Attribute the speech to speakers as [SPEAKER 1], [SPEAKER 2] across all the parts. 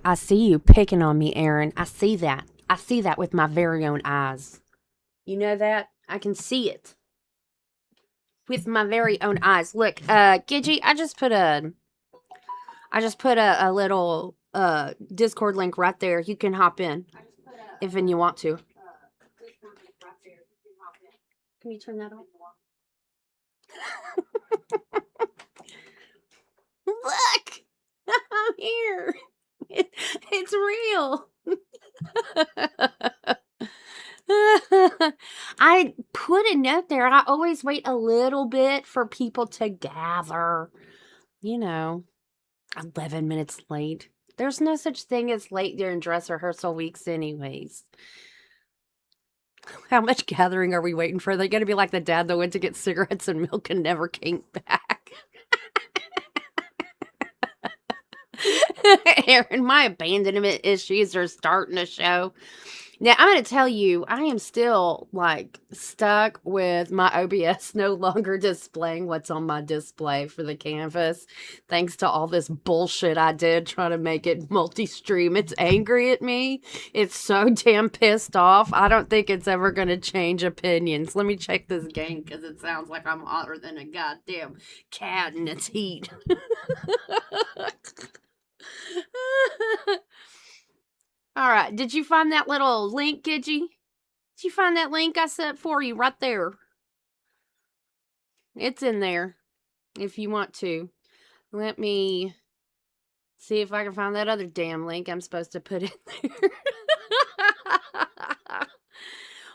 [SPEAKER 1] I see you picking on me, Aaron. I see that. I see that with my very own eyes. You know that? I can see it with my very own eyes. Look, Gidgy, I just put a little Discord link right there. You can hop in if and you want to. Can you turn that on? Look! I'm here. It's real. I put a note there. I always wait a little bit for people to gather. 11 minutes late. There's no such thing as late during dress rehearsal weeks, anyways. How much gathering are we waiting for? They're going to be like the dad that went to get cigarettes and milk and never came back. Aaron, my abandonment issues are starting to show. Now, I'm going to tell you, I am still, stuck with my OBS no longer displaying what's on my display for the canvas, thanks to all this bullshit I did trying to make it multi-stream. It's angry at me. It's so damn pissed off. I don't think it's ever going to change opinions. Let me check this game, because it sounds like I'm hotter than a goddamn cat in its heat. All right. Did you find that little link, Gidgy? Did you find that link I set for you right there? It's in there if you want to. Let me see if I can find that other damn link I'm supposed to put in there.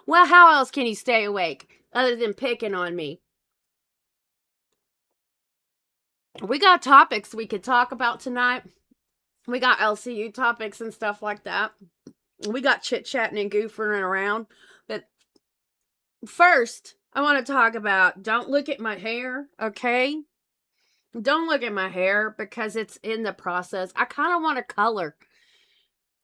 [SPEAKER 1] Well, how else can you stay awake other than picking on me? We got topics we could talk about tonight. We got LCU topics and stuff like that. We got chit-chatting and goofing around. But first, I want to talk about don't look at my hair, okay? Don't look at my hair because it's in the process. I kind of want a color.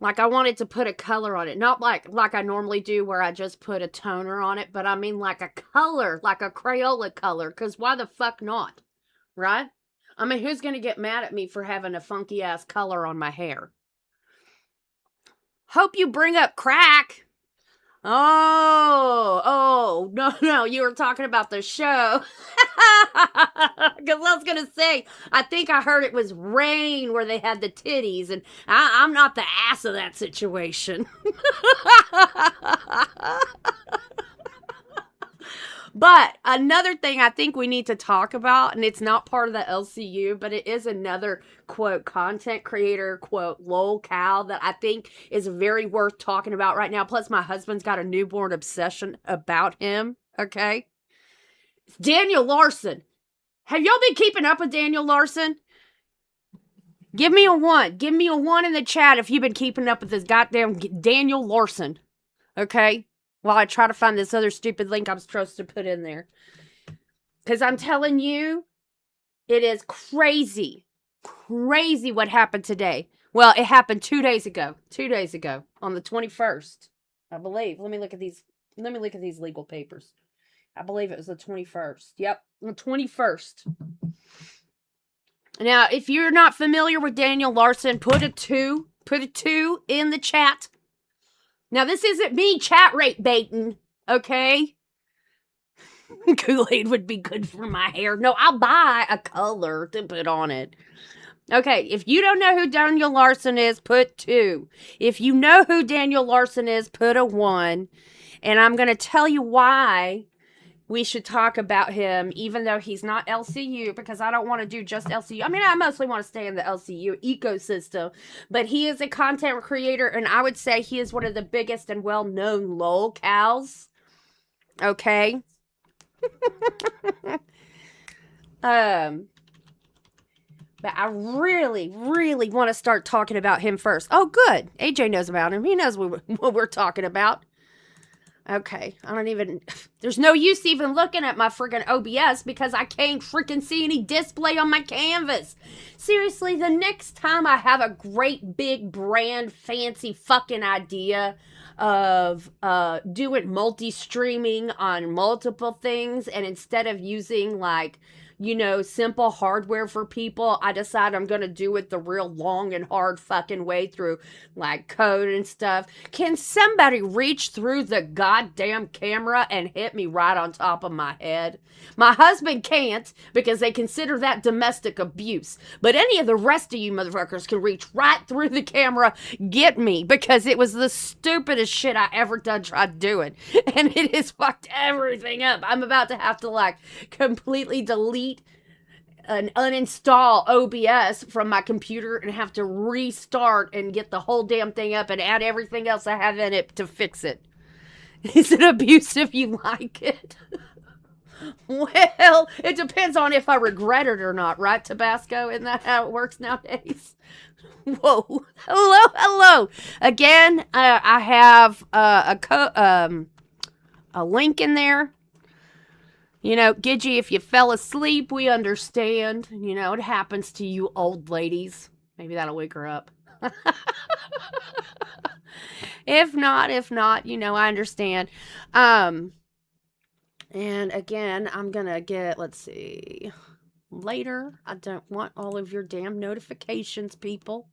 [SPEAKER 1] I wanted to put a color on it. Not like I normally do where I just put a toner on it. But I mean like a color, like a Crayola color. Because why the fuck not? Right? I mean, who's going to get mad at me for having a funky-ass color on my hair? Hope you bring up crack. Oh, no, you were talking about the show. Because I was going to say, I think I heard it was Rain where they had the titties, and I'm not the ass of that situation. But another thing I think we need to talk about, and it's not part of the LCU, but it is another, quote, content creator, quote, lol-cal that I think is very worth talking about right now. Plus, my husband's got a newborn obsession about him, okay? It's Daniel Larson. Have y'all been keeping up with Daniel Larson? Give me a 1. Give me a 1 in the chat if you've been keeping up with this goddamn Daniel Larson, okay? While I try to find this other stupid link I'm supposed to put in there. Because I'm telling you, it is crazy. Crazy what happened today. Well, it happened 2 days ago. 2 days ago. On the 21st. I believe. Let me look at these legal papers. I believe it was the 21st. Yep. The 21st. Now, if you're not familiar with Daniel Larson, put a 2. Put a 2 in the chat. Now, this isn't me chat rate baiting, okay? Kool-Aid would be good for my hair. No, I'll buy a color to put on it. Okay, if you don't know who Daniel Larson is, put 2. If you know who Daniel Larson is, put a 1. And I'm going to tell you why we should talk about him, even though he's not LCU, because I don't want to do just LCU. I mean, I mostly want to stay in the LCU ecosystem, but he is a content creator, and I would say he is one of the biggest and well-known lol-cals. Okay? But I really, really want to start talking about him first. Oh, good. AJ knows about him. He knows what we're talking about. Okay, there's no use even looking at my freaking OBS because I can't freaking see any display on my canvas. Seriously, the next time I have a great big brand fancy fucking idea of doing multi-streaming on multiple things, and instead of using simple hardware for people. I decide I'm going to do it the real long and hard fucking way through like code and stuff. Can somebody reach through the goddamn camera and hit me right on top of my head? My husband can't because they consider that domestic abuse. But any of the rest of you motherfuckers can reach right through the camera, get me, because it was the stupidest shit I ever done tried doing. And it has fucked everything up. I'm about to have to like completely delete and uninstall OBS from my computer and have to restart and get the whole damn thing up and add everything else I have in it to fix it. Is it abuse if you like it? Well, it depends on if I regret it or not, right, Tabasco? Isn't that how it works nowadays? Whoa. Hello. Again, I have a link in there. Gidgy, if you fell asleep, we understand. It happens to you old ladies. Maybe that'll wake her up. If not, I understand. And again, I'm going to get, let's see, later. I don't want all of your damn notifications, people.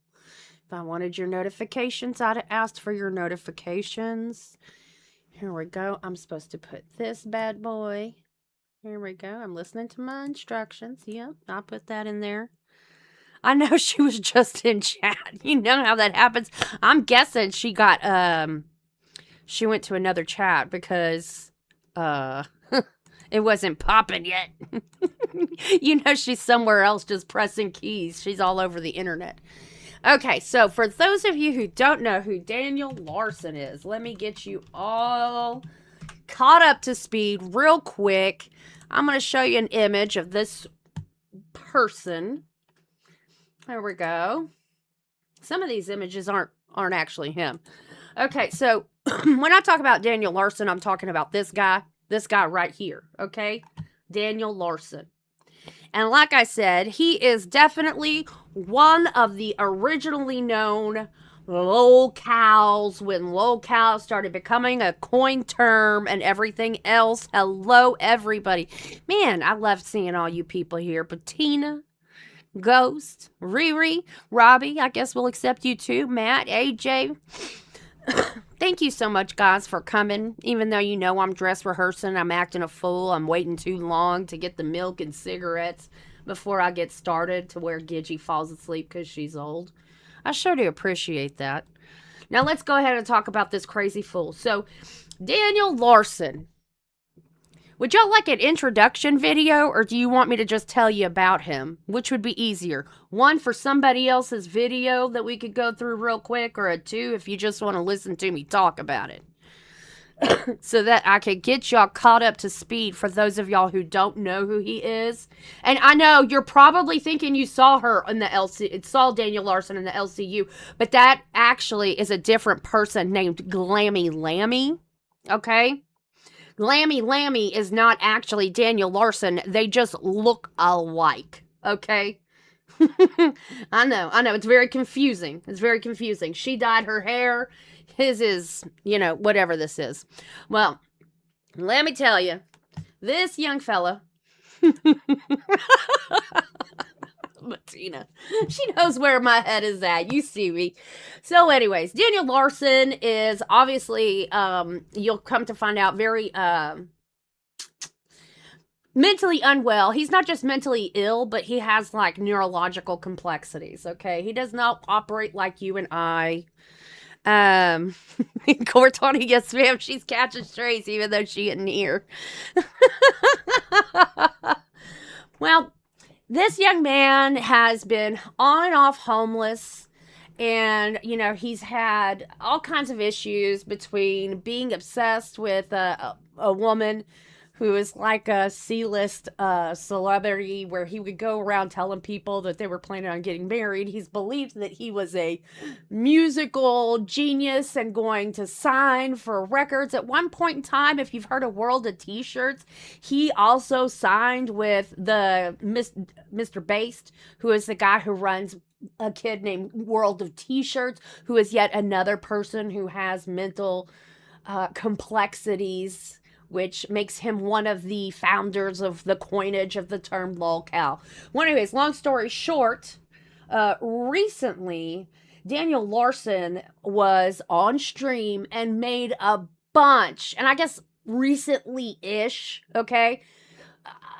[SPEAKER 1] If I wanted your notifications, I'd have asked for your notifications. Here we go. I'm supposed to put this bad boy. Here we go. I'm listening to my instructions. Yep, I'll put that in there. I know she was just in chat. You know how that happens. I'm guessing she got, she went to another chat because, it wasn't popping yet. She's somewhere else just pressing keys. She's all over the internet. Okay, so for those of you who don't know who Daniel Larson is, let me get you all caught up to speed real quick. I'm going to show you an image of this person. There we go. Some of these images aren't actually him. Okay, so when I talk about Daniel Larson, I'm talking about this guy right here, okay? Daniel Larson. And like I said, he is definitely one of the originally known lolcows when lolcows started becoming a coined term and everything else. Hello, everybody. Man, I love seeing all you people here. Bettina, Ghost, Riri, Robbie, I guess we'll accept you too. Matt, AJ. Thank you so much, guys, for coming. Even though I'm dress rehearsing, I'm acting a fool. I'm waiting too long to get the milk and cigarettes before I get started to where Gidgy falls asleep because she's old. I sure do appreciate that. Now, let's go ahead and talk about this crazy fool. So, Daniel Larson. Would y'all like an introduction video, or do you want me to just tell you about him? Which would be easier? One for somebody else's video that we could go through real quick, or a two if you just want to listen to me talk about it. So that I could get y'all caught up to speed for those of y'all who don't know who he is. And I know you're probably thinking you saw her in the saw Daniel Larson in the LCU, but that actually is a different person named Glammy Lammy. Okay? Glammy Lammy is not actually Daniel Larson. They just look alike. Okay? I know. It's very confusing. She dyed her hair. His is, whatever this is. Well, let me tell you, this young fella, Martina, she knows where my head is at. You see me. So anyways, Daniel Larson is obviously, you'll come to find out, very mentally unwell. He's not just mentally ill, but he has like neurological complexities, okay? He does not operate like you and I. Cortani, yes ma'am, she's catching strays even though she isn't here. Well, this young man has been on and off homeless, and he's had all kinds of issues between being obsessed with a woman who is like a C-list celebrity, where he would go around telling people that they were planning on getting married. He's believed that he was a musical genius and going to sign for records. At one point in time, if you've heard of World of T-Shirts, he also signed with the Mr. Based, who is the guy who runs a kid named World of T-Shirts, who is yet another person who has mental complexities which makes him one of the founders of the coinage of the term lolcow. Well, anyways, long story short, recently Daniel Larson was on stream and made a bunch, and I guess recently-ish, okay,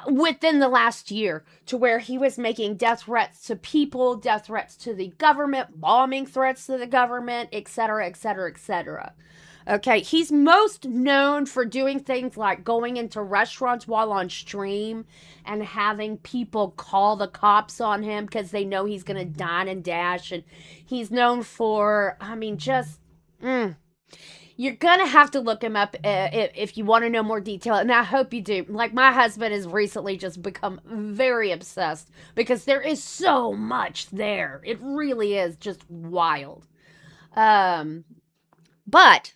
[SPEAKER 1] within the last year, to where he was making death threats to people, death threats to the government, bombing threats to the government, etc., etc., etc. Okay, he's most known for doing things like going into restaurants while on stream and having people call the cops on him because they know he's going to dine and dash. And he's known for, I mean, just, you're going to have to look him up if you want to know more detail. And I hope you do. Like, my husband has recently just become very obsessed because there is so much there. It really is just wild. But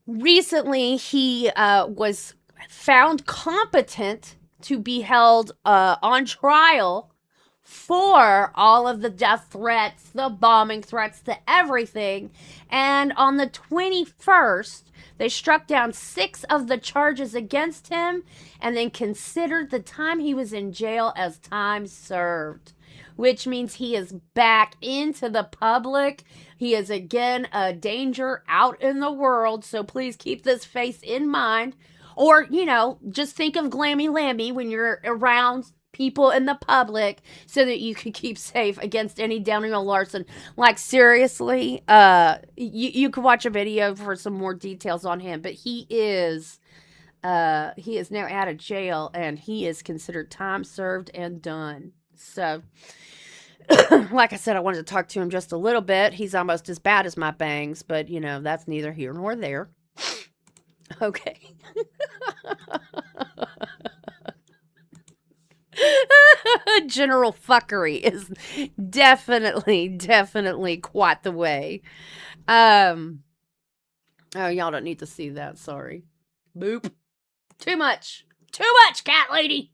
[SPEAKER 1] recently, he was found competent to be held on trial for all of the death threats, the bombing threats, the everything. And on the 21st, they struck down 6 of the charges against him and then considered the time he was in jail as time served, which means he is back into the public. He is again a danger out in the world, so please keep this face in mind. Or, just think of Glammy Lammy when you're around people in the public so that you can keep safe against any Daniel Larson. Like, seriously, you could watch a video for some more details on him, but he is now out of jail and he is considered time served and done. So, like I said, I wanted to talk to him just a little bit. He's almost as bad as my bangs, but, that's neither here nor there. Okay. General fuckery is definitely quite the way. Oh, y'all don't need to see that. Sorry. Boop. Too much, cat lady.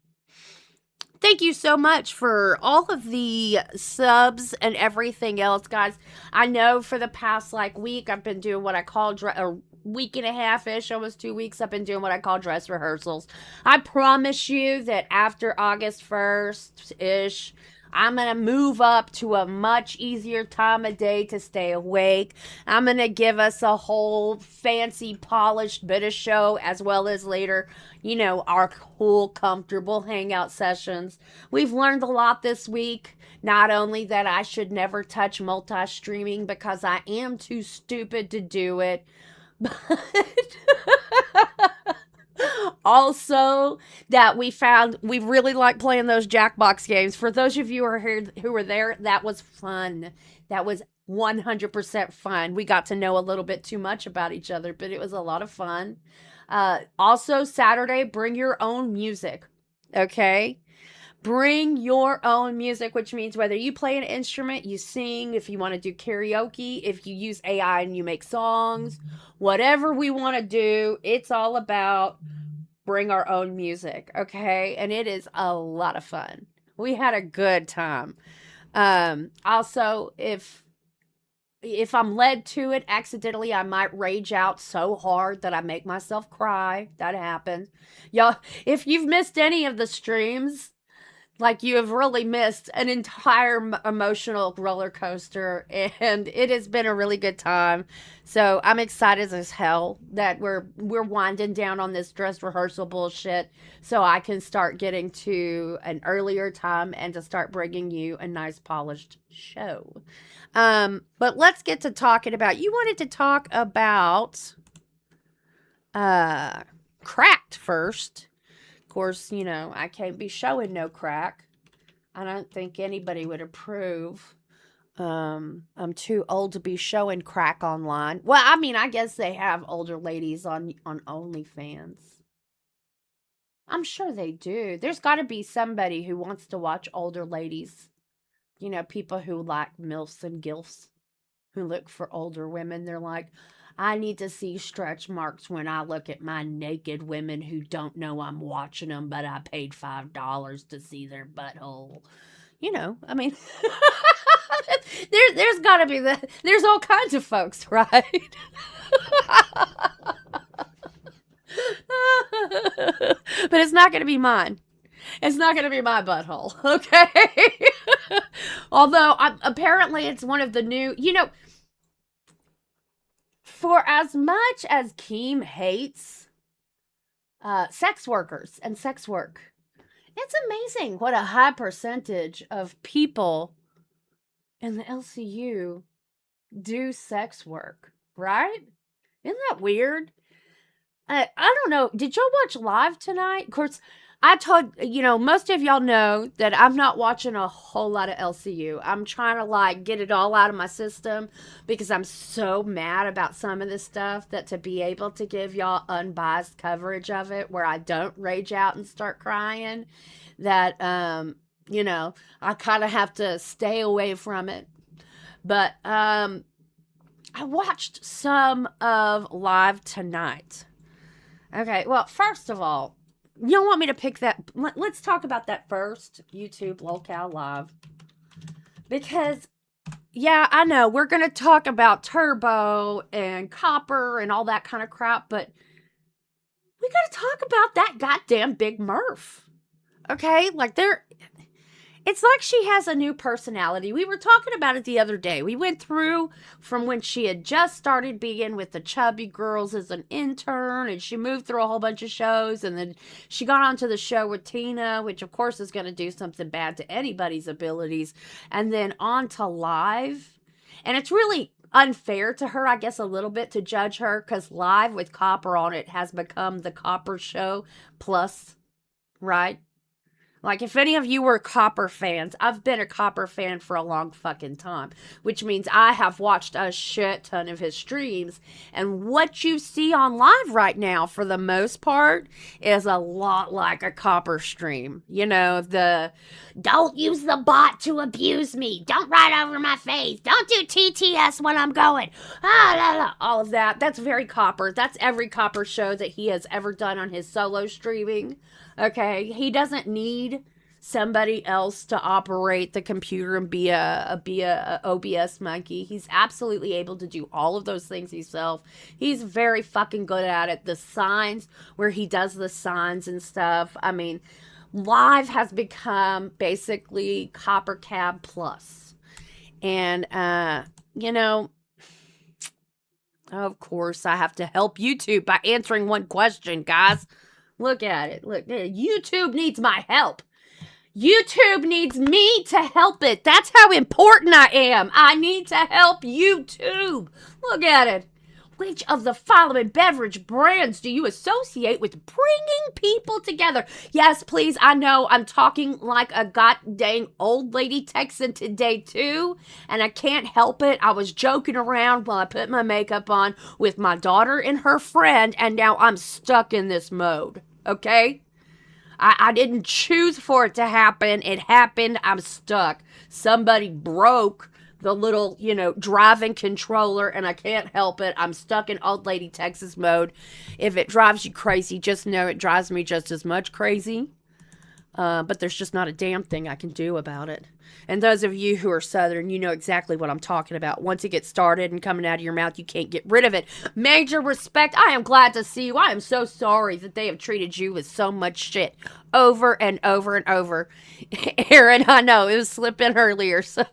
[SPEAKER 1] Thank you so much for all of the subs and everything else, guys. I know for the past week, I've been doing what I call a week and a half-ish, almost 2 weeks, I've been doing what I call dress rehearsals. I promise you that after August 1st-ish, I'm going to move up to a much easier time of day to stay awake. I'm going to give us a whole fancy, polished bit of show, as well as later, our cool, comfortable hangout sessions. We've learned a lot this week. Not only that I should never touch multi-streaming because I am too stupid to do it, but also that we found we really like playing those Jackbox games. For those of you who were there, that was fun. That was 100% fun. We got to know a little bit too much about each other, but it was a lot of fun. Also, Saturday, bring your own music, okay? Bring your own music, which means whether you play an instrument, you sing, if you want to do karaoke, if you use AI and you make songs, whatever we want to do, it's all about bring our own music, okay? And it is a lot of fun. We had a good time. Also, if I'm led to it accidentally, I might rage out so hard that I make myself cry. That happens. Y'all, if you've missed any of the streams, you have really missed an entire emotional roller coaster, and it has been a really good time. So I'm excited as hell that we're winding down on this dress rehearsal bullshit so I can start getting to an earlier time and to start bringing you a nice polished show. But let's get to talking about, you wanted to talk about Cracked first. Of course, I can't be showing no crack. I don't think anybody would approve. I'm too old to be showing crack online. Well, I mean, I guess they have older ladies on OnlyFans. I'm sure they do. There's got to be somebody who wants to watch older ladies. People who like MILFs and GILFs, who look for older women. They're like, I need to see stretch marks when I look at my naked women who don't know I'm watching them, but I paid $5 to see their butthole. I mean, there's got to be there's all kinds of folks, right? But it's not going to be mine. It's not going to be my butthole, okay? Although, apparently it's one of the new, for as much as Keem hates sex workers and sex work, it's amazing what a high percentage of people in the LCU do sex work, right? Isn't that weird? I don't know. Did y'all watch Live tonight? Of course, I told, most of y'all know that I'm not watching a whole lot of LCU. I'm trying to, get it all out of my system because I'm so mad about some of this stuff that to be able to give y'all unbiased coverage of it where I don't rage out and start crying, that, I kind of have to stay away from it. But, I watched some of Live tonight. Okay, well, first of all, you don't want me to pick that. Let's talk about that first, YouTube Locale Live. Because, yeah, I know, we're going to talk about Turbo and Copper and all that kind of crap, but we got to talk about that goddamn Big Murph. Okay? It's like she has a new personality. We were talking about it the other day. We went through from when she had just started being with the Chubby Girls as an intern, and she moved through a whole bunch of shows, and then she got onto the show with Tina, which of course is going to do something bad to anybody's abilities, and then on to Live. And it's really unfair to her, I guess, a little bit to judge her, because Live with Copper on it has become the Copper Show plus, right? If any of you were Copper fans, I've been a Copper fan for a long fucking time, which means I have watched a shit ton of his streams, and what you see on Live right now, for the most part, is a lot like a Copper stream. The don't use the bot to abuse me, don't write over my face, don't do TTS when I'm going, all of that. That's very Copper. That's every Copper show that he has ever done on his solo streaming. Okay, he doesn't need somebody else to operate the computer and be a OBS monkey. He's absolutely able to do all of those things himself. He's very fucking good at it. The signs, where he does the signs and stuff. I mean, Live has become basically Copper Cab Plus. And, of course, I have to help YouTube by answering one question, guys. Look at it. Look, YouTube needs my help. YouTube needs me to help it. That's how important I am. I need to help YouTube. Look at it. Which of the following beverage brands do you associate with bringing people together? Yes, please. I know I'm talking like a goddamn old lady Texan today, too. And I can't help it. I was joking around while I put my makeup on with my daughter and her friend. And now I'm stuck in this mode. Okay? I didn't choose for it to happen. It happened. I'm stuck. Somebody broke the little, driving controller, and I can't help it. I'm stuck in old lady Texas mode. If it drives you crazy, just know it drives me just as much crazy. But there's just not a damn thing I can do about it. And those of you who are Southern, you know exactly what I'm talking about. Once it gets started and coming out of your mouth, you can't get rid of it. Major respect. I am glad to see you. I am so sorry that they have treated you with so much shit over and over and over. Aaron, I know, it was slipping earlier. So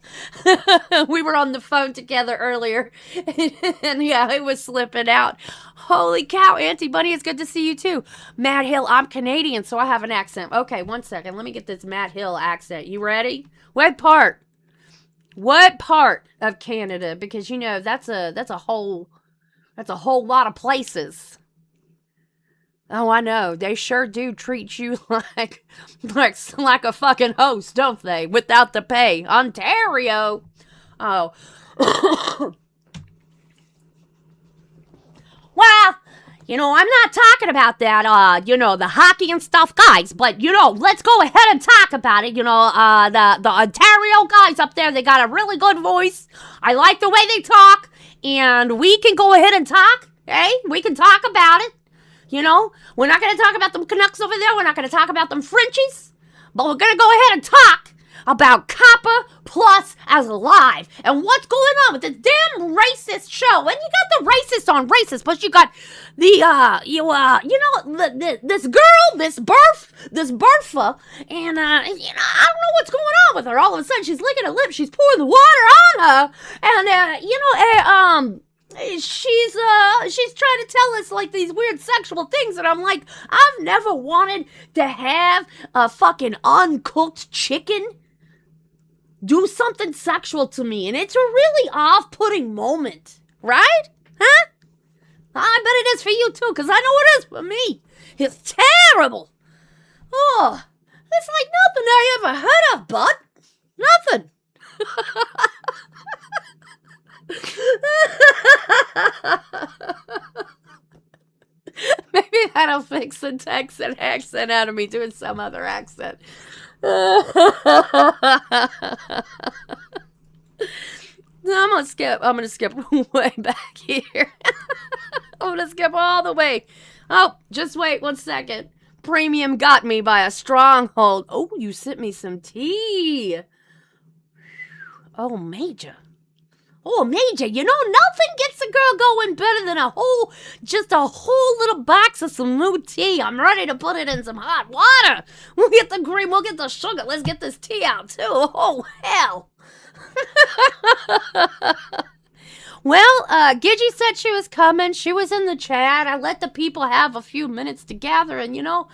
[SPEAKER 1] we were on the phone together earlier. And yeah, it was slipping out. Holy cow, Auntie Bunny, it's good to see you too. Matt Hill, I'm Canadian, so I have an accent. Okay, one second. Let me get this Matt Hill accent. You ready? What part? What part of Canada? Because that's a whole lot of places. Oh, I know. They sure do treat you like a fucking host, don't they? Without the pay. Ontario. Oh. Well, I'm not talking about that, the hockey and stuff, guys, but, let's go ahead and talk about it. The Ontario guys up there, they got a really good voice. I like the way they talk, and we can go ahead and talk, we can talk about it. We're not going to talk about them Canucks over there. We're not going to talk about them Frenchies, but we're going to go ahead and talk about Copper Plus as live. And what's going on with this damn racist show? And you got the racist on racist, plus you got the this girl, this Bertha, and I don't know what's going on with her. All of a sudden she's licking her lips, she's pouring the water on her, and she's trying to tell us like these weird sexual things, and I'm like, I've never wanted to have a fucking uncooked chicken do something sexual to me, and it's a really off-putting moment, right? Huh? I bet it is for you too, because I know it is for me. It's terrible. Oh, it's like nothing I ever heard of, bud. Nothing. Maybe that'll fix the Texan accent out of me doing some other accent. I'm gonna skip way back here. I'm gonna skip all the way. Oh, just wait 1 second. Premium got me by a stronghold. Oh, you sent me some tea. Oh, Major, you know, nothing gets a girl going better than a whole little box of some new tea. I'm ready to put it in some hot water. We'll get the cream, we'll get the sugar. Let's get this tea out, too. Oh, hell. Well, Gidgy said she was coming. She was in the chat. I let the people have a few minutes to gather, and, I don't know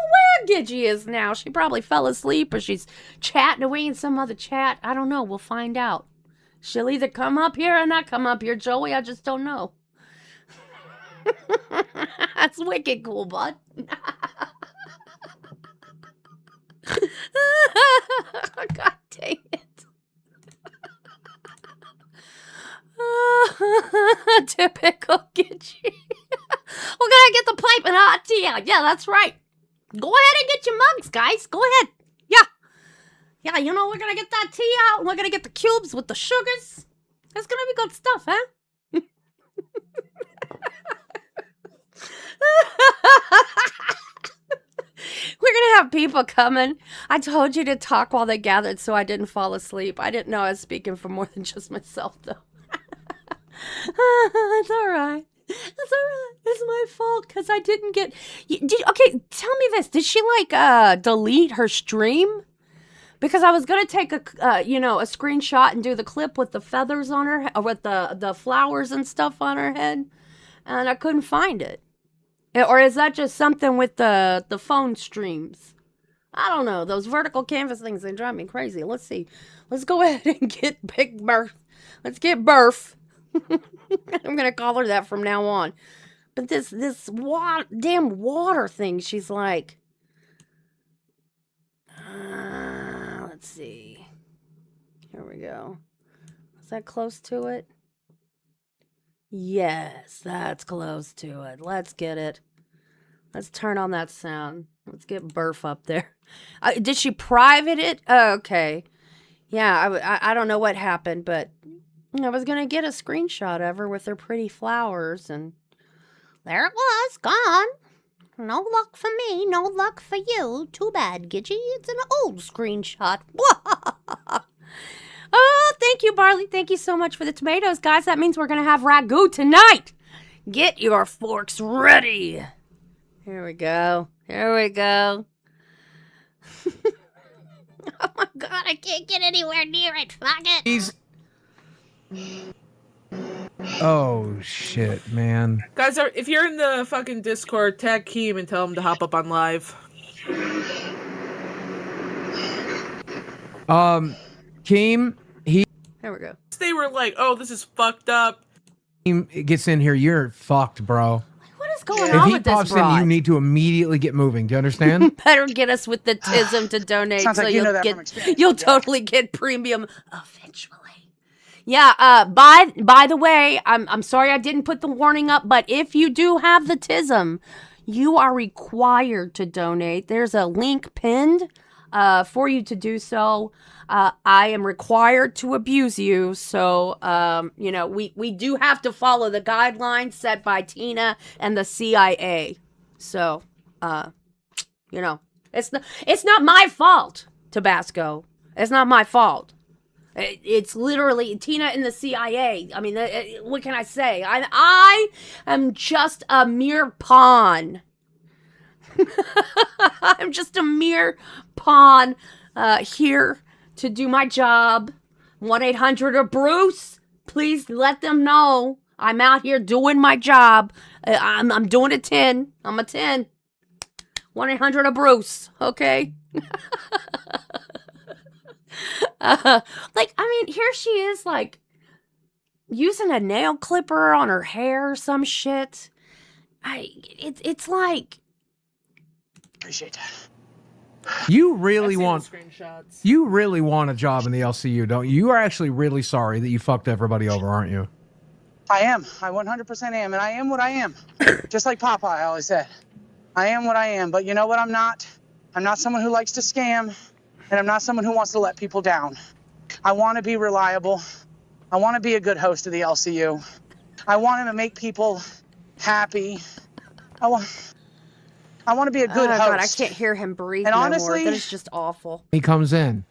[SPEAKER 1] where Gidgy is now. She probably fell asleep, or she's chatting away in some other chat. I don't know. We'll find out. She'll either come up here or not come up here, Joey. I just don't know. That's wicked cool, bud. God dang it. Typical Gidgy. We're gonna get the pipe and hot tea out. Yeah, that's right. Go ahead and get your mugs, guys. Go ahead. Yeah, we're gonna get that tea out, and we're gonna get the cubes with the sugars. It's gonna be good stuff, huh? We're gonna have people coming. I told you to talk while they gathered so I didn't fall asleep. I didn't know I was speaking for more than just myself, though. It's all right. It's my fault because I didn't get... Okay, tell me this. Did she, delete her stream? Because I was going to take a screenshot and do the clip with the feathers on her, or with the flowers and stuff on her head, and I couldn't find it. Or is that just something with the phone streams? I don't know. Those vertical canvas things, they drive me crazy. Let's see. Let's go ahead and get Big Berth. Let's get Berth. I'm going to call her that from now on. But this damn water thing, she's like... let's see. Here we go. Is that close to it? Yes, that's close to it. Let's get it. Let's turn on that sound. Let's get Burf up there. Did she private it? Oh, okay. Yeah, I don't know what happened, but I was going to get a screenshot of her with her pretty flowers, and there it was, gone. No luck for me, no luck for you. Too bad, Gidgy. It's an old screenshot. Oh, thank you, Barley. Thank you so much for the tomatoes, guys. That means we're going to have ragu tonight. Get your forks ready. Here we go. Here we go. Oh, my God. I can't get anywhere near it. Fuck it.
[SPEAKER 2] Oh, shit, man.
[SPEAKER 3] Guys, if you're in the fucking Discord, tag Keem and tell him to hop up on live.
[SPEAKER 2] Keem,
[SPEAKER 1] There we go.
[SPEAKER 3] They were like, oh, this is fucked up.
[SPEAKER 2] Keem gets in here, you're fucked, bro.
[SPEAKER 1] What is going on with this broad?
[SPEAKER 2] If he pops in, you need to immediately get moving. Do you understand?
[SPEAKER 1] Better get us with the tism to donate, so like you'll totally get premium eventually. Yeah, by the way, I'm sorry I didn't put the warning up, but if you do have the tism, you are required to donate. There's a link pinned for you to do so. I am required to abuse you, so we do have to follow the guidelines set by Tina and the CIA. So, it's not my fault, Tabasco. It's not my fault. It's literally Tina in the CIA. I mean, what can I say? I am just a mere pawn. I'm just a mere pawn here to do my job. 1-800 Bruce. Please let them know I'm out here doing my job. I'm doing a 10. I'm a 10. 1-800 Bruce. Okay. Like, I mean, here she is, like, using a nail clipper on her hair or some shit. It's like...
[SPEAKER 4] Appreciate that.
[SPEAKER 2] You
[SPEAKER 3] I've
[SPEAKER 2] really
[SPEAKER 3] seen
[SPEAKER 2] want
[SPEAKER 3] the screenshots.
[SPEAKER 2] you really want a job in the LCU, don't you? You are actually really sorry that you fucked everybody over, aren't you?
[SPEAKER 4] I am. I 100% am. And I am what I am. Just like Popeye always said. I am what I am. But you know what I'm not? I'm not someone who likes to scam. And I'm not someone who wants to let people down. I want to be reliable. I want to be a good host of the LCU. I want to make people happy. I want to be a good host.
[SPEAKER 1] God, I can't hear him breathe
[SPEAKER 4] And
[SPEAKER 1] no
[SPEAKER 4] honestly,
[SPEAKER 1] more. That is just awful.
[SPEAKER 2] He comes in.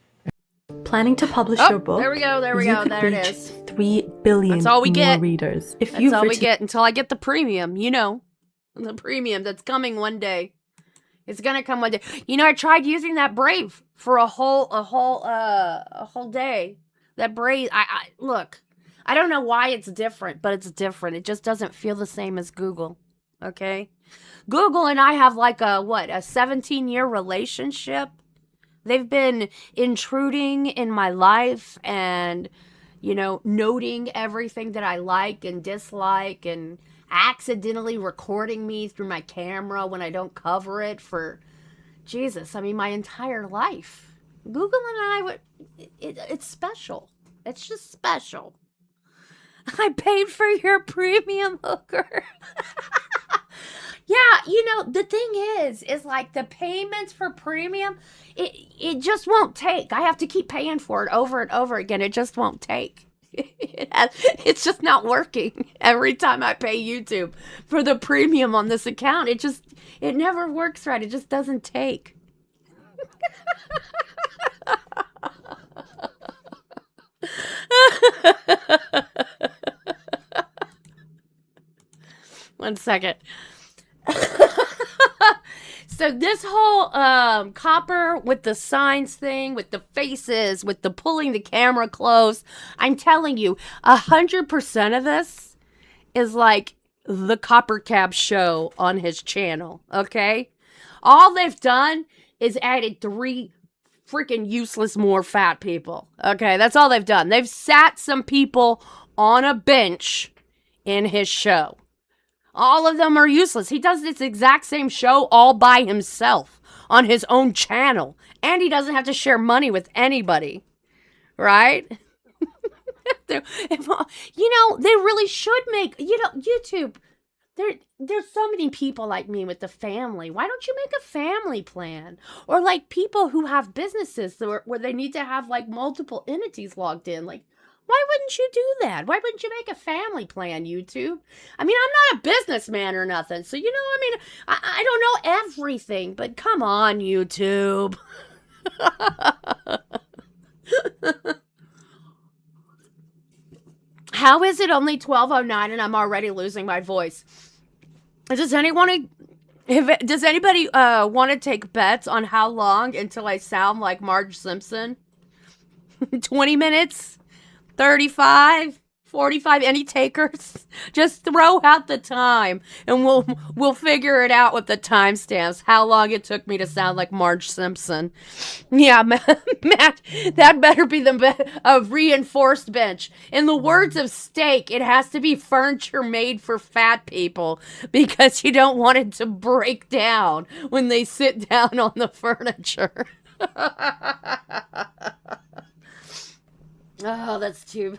[SPEAKER 5] Planning to publish your book?
[SPEAKER 1] There we go. There we
[SPEAKER 5] you
[SPEAKER 1] go.
[SPEAKER 5] could
[SPEAKER 1] There it
[SPEAKER 5] reach
[SPEAKER 1] is.
[SPEAKER 5] 3 billion
[SPEAKER 1] That's all we
[SPEAKER 5] more
[SPEAKER 1] get.
[SPEAKER 5] readers. If
[SPEAKER 1] That's
[SPEAKER 5] you've
[SPEAKER 1] all we
[SPEAKER 5] written
[SPEAKER 1] get until I get the premium. You know, the premium that's coming one day. It's gonna come one day. You know, I tried using that Brave for a whole day. That Brave. I look. I don't know why it's different, but it's different. It just doesn't feel the same as Google. Okay, Google and I have like a 17-year relationship. They've been intruding in my life and, you know, noting everything that I like and dislike and accidentally recording me through my camera when I don't cover it for, Jesus, I mean, my entire life. Google and I, it's special. It's just special. I paid for your premium, hooker. Yeah, you know, the thing is like the payments for premium, it just won't take. I have to keep paying for it over and over again. It just won't take. It's just not working. Every time I pay YouTube for the premium on this account, it never works right. It just doesn't take. One second. So this whole copper with the signs thing, with the faces, with the pulling the camera close, I'm telling you, 100% of this is like the Copper Cab show on his channel, okay? All they've done is added 3 freaking useless more fat people, okay? That's all they've done. They've sat some people on a bench in his show. All of them are useless. He does this exact same show all by himself on his own channel. And he doesn't have to share money with anybody. Right? You know, they really should make, you know, YouTube. There's so many people like me with the family. Why don't you make a family plan? Or like people who have businesses where they need to have like multiple entities logged in. Like, why wouldn't you do that? Why wouldn't you make a family plan, YouTube? I mean, I'm not a businessman or nothing. So, you know, I mean, I don't know everything, but come on, YouTube. How is it only 12:09 and I'm already losing my voice? Does anybody want to take bets on how long until I sound like Marge Simpson? 20 minutes? 35? 45? Any takers? Just throw out the time and we'll figure it out with the timestamps. How long it took me to sound like Marge Simpson. Yeah, Matt, that better be a reinforced bench. In the words of Steak, it has to be furniture made for fat people because you don't want it to break down when they sit down on the furniture. Oh, that's too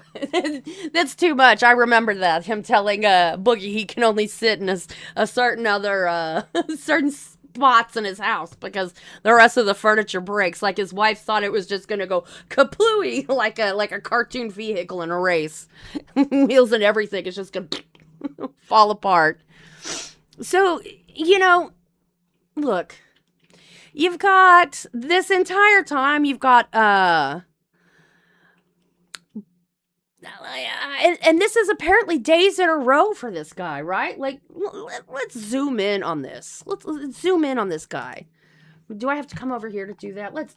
[SPEAKER 1] much. I remember that. Him telling Boogie he can only sit in a certain other certain spots in his house because the rest of the furniture breaks. Like his wife thought it was just gonna go kaplooey like a cartoon vehicle in a race. Wheels and everything is just gonna fall apart. So, you know, look, you've got this entire time you've got and this is apparently days in a row for this guy, right? Like, let's zoom in on this. Let's zoom in on this guy. Do I have to come over here to do that? Let's,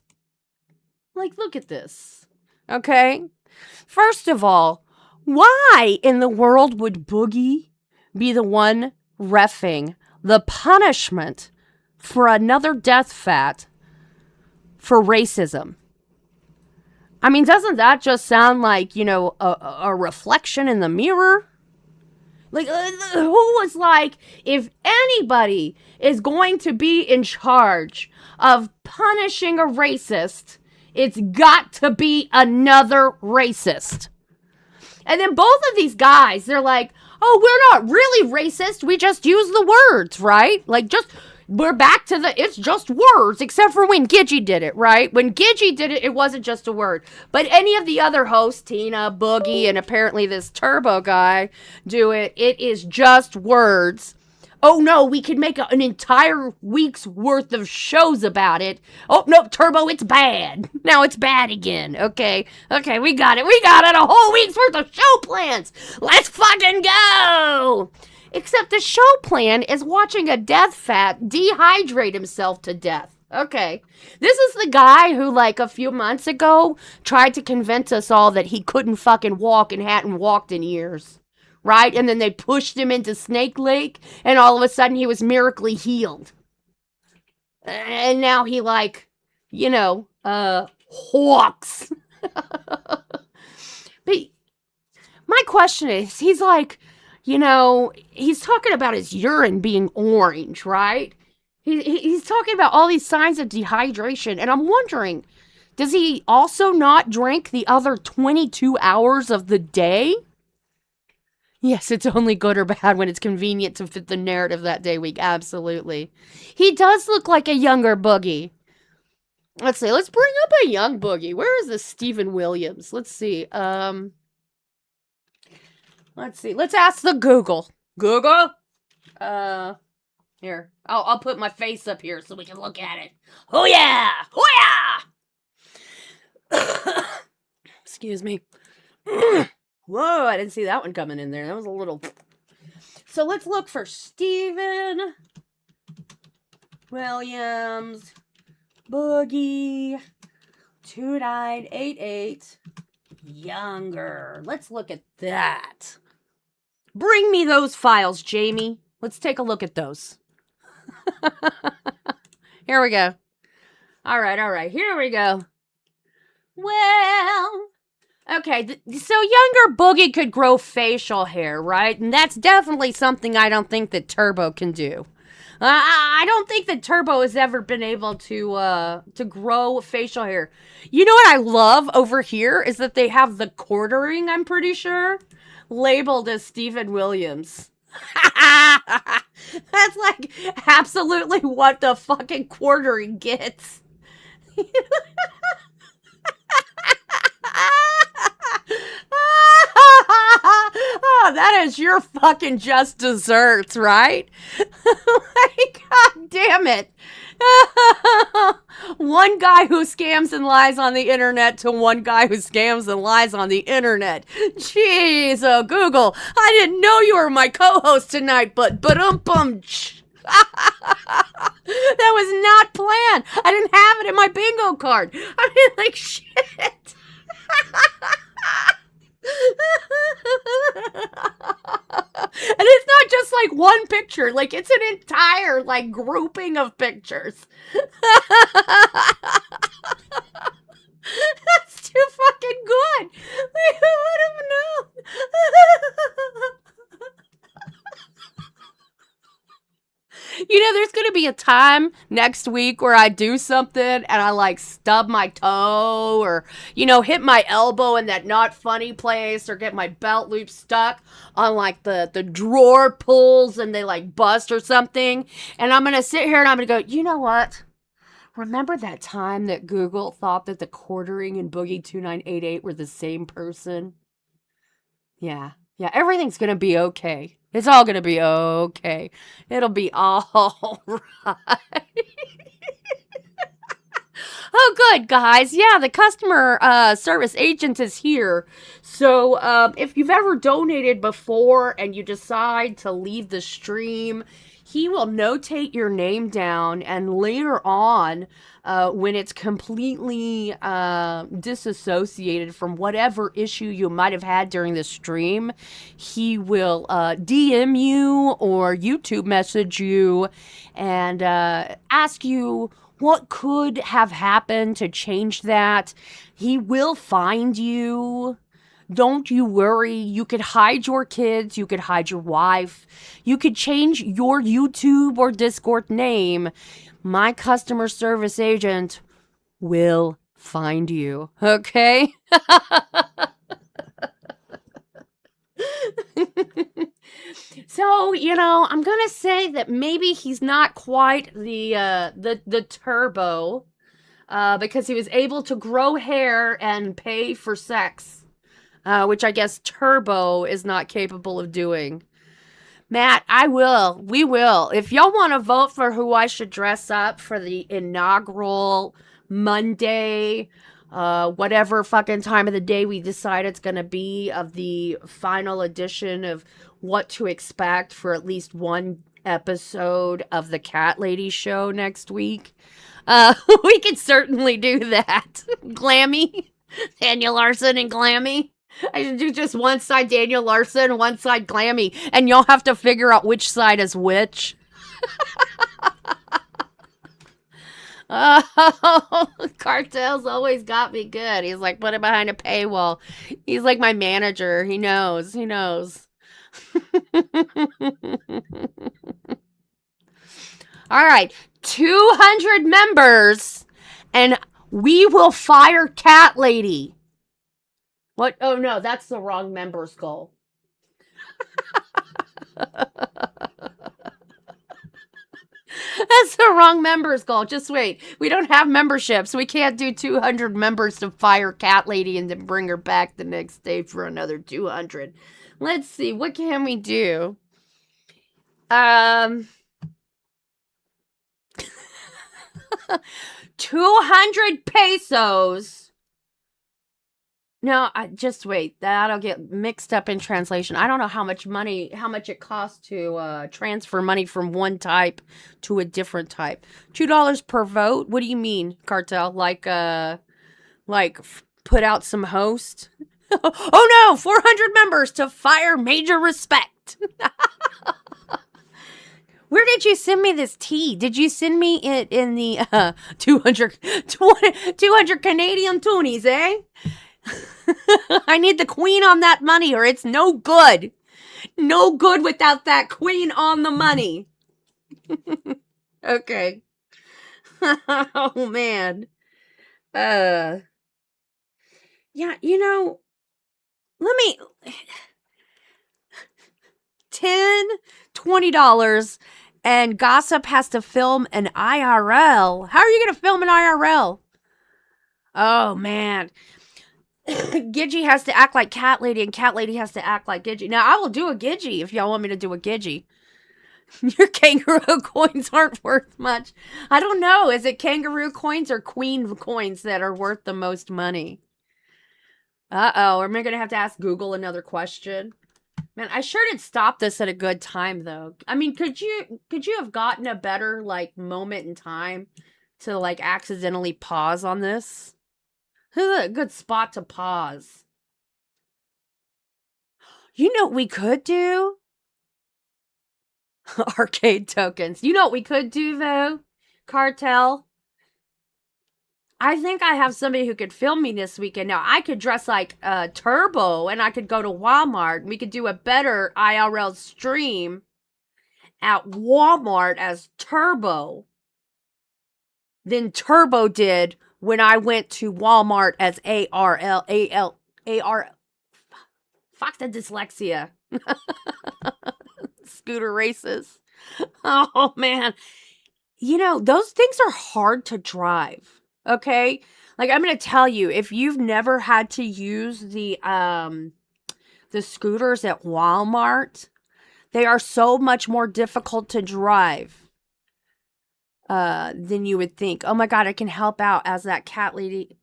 [SPEAKER 1] like, look at this. Okay? First of all, why in the world would Boogie be the one reffing the punishment for another death fat for racism? I mean, doesn't that just sound like, you know, a reflection in the mirror? Like, who was like, if anybody is going to be in charge of punishing a racist, it's got to be another racist. And then both of these guys, they're like, oh, we're not really racist. We just use the words, right? Like, we're back to it's just words, except for when Gidgey did it, right? When Gidgey did it, it wasn't just a word. But any of the other hosts, Tina, Boogie, and apparently this Turbo guy do it, it is just words. Oh no, we could make an entire week's worth of shows about it. Oh no, Turbo, it's bad. Now it's bad again. Okay, we got it. A whole week's worth of show plans. Let's fucking go. Except the show plan is watching a death fat dehydrate himself to death. Okay. This is the guy who, like, a few months ago tried to convince us all that he couldn't fucking walk and hadn't walked in years. Right? And then they pushed him into Snake Lake, and all of a sudden he was miraculously healed. And now he, like, you know, walks. But my question is, he's like, you know, he's talking about his urine being orange, right? He's talking about all these signs of dehydration, and I'm wondering, does he also not drink the other 22 hours of the day? Yes, it's only good or bad when it's convenient to fit the narrative that day week. Absolutely. He does look like a younger Boogie. Let's see. Let's bring up a young Boogie. Where is this Stephen Williams? Let's see. Let's see. Let's ask the Google. Google? Here. I'll put my face up here so we can look at it. Oh yeah! Oh yeah! Excuse me. Whoa, I didn't see that one coming in there. That was a little... So let's look for Stephen Williams, Boogie, 2988, younger. Let's look at that. Bring me those files, Jamie. Let's take a look at those. Here we go. All right. Here we go. Well... Okay, so younger Boogie could grow facial hair, right? And that's definitely something I don't think that Turbo can do. I don't think that Turbo has ever been able to grow facial hair. You know what I love over here is that they have the quartering, I'm pretty sure, labeled as Stephen Williams. That's like absolutely what the fucking quartering gets. Oh, that is your fucking just desserts, right? Like, God damn it. One guy who scams and lies on the internet to one guy who scams and lies on the internet. Jeez, oh, Google, I didn't know you were my co-host tonight, but that was not planned. I didn't have it in my bingo card. I mean, like, shit. And it's not just like one picture, like it's an entire like grouping of pictures. That's too fucking good. Like, who would have known? You know, there's going to be a time next week where I do something and I like stub my toe or, you know, hit my elbow in that not funny place or get my belt loop stuck on like the drawer pulls and they like bust or something. And I'm going to sit here and I'm going to go, you know what? Remember that time that Google thought that the quartering and Boogie 2988 were the same person? Yeah, everything's going to be okay. It's all going to be okay. It'll be all right. Oh, good, guys. Yeah, the customer service agent is here. So, if you've ever donated before and you decide to leave the stream, he will notate your name down, and later on, when it's completely disassociated from whatever issue you might have had during the stream, he will DM you or YouTube message you and ask you what could have happened to change that. He will find you. Don't you worry. You could hide your kids. You could hide your wife. You could change your YouTube or Discord name. My customer service agent will find you. Okay? So, I'm gonna say that maybe he's not quite the turbo, because he was able to grow hair and pay for sex, which I guess Turbo is not capable of doing. Matt, we will. If y'all want to vote for who I should dress up for the inaugural Monday, whatever fucking time of the day we decide it's going to be, of the final edition of What to Expect for at least one episode of the CatLady Show next week, we could certainly do that. Glammy. Daniel Larson and Glammy. I should do just one side Daniel Larson, one side Glammy, and y'all have to figure out which side is which. Oh, Cartel's always got me good. He's like, put it behind a paywall. He's like my manager. He knows. All right, 200 members, and we will fire CatLady. What? Oh, no, that's the wrong members goal. That's the wrong members goal. Just wait. We don't have memberships. We can't do 200 members to fire CatLady and then bring her back the next day for another 200. Let's see. What can we do? 200 pesos. No, just wait. That'll get mixed up in translation. I don't know how much it costs to transfer money from one type to a different type. $2 per vote? What do you mean, Cartel? Like put out some host? Oh no, 400 members to fire Major Respect. Where did you send me this tea? Did you send me it in the 200 Canadian toonies, eh? I need the queen on that money or it's no good. No good without that queen on the money. Okay. Oh, man. Yeah, let me... $10, $20, and Gossip has to film an IRL. How are you going to film an IRL? Oh, man. Gidgy has to act like CatLady, and CatLady has to act like Gidgy. Now, I will do a Gidgy if y'all want me to do a Gidgy. Your kangaroo coins aren't worth much. I don't know. Is it kangaroo coins or queen coins that are worth the most money? Uh-oh. Am I going to have to ask Google another question? Man, I sure did stop this at a good time, though. I mean, could you have gotten a better, moment in time to, accidentally pause on this? This is a good spot to pause. You know what we could do? Arcade tokens. You know what we could do, though? Cartel. I think I have somebody who could film me this weekend. Now, I could dress like Turbo, and I could go to Walmart, and we could do a better IRL stream at Walmart as Turbo than Turbo did when I went to Walmart as ARL. Fuck the dyslexia. Scooter races. Oh, man. Those things are hard to drive. Okay? I'm going to tell you, if you've never had to use the scooters at Walmart, they are so much more difficult to drive. than you would think. Oh my God, I can help out as that cat lady.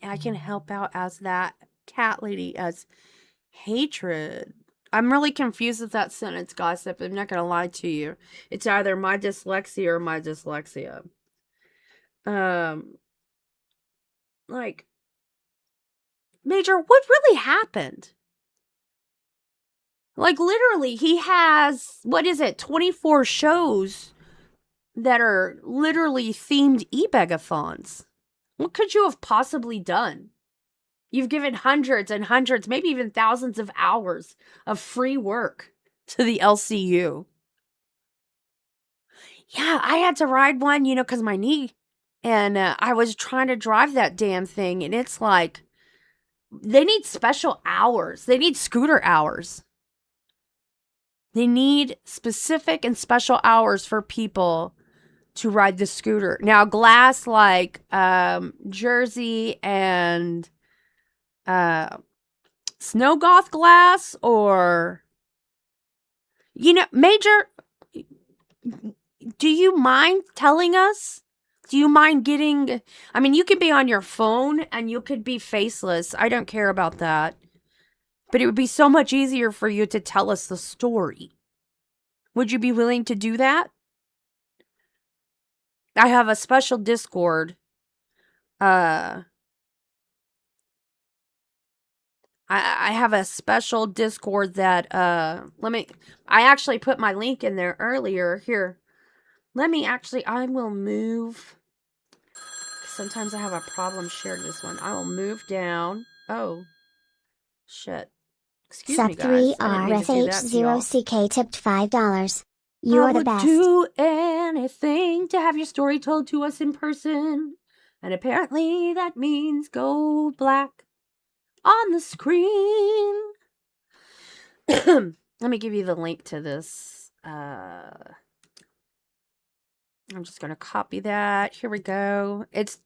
[SPEAKER 1] I can help out as that cat lady as hatred. I'm really confused with that sentence, gossip. I'm not going to lie to you. It's either my dyslexia or my dyslexia. Like, Major, what really happened? Like, literally, he has, 24 shows that are literally themed e-begathons. What could you have possibly done? You've given hundreds and hundreds, maybe even thousands of hours of free work to the LCU. Yeah, I had to ride one, because my knee. And I was trying to drive that damn thing. And it's like, they need special hours. They need scooter hours. They need specific and special hours for people to ride the scooter. Now, glass like Jersey and Snow Goth glass, or Major, do you mind telling us? Do you mind getting, I mean, you could be on your phone and you could be faceless. I don't care about that. But it would be so much easier for you to tell us the story. Would you be willing to do that? I have a special Discord. I have a special Discord that I actually put my link in there earlier. Here. I will move. Sometimes I have a problem sharing this one. I will move down. Oh. Shit. Excuse me, guys. I didn't mean to do that to y'all.
[SPEAKER 6] Seth3RSH0CK tipped $5. You are the best.
[SPEAKER 1] I would do anything to have your story told to us in person. And apparently that means gold black on the screen. Let me give you the link to this. I'm just going to copy that. Here we go. It's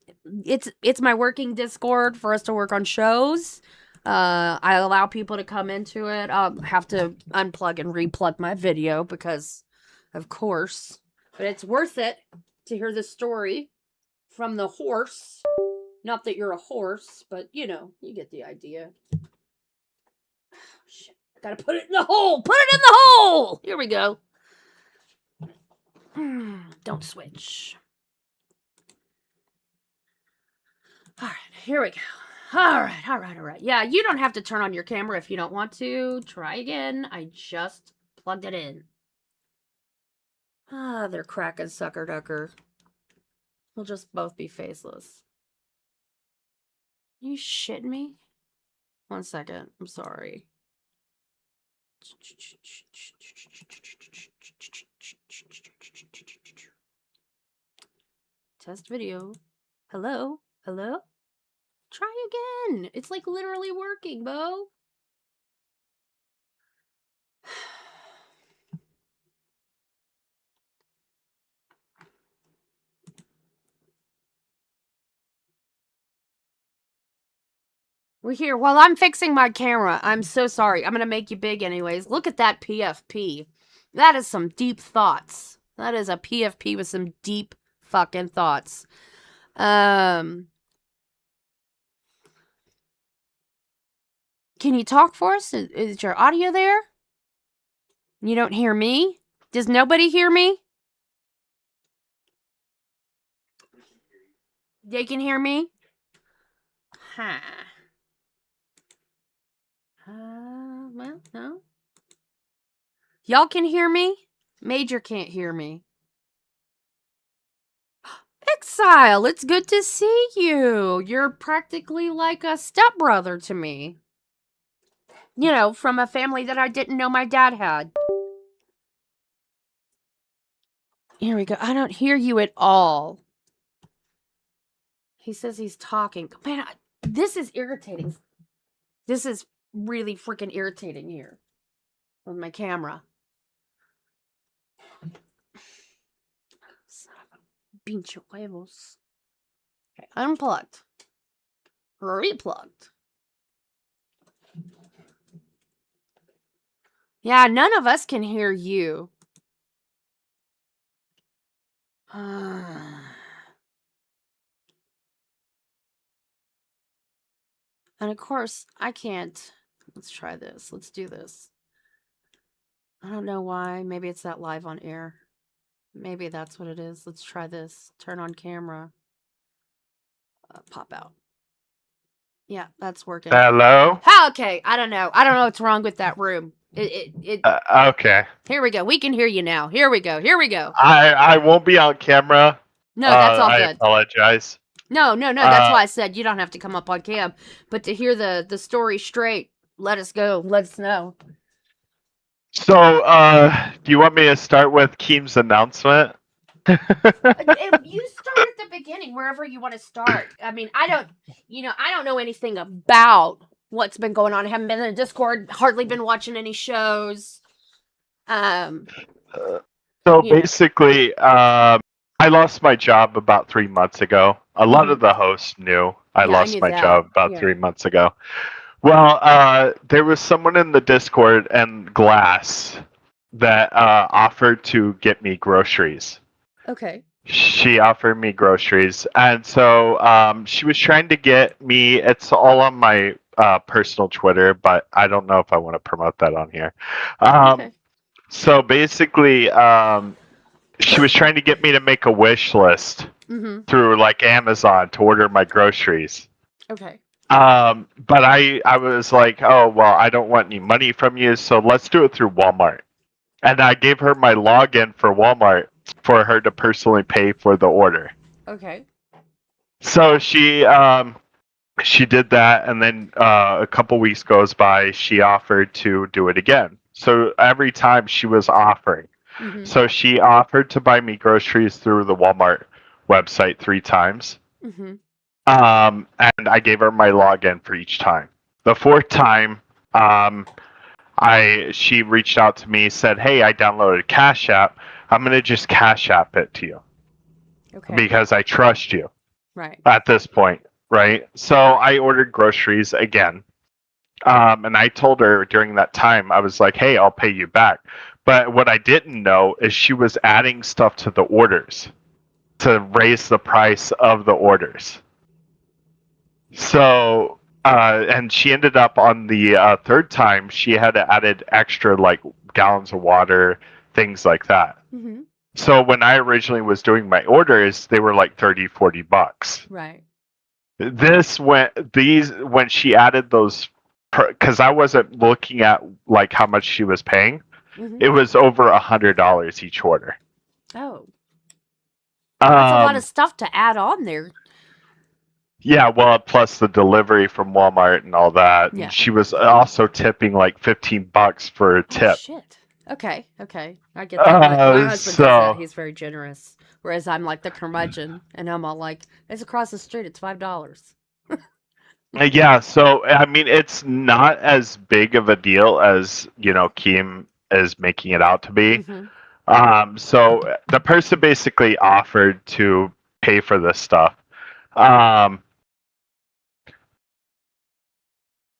[SPEAKER 1] my working Discord for us to work on shows. I allow people to come into it. I'll have to unplug and replug my video because, of course, but it's worth it to hear the story from the horse. Not that you're a horse, but you get the idea. Oh, shit. Gotta put it in the hole. Put it in the hole. Here we go. Don't switch. All right, here we go. All right. Yeah, you don't have to turn on your camera if you don't want to. Try again. I just plugged it in. They're cracking sucker ducker. We'll just both be faceless. You shitting me? 1 second. I'm sorry. Test video. Hello? Try again. It's like literally working, Bo. We're here. While I'm fixing my camera, I'm so sorry. I'm going to make you big anyways. Look at that PFP. That is some deep thoughts. That is a PFP with some deep fucking thoughts. Can you talk for us? Is your audio there? You don't hear me? Does nobody hear me? They can hear me? Huh. Well, no. Y'all can hear me? Major can't hear me. Exile, it's good to see you. You're practically like a stepbrother to me. From a family that I didn't know my dad had. Here we go. I don't hear you at all. He says he's talking. Man, this is irritating. This is really freaking irritating here with my camera. Pinche huevos. Okay, unplugged. Replugged. Yeah, none of us can hear you. And of course, I can't. Let's try this. Let's do this. I don't know why. Maybe it's that live on air. Maybe that's what it is. Let's try this. Turn on camera. Pop out. Yeah, that's working.
[SPEAKER 7] Hello?
[SPEAKER 1] Okay, I don't know. I don't know what's wrong with that room.
[SPEAKER 7] Okay.
[SPEAKER 1] Here we go. We can hear you now. Here we go. Here we go.
[SPEAKER 7] I won't be on camera.
[SPEAKER 1] No, that's all
[SPEAKER 7] I
[SPEAKER 1] good.
[SPEAKER 7] apologize.
[SPEAKER 1] No. That's why I said you don't have to come up on cam. But to hear the story straight, let us go. Let us know.
[SPEAKER 7] So, do you want me to start with Keem's announcement?
[SPEAKER 1] You start at the beginning, wherever you want to start. I mean, I don't know anything about what's been going on. I haven't been in the Discord, hardly been watching any shows.
[SPEAKER 7] So basically, I lost my job about 3 months ago. A lot of the hosts knew I lost my job about 3 months ago. Well, there was someone in the Discord and Glass that offered to get me groceries.
[SPEAKER 1] Okay.
[SPEAKER 7] She offered me groceries, and so she was trying to get me. It's all on my personal Twitter, but I don't know if I want to promote that on here.
[SPEAKER 1] Okay.
[SPEAKER 7] So basically, she was trying to get me to make a wish list through like Amazon to order my groceries.
[SPEAKER 1] Okay.
[SPEAKER 7] But I was like, oh well, I don't want any money from you, so let's do it through Walmart. And I gave her my login for Walmart for her to personally pay for the order.
[SPEAKER 1] Okay.
[SPEAKER 7] So she did that, and then a couple weeks goes by. She offered to do it again. So every time she was offering. So she offered to buy me groceries through the Walmart website 3 times. And I gave her my login for each time. The 4th time, she reached out to me, said, "Hey, I downloaded Cash App. I'm gonna just Cash App it to you, because I trust you."
[SPEAKER 1] Right.
[SPEAKER 7] At this point, right? So I ordered groceries again, and I told her during that time, I was like, "Hey, I'll pay you back." But what I didn't know is she was adding stuff to the orders to raise the price of the orders. So, and she ended up on the 3rd time, she had added extra like gallons of water, things like that. So when I originally was doing my orders, they were like $30-$40.
[SPEAKER 1] Right.
[SPEAKER 7] When she added those, because I wasn't looking at like how much she was paying, it was over $100 each order.
[SPEAKER 1] Oh. That's a lot of stuff to add on there.
[SPEAKER 7] Yeah, well, plus the delivery from Walmart and all that.
[SPEAKER 1] Yeah.
[SPEAKER 7] And she was also tipping like $15 for a tip.
[SPEAKER 1] Oh, shit. Okay. I get that. My husband does that. He's very generous. Whereas I'm like the curmudgeon, and I'm all like, it's across the street. It's $5.
[SPEAKER 7] Yeah, so I mean, it's not as big of a deal as Keem is making it out to be. So the person basically offered to pay for this stuff.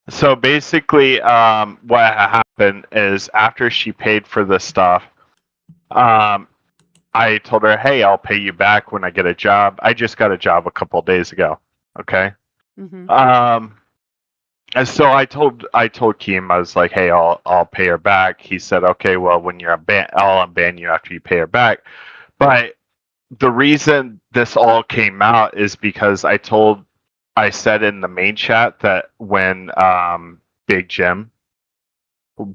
[SPEAKER 7] So basically, what happened is after she paid for the stuff, I told her, "Hey, I'll pay you back when I get a job." I just got a job a couple of days ago. Okay. And so I told Keem, I was like, "Hey, I'll pay her back." He said, "Okay, well, when you're I'll unban you after you pay her back." But the reason this all came out is because I said in the main chat that when Big Jim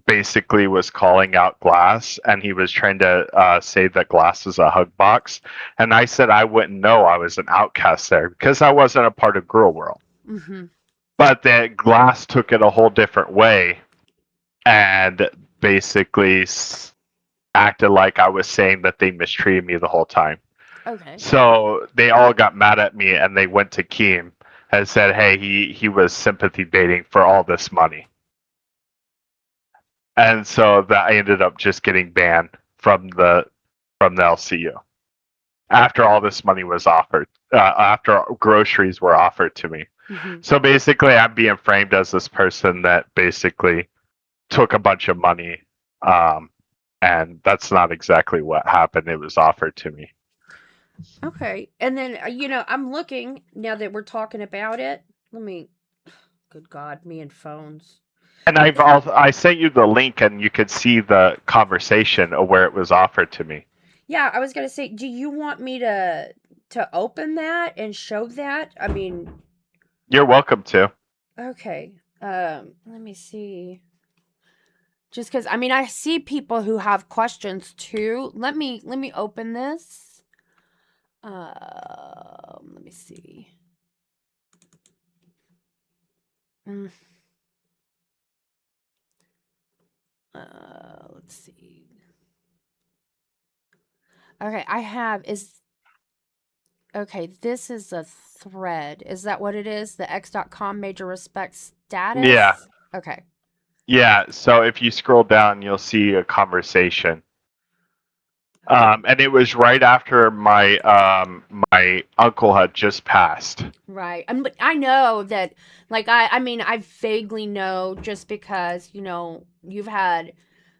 [SPEAKER 7] basically was calling out Glass, and he was trying to say that Glass is a hug box, and I said I wouldn't know, I was an outcast there because I wasn't a part of Girl World. But that Glass took it a whole different way and basically acted like I was saying that they mistreated me the whole time.
[SPEAKER 1] Okay.
[SPEAKER 7] So they all got mad at me, and they went to Keem and said, "Hey, he was sympathy baiting for all this money." And so that I ended up just getting banned from the LCU after all this money was offered, after groceries were offered to me. So basically, I'm being framed as this person that basically took a bunch of money, and that's not exactly what happened. It was offered to me.
[SPEAKER 1] Okay. And then, I'm looking now that we're talking about it. Good God, me and phones.
[SPEAKER 7] And I sent you the link, and you could see the conversation of where it was offered to me.
[SPEAKER 1] Yeah, I was going to say, do you want me to open that and show that? I mean,
[SPEAKER 7] You're welcome to.
[SPEAKER 1] okay. Let me see. Just because, I see people who have questions too. Let me open this. Let me see. Mm. Let's see. Okay, okay, this is a thread. Is that what it is? The X.com major respect status?
[SPEAKER 7] Yeah.
[SPEAKER 1] Okay.
[SPEAKER 7] Yeah. So if you scroll down, you'll see a conversation. And it was right after my uncle had just passed.
[SPEAKER 1] Right. I know that, like, I vaguely know just because, you've had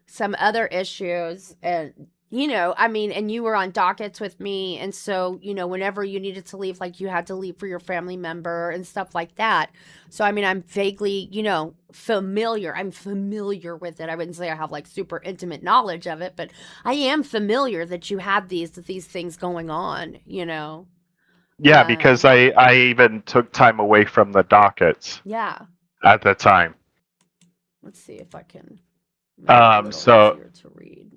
[SPEAKER 1] some other issues and, and you were on dockets with me. And so, whenever you needed to leave, like, you had to leave for your family member and stuff like that. So, I'm vaguely, familiar. I'm familiar with it. I wouldn't say I have, like, super intimate knowledge of it, but I am familiar that you had these things going on,
[SPEAKER 7] Yeah, because I even took time away from the dockets
[SPEAKER 1] Yeah.
[SPEAKER 7] at the time.
[SPEAKER 1] Let's see if I can make it a little easier to read.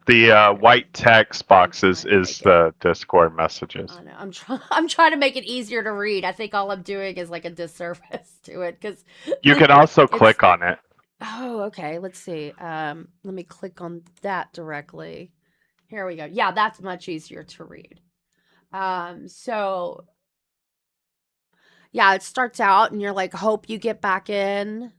[SPEAKER 7] The white text boxes is the Discord messages.
[SPEAKER 1] I know. I'm trying to make it easier to read. I think all I'm doing is like a disservice to it because
[SPEAKER 7] You can also click on it.
[SPEAKER 1] Oh, okay. Let's see. Let me click on that directly. Here we go. Yeah, that's much easier to read. So yeah, it starts out and you're like, hope you get back in.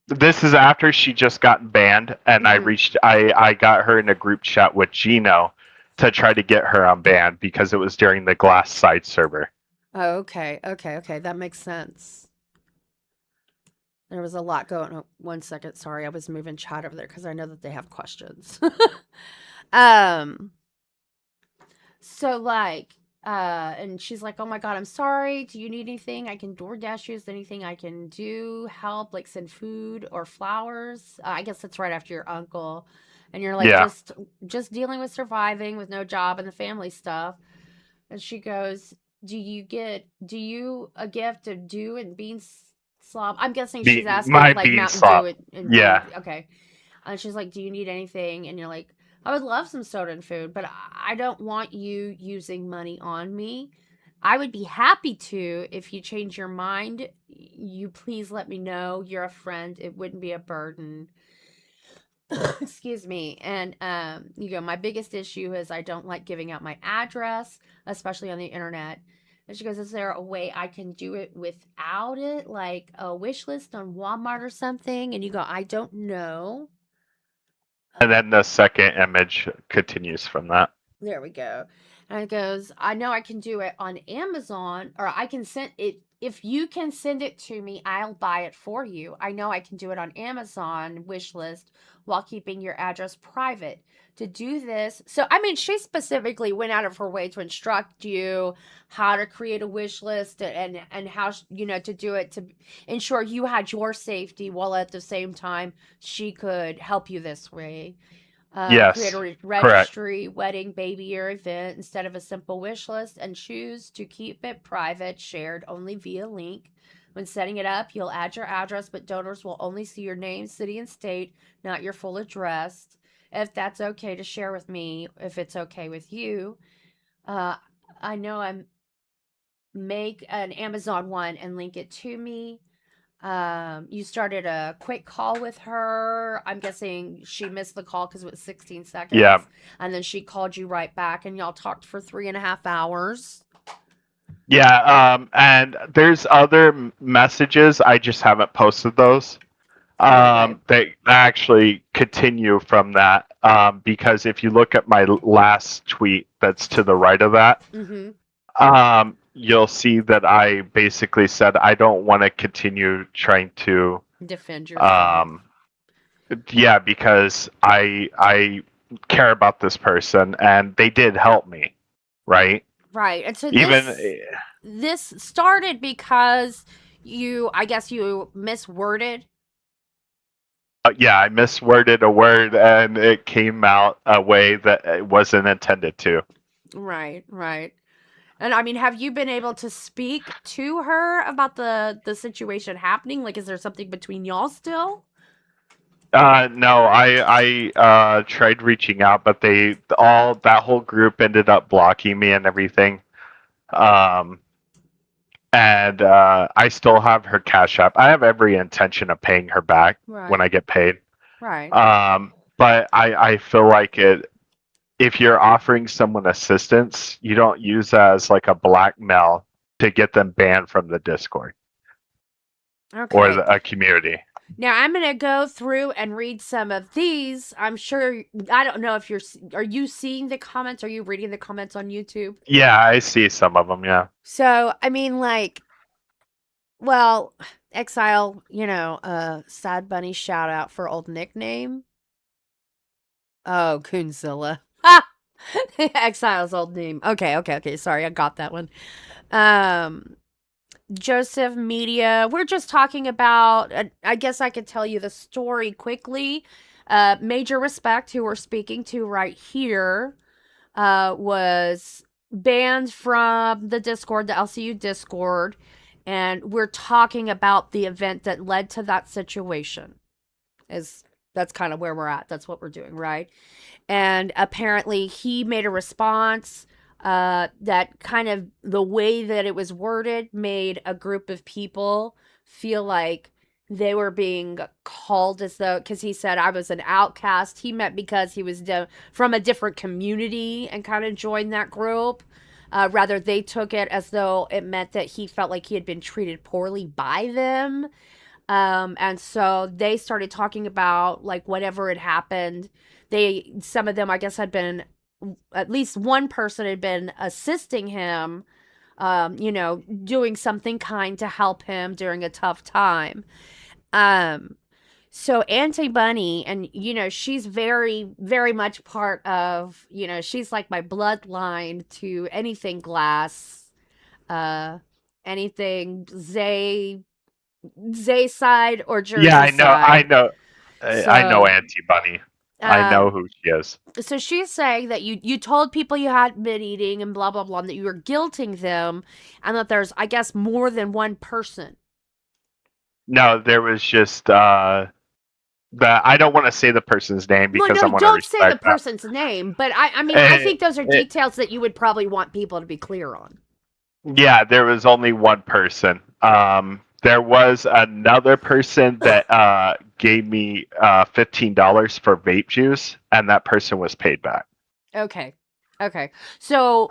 [SPEAKER 7] This is after she just got banned, and I got her in a group chat with Gino to try to get her unbanned because it was during the Glass side server.
[SPEAKER 1] Oh, okay. That makes sense. There was a lot going on. 1 second. Sorry, I was moving chat over there because I know that they have questions. So like, and she's like, oh my God, I'm sorry. Do you need anything? I can DoorDash you. Is there anything I can do? Help, like send food or flowers? I guess that's right after your uncle. And you're like,
[SPEAKER 7] Yeah.
[SPEAKER 1] just dealing with surviving with no job and the family stuff. And she goes, do you a gift of dew and beans slob? I'm guessing she's asking
[SPEAKER 7] my
[SPEAKER 1] like
[SPEAKER 7] bean
[SPEAKER 1] Mountain
[SPEAKER 7] slop.
[SPEAKER 1] Dew and
[SPEAKER 7] Yeah.
[SPEAKER 1] okay. And she's like, do you need anything? And you're like, I would love some soda and food, but I don't want you using money on me. I would be happy to if you change your mind. You please let me know. You're a friend. It wouldn't be a burden. Excuse me. And my biggest issue is I don't like giving out my address, especially on the internet. And she goes, is there a way I can do it without it? Like a wish list on Walmart or something? And you go, I don't know.
[SPEAKER 7] And then the second image continues from that.
[SPEAKER 1] There we go. And it goes, I know I can do it on Amazon, or I can send it. If you can send it to me, I'll buy it for you. I know I can do it on Amazon wish list while keeping your address private. To do this, so she specifically went out of her way to instruct you how to create a wish list and how to do it to ensure you had your safety while at the same time she could help you this way.
[SPEAKER 7] Yes,
[SPEAKER 1] create a registry, wedding, baby year event instead of a simple wish list, and choose to keep it private, shared only via link. When setting it up, you'll add your address, but donors will only see your name, city, and state, not your full address. If that's okay to share with me, if it's okay with you. I know I'm make an Amazon one and link it to me. You started a quick call with her. I'm guessing she missed the call because it was 16 seconds.
[SPEAKER 7] Yeah.
[SPEAKER 1] And then she called you right back and y'all talked for 3.5 hours.
[SPEAKER 7] Yeah. And there's other messages. I just haven't posted those. They actually continue from that. Because if you look at my last tweet that's to the right of that, you'll see that I basically said I don't want to continue trying to
[SPEAKER 1] defend yourself.
[SPEAKER 7] Yeah, because I care about this person, and they did help me, right?
[SPEAKER 1] Right. And so
[SPEAKER 7] Even
[SPEAKER 1] this started because I guess you misworded.
[SPEAKER 7] yeah, I misworded a word, and it came out a way that it wasn't intended to.
[SPEAKER 1] Right, right. And I mean, have you been able to speak to her about the situation happening? Like, is there something between y'all still?
[SPEAKER 7] No, I tried reaching out, but that whole group ended up blocking me and everything. And I still have her Cash App. I have every intention of paying her back when I get paid.
[SPEAKER 1] Right.
[SPEAKER 7] But I feel like if you're offering someone assistance, you don't use that as like a blackmail to get them banned from the Discord
[SPEAKER 1] Okay.
[SPEAKER 7] or a community.
[SPEAKER 1] Now I'm going to go through and read some of these. I'm sure, I don't know if are you seeing the comments? Are you reading the comments on YouTube?
[SPEAKER 7] Yeah, I see some of them, yeah.
[SPEAKER 1] So, I mean, like, well, Exile, Sad Bunny shout out for old nickname. Oh, Coonzilla. Ha! Exile's old name. Okay. Sorry, I got that one. Joseph Media. We're just talking about, I guess I could tell you the story quickly. Major Respect, who we're speaking to right here, was banned from the Discord, the LCU Discord, and we're talking about the event that led to that situation. That's kind of where we're at. That's what we're doing, right? And apparently he made a response that kind of the way that it was worded made a group of people feel like they were being called as though, because he said I was an outcast. He meant because he was from a different community and kind of joined that group. Rather, they took it as though it meant that he felt like he had been treated poorly by them. And so they started talking about like whatever had happened. Some of them, I guess, had been, at least one person had been assisting him, doing something kind to help him during a tough time. So Auntie Bunny, and, she's very, very much part of, she's like my bloodline to anything Glass, anything Zay side or Jersey side.
[SPEAKER 7] Yeah, I know. I know Auntie Bunny. I know who she is.
[SPEAKER 1] So she's saying that you told people you hadn't been eating and blah, blah, blah, and that you were guilting them, and that there's, I guess, more than one person.
[SPEAKER 7] No, there was just I don't want to say the person's name because I want to
[SPEAKER 1] don't say the
[SPEAKER 7] that.
[SPEAKER 1] person's name, but I think those are details that you would probably want people to be clear on.
[SPEAKER 7] Yeah, there was only one person. There was another person that gave me $15 for vape juice, and that person was paid back.
[SPEAKER 1] Okay. So,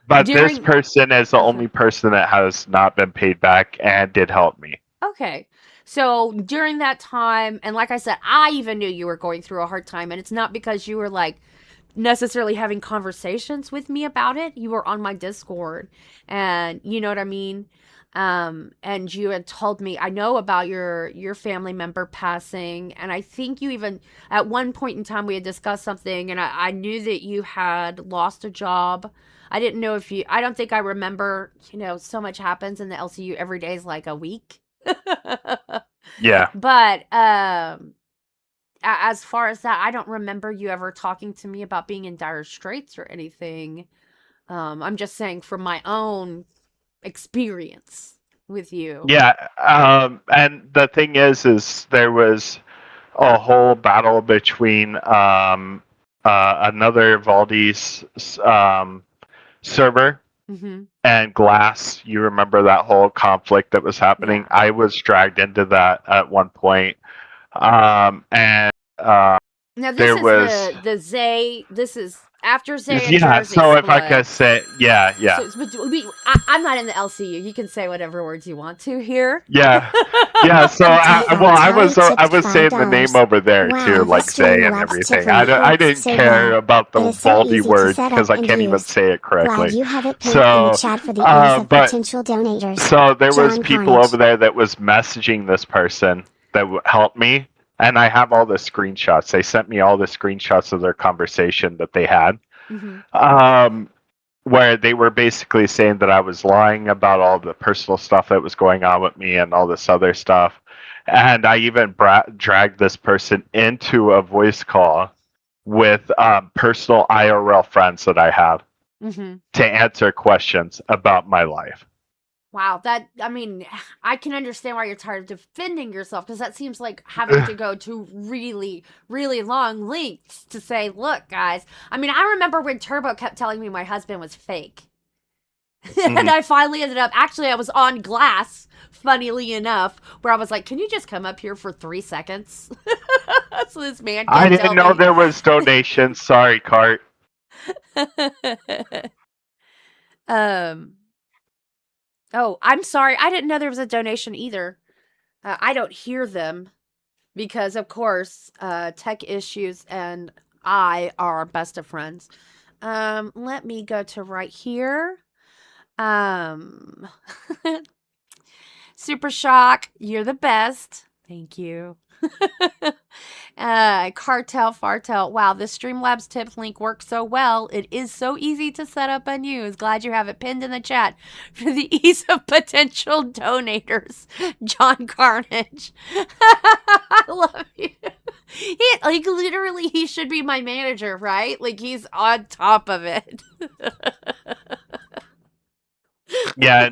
[SPEAKER 7] but this person is the only person that has not been paid back and did help me.
[SPEAKER 1] Okay. So during that time, and like I said, I even knew you were going through a hard time, and it's not because you were like necessarily having conversations with me about it. You were on my Discord, and you know what I mean? And you had told me, I know about your family member passing, and I think you even, at one point in time, we had discussed something, and I knew that you had lost a job. I didn't know I don't think I remember, so much happens in the LCU. Every day is like a week.
[SPEAKER 7] Yeah.
[SPEAKER 1] But, as far as that, I don't remember you ever talking to me about being in dire straits or anything. I'm just saying from my own experience with you.
[SPEAKER 7] Yeah, and the thing is there was a whole battle between another Valdi's server and Glass. You remember that whole conflict that was happening? Yeah. I was dragged into that at one point, and
[SPEAKER 1] now this is the Zay. This is after Zay and Jersey
[SPEAKER 7] so
[SPEAKER 1] split.
[SPEAKER 7] If I could say, yeah.
[SPEAKER 1] So, I'm not in the LCU. You can say whatever words you want to here.
[SPEAKER 7] Yeah. So I was saying the name over there too, like Zay and everything. I didn't care about the Valdi word because I can't even say it correctly. So there was people over there that was messaging this person that helped me, and I have all the screenshots. They sent me all the screenshots of their conversation that they had. Where they were basically saying that I was lying about all the personal stuff that was going on with me and all this other stuff. And I even dragged this person into a voice call with personal IRL friends that I have to answer questions about my life.
[SPEAKER 1] Wow, I mean, I can understand why you're tired of defending yourself, because that seems like having to go to really, really long lengths to say, look, guys. I mean, I remember when Turbo kept telling me my husband was fake. And I finally ended up, actually, I was on Glass, funnily enough, where I was like, can you just come up here for 3 seconds? So this man can
[SPEAKER 7] I didn't know there was donations. Sorry, Cart.
[SPEAKER 1] Oh, I'm sorry. I didn't know there was a donation either. I don't hear them because, of course, Tech Issues and I are best of friends. Let me go to right here. Super Shock, you're the best. Thank you. Cartel Fartel. Wow, the Streamlabs tips link works so well. It is so easy to set up and use. Glad you have it pinned in the chat for the ease of potential donators. John Carnage. I love you. He should be my manager, right? Like, he's on top of it.
[SPEAKER 7] Yeah.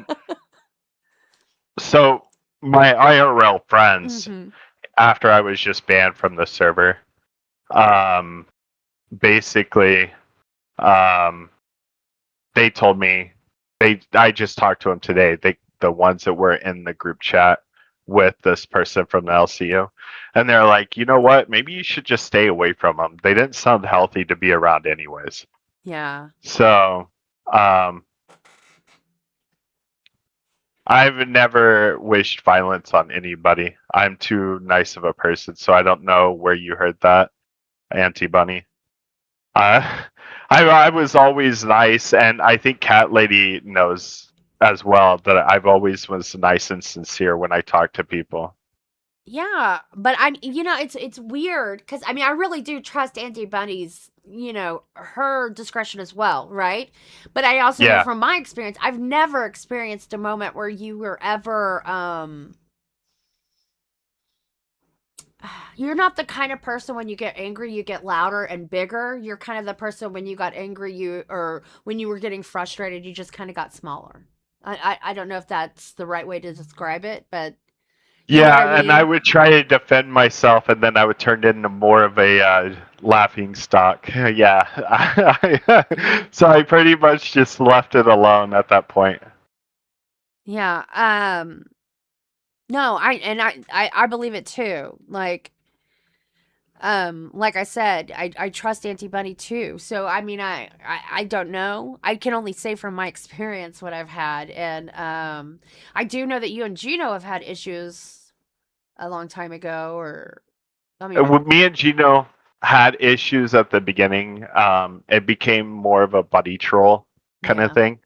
[SPEAKER 7] So my IRL friends, after I was just banned from the server, basically, they told me I just talked to them today. The ones that were in the group chat with this person from the LCU, and they're like, you know what? Maybe you should just stay away from them. They didn't sound healthy to be around, anyways.
[SPEAKER 1] Yeah.
[SPEAKER 7] So, I've never wished violence on anybody. I'm too nice of a person, so I don't know where you heard that, Auntie Bunny. I was always nice, and I think CatLady knows as well that I've always was nice and sincere when I talk to people.
[SPEAKER 1] Yeah, but it's weird because I mean I really do trust Auntie Bunny's, her discretion as well, right? But I also know from my experience, I've never experienced a moment where you were ever you're not the kind of person when you get angry you get louder and bigger. You're kind of the person when you got angry or when you were getting frustrated you just kind of got smaller. I don't know if that's the right way to describe it, but
[SPEAKER 7] and I would try to defend myself, and then I would turn into more of a laughing stock. Yeah. So I pretty much just left it alone at that point.
[SPEAKER 1] Yeah. No, I believe it too. Like I said, I trust Auntie Bunny too. So I mean, I don't know. I can only say from my experience what I've had, and I do know that you and Gino have had issues a long time ago, or
[SPEAKER 7] me and Gino had issues at the beginning. It became more of a buddy troll kind of thing.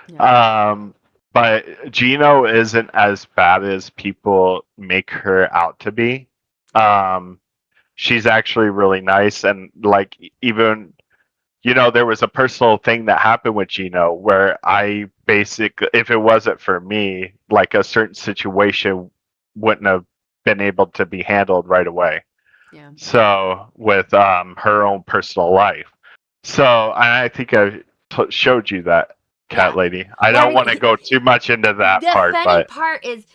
[SPEAKER 7] Yeah. But Gino isn't as bad as people make her out to be. She's actually really nice, and like even there was a personal thing that happened with Gino where I basically, if it wasn't for me, like a certain situation wouldn't have been able to be handled right away.
[SPEAKER 1] Yeah.
[SPEAKER 7] So with her own personal life. So I think I showed you that, CatLady. I don't want to go too much into that part.
[SPEAKER 1] The funny part is,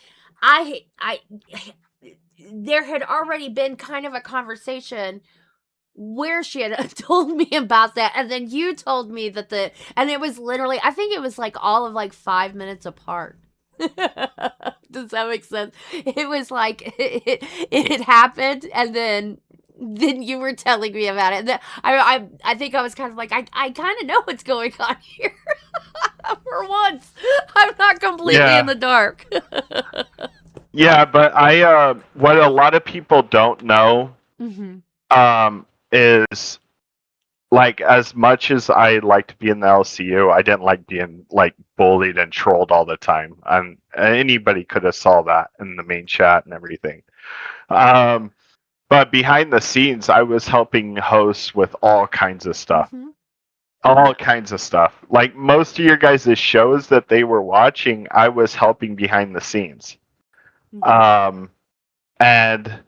[SPEAKER 1] there had already been kind of a conversation where she had told me about that, and then you told me that and it was literally, I think it was like all of like 5 minutes apart. Does that make sense? It was like it had happened, and then you were telling me about it. And I think I was kind of like, I kind of know what's going on here. For once, I'm not completely in the dark.
[SPEAKER 7] Yeah, but what a lot of people don't know is, like, as much as I like to be in the LCU, I didn't like being like bullied and trolled all the time. And anybody could have saw that in the main chat and everything. But behind the scenes, I was helping hosts with all kinds of stuff.
[SPEAKER 1] Mhm.
[SPEAKER 7] All kinds of stuff. Like most of your guys' shows that they were watching, I was helping behind the scenes.
[SPEAKER 1] Mhm.
[SPEAKER 7] And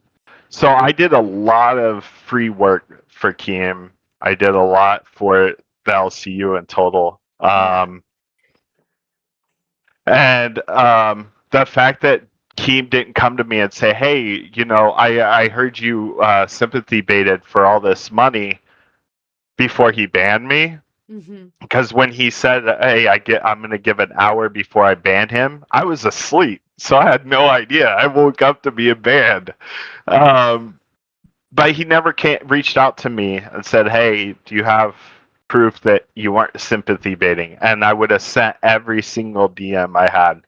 [SPEAKER 7] so I did a lot of free work for Kim. I did a lot for the LCU in total.
[SPEAKER 1] Yeah.
[SPEAKER 7] And the fact that Keem didn't come to me and say, "Hey, I heard you sympathy baited for all this money," before he banned me.
[SPEAKER 1] Mhm.
[SPEAKER 7] Because when he said, "Hey, I'm gonna give an hour before I ban him," I was asleep, so I had no idea. I woke up to be banned. But he never reached out to me and said, "Hey, do you have proof that you weren't sympathy baiting?" And I would have sent every single DM I had,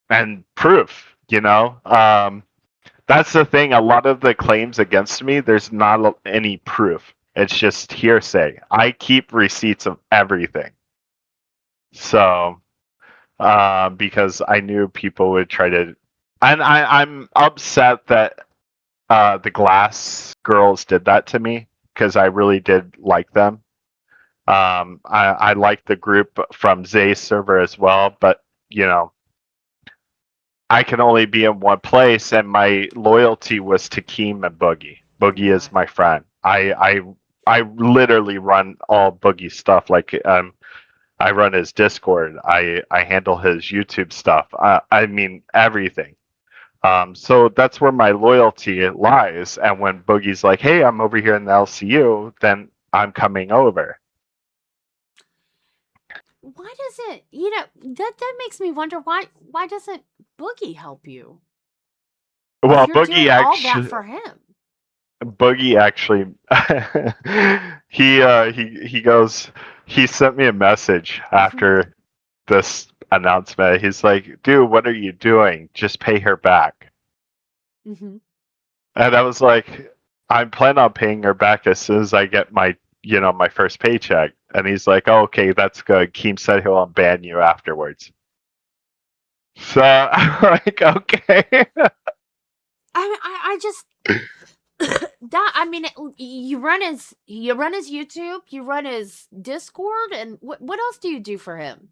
[SPEAKER 7] and proof. That's the thing. A lot of the claims against me, there's not any proof. It's just hearsay. I keep receipts of everything. So, because I knew people would try to, and I'm upset that the Glass girls did that to me because I really did like them. I like the group from Zay's server as well, but I can only be in one place, and my loyalty was to Keem and Boogie. Boogie is my friend. I literally run all Boogie stuff. Like I run his Discord. I handle his YouTube stuff. I mean everything. So that's where my loyalty lies. And when Boogie's like, "Hey, I'm over here in the LCU," then I'm coming over.
[SPEAKER 1] Why doesn't that makes me wonder why doesn't Boogie help you?
[SPEAKER 7] Well,
[SPEAKER 1] If you're doing all that for him.
[SPEAKER 7] Boogie actually, he goes. He sent me a message after this announcement. He's like, "Dude, what are you doing? Just pay her back."
[SPEAKER 1] Mhm.
[SPEAKER 7] And I was like, "I'm planning on paying her back as soon as I get my first paycheck." And he's like, "Oh, okay, that's good. Keem said he'll unban you afterwards." So I'm like, "Okay."
[SPEAKER 1] I just that I mean you run his YouTube, you run his Discord, and what else do you do for him?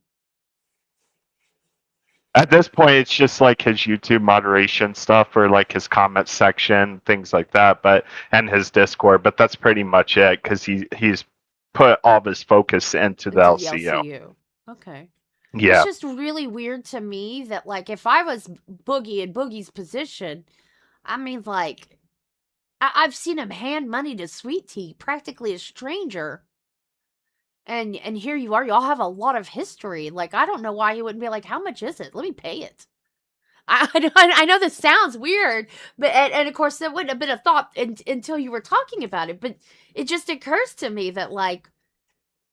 [SPEAKER 7] At this point, it's just like his YouTube moderation stuff or like his comment section, things like that. And his Discord, but that's pretty much it because he's put all of his focus into the
[SPEAKER 1] Into the
[SPEAKER 7] LCU.
[SPEAKER 1] LCU. Okay.
[SPEAKER 7] Yeah.
[SPEAKER 1] It's just really weird to me that like if I was Boogie in Boogie's position, I mean like I've seen him hand money to Sweet Tea, practically a stranger. And here you are, y'all have a lot of history. Like I don't know why he wouldn't be like, how much is it? Let me pay it. I know this sounds weird, but and of course that wouldn't have been a thought until you were talking about it. But it just occurs to me that like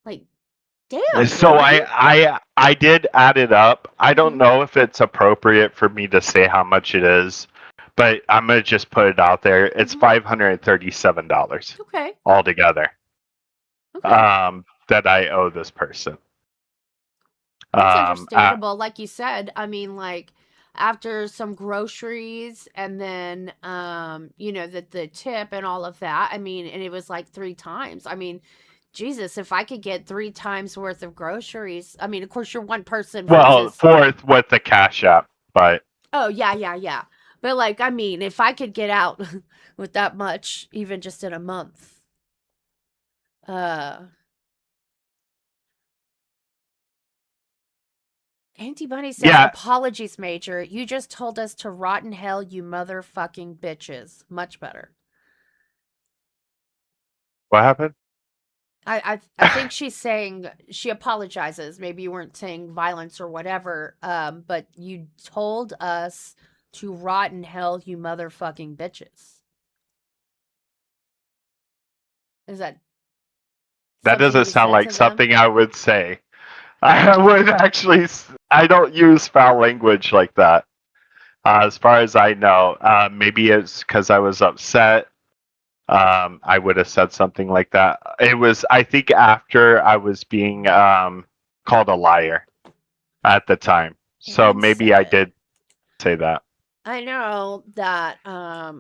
[SPEAKER 1] damn.
[SPEAKER 7] So
[SPEAKER 1] Boogie.
[SPEAKER 7] I did add it up. I don't
[SPEAKER 1] Mhm.
[SPEAKER 7] know if it's appropriate for me to say how much it is, but I'm gonna just put it out there. It's $537
[SPEAKER 1] Okay.
[SPEAKER 7] altogether.
[SPEAKER 1] Okay.
[SPEAKER 7] That I owe this person.
[SPEAKER 1] That's understandable. Like you said, I mean, like after some groceries and then the tip and all of that. I mean, and it was like 3 times. I mean, Jesus, if I could get 3 times worth of groceries. I mean, of course you're one person
[SPEAKER 7] Well,
[SPEAKER 1] versus
[SPEAKER 7] fourth with the Cash App, but
[SPEAKER 1] Oh, yeah. But like I mean, if I could get out with that much even just in a month. Uh Auntie Bunny says,
[SPEAKER 7] yeah.
[SPEAKER 1] apologies, Major. You just told us to rot in hell, you motherfucking bitches. Much better.
[SPEAKER 7] What happened?
[SPEAKER 1] I think she's saying she apologizes. Maybe you weren't saying violence or whatever. But you told us to rot in hell, you motherfucking bitches. Is that
[SPEAKER 7] That
[SPEAKER 1] something
[SPEAKER 7] doesn't
[SPEAKER 1] you
[SPEAKER 7] sound
[SPEAKER 1] said
[SPEAKER 7] like
[SPEAKER 1] to them?
[SPEAKER 7] something I would say. I would actually. I don't use foul language like that. As far as I know, maybe it's because I was upset. I would have said something like that. It was, I think, after I was being called a liar at the time. So
[SPEAKER 1] And
[SPEAKER 7] maybe I did say that.
[SPEAKER 1] I know that I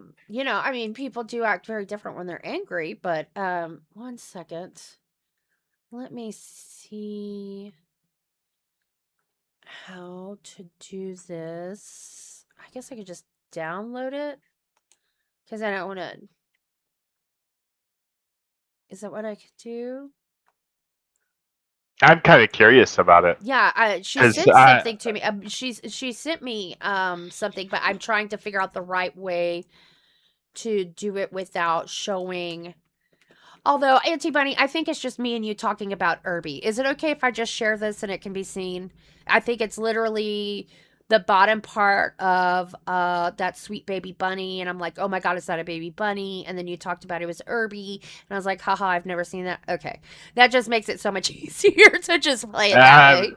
[SPEAKER 1] mean people do act very different when they're angry, but 1 second. Let me see how to do this. I guess I could just download it because I don't want to. Is that what I could do?
[SPEAKER 7] I'm kind of curious about it
[SPEAKER 1] Yeah, she
[SPEAKER 7] because
[SPEAKER 1] sent something to me. She sent me something, but I'm trying to figure out the right way to do it without showing. Although, Auntie Bunny, I think it's just me and you talking about Irby. Is it okay if I just share this and it can be seen? I think it's literally the bottom part of that sweet baby bunny, and I'm like, oh my god, is that a baby bunny? And then you talked about it was Irby, and I was like, haha, I've never seen that. Okay, that just makes it so much easier to just play it that way.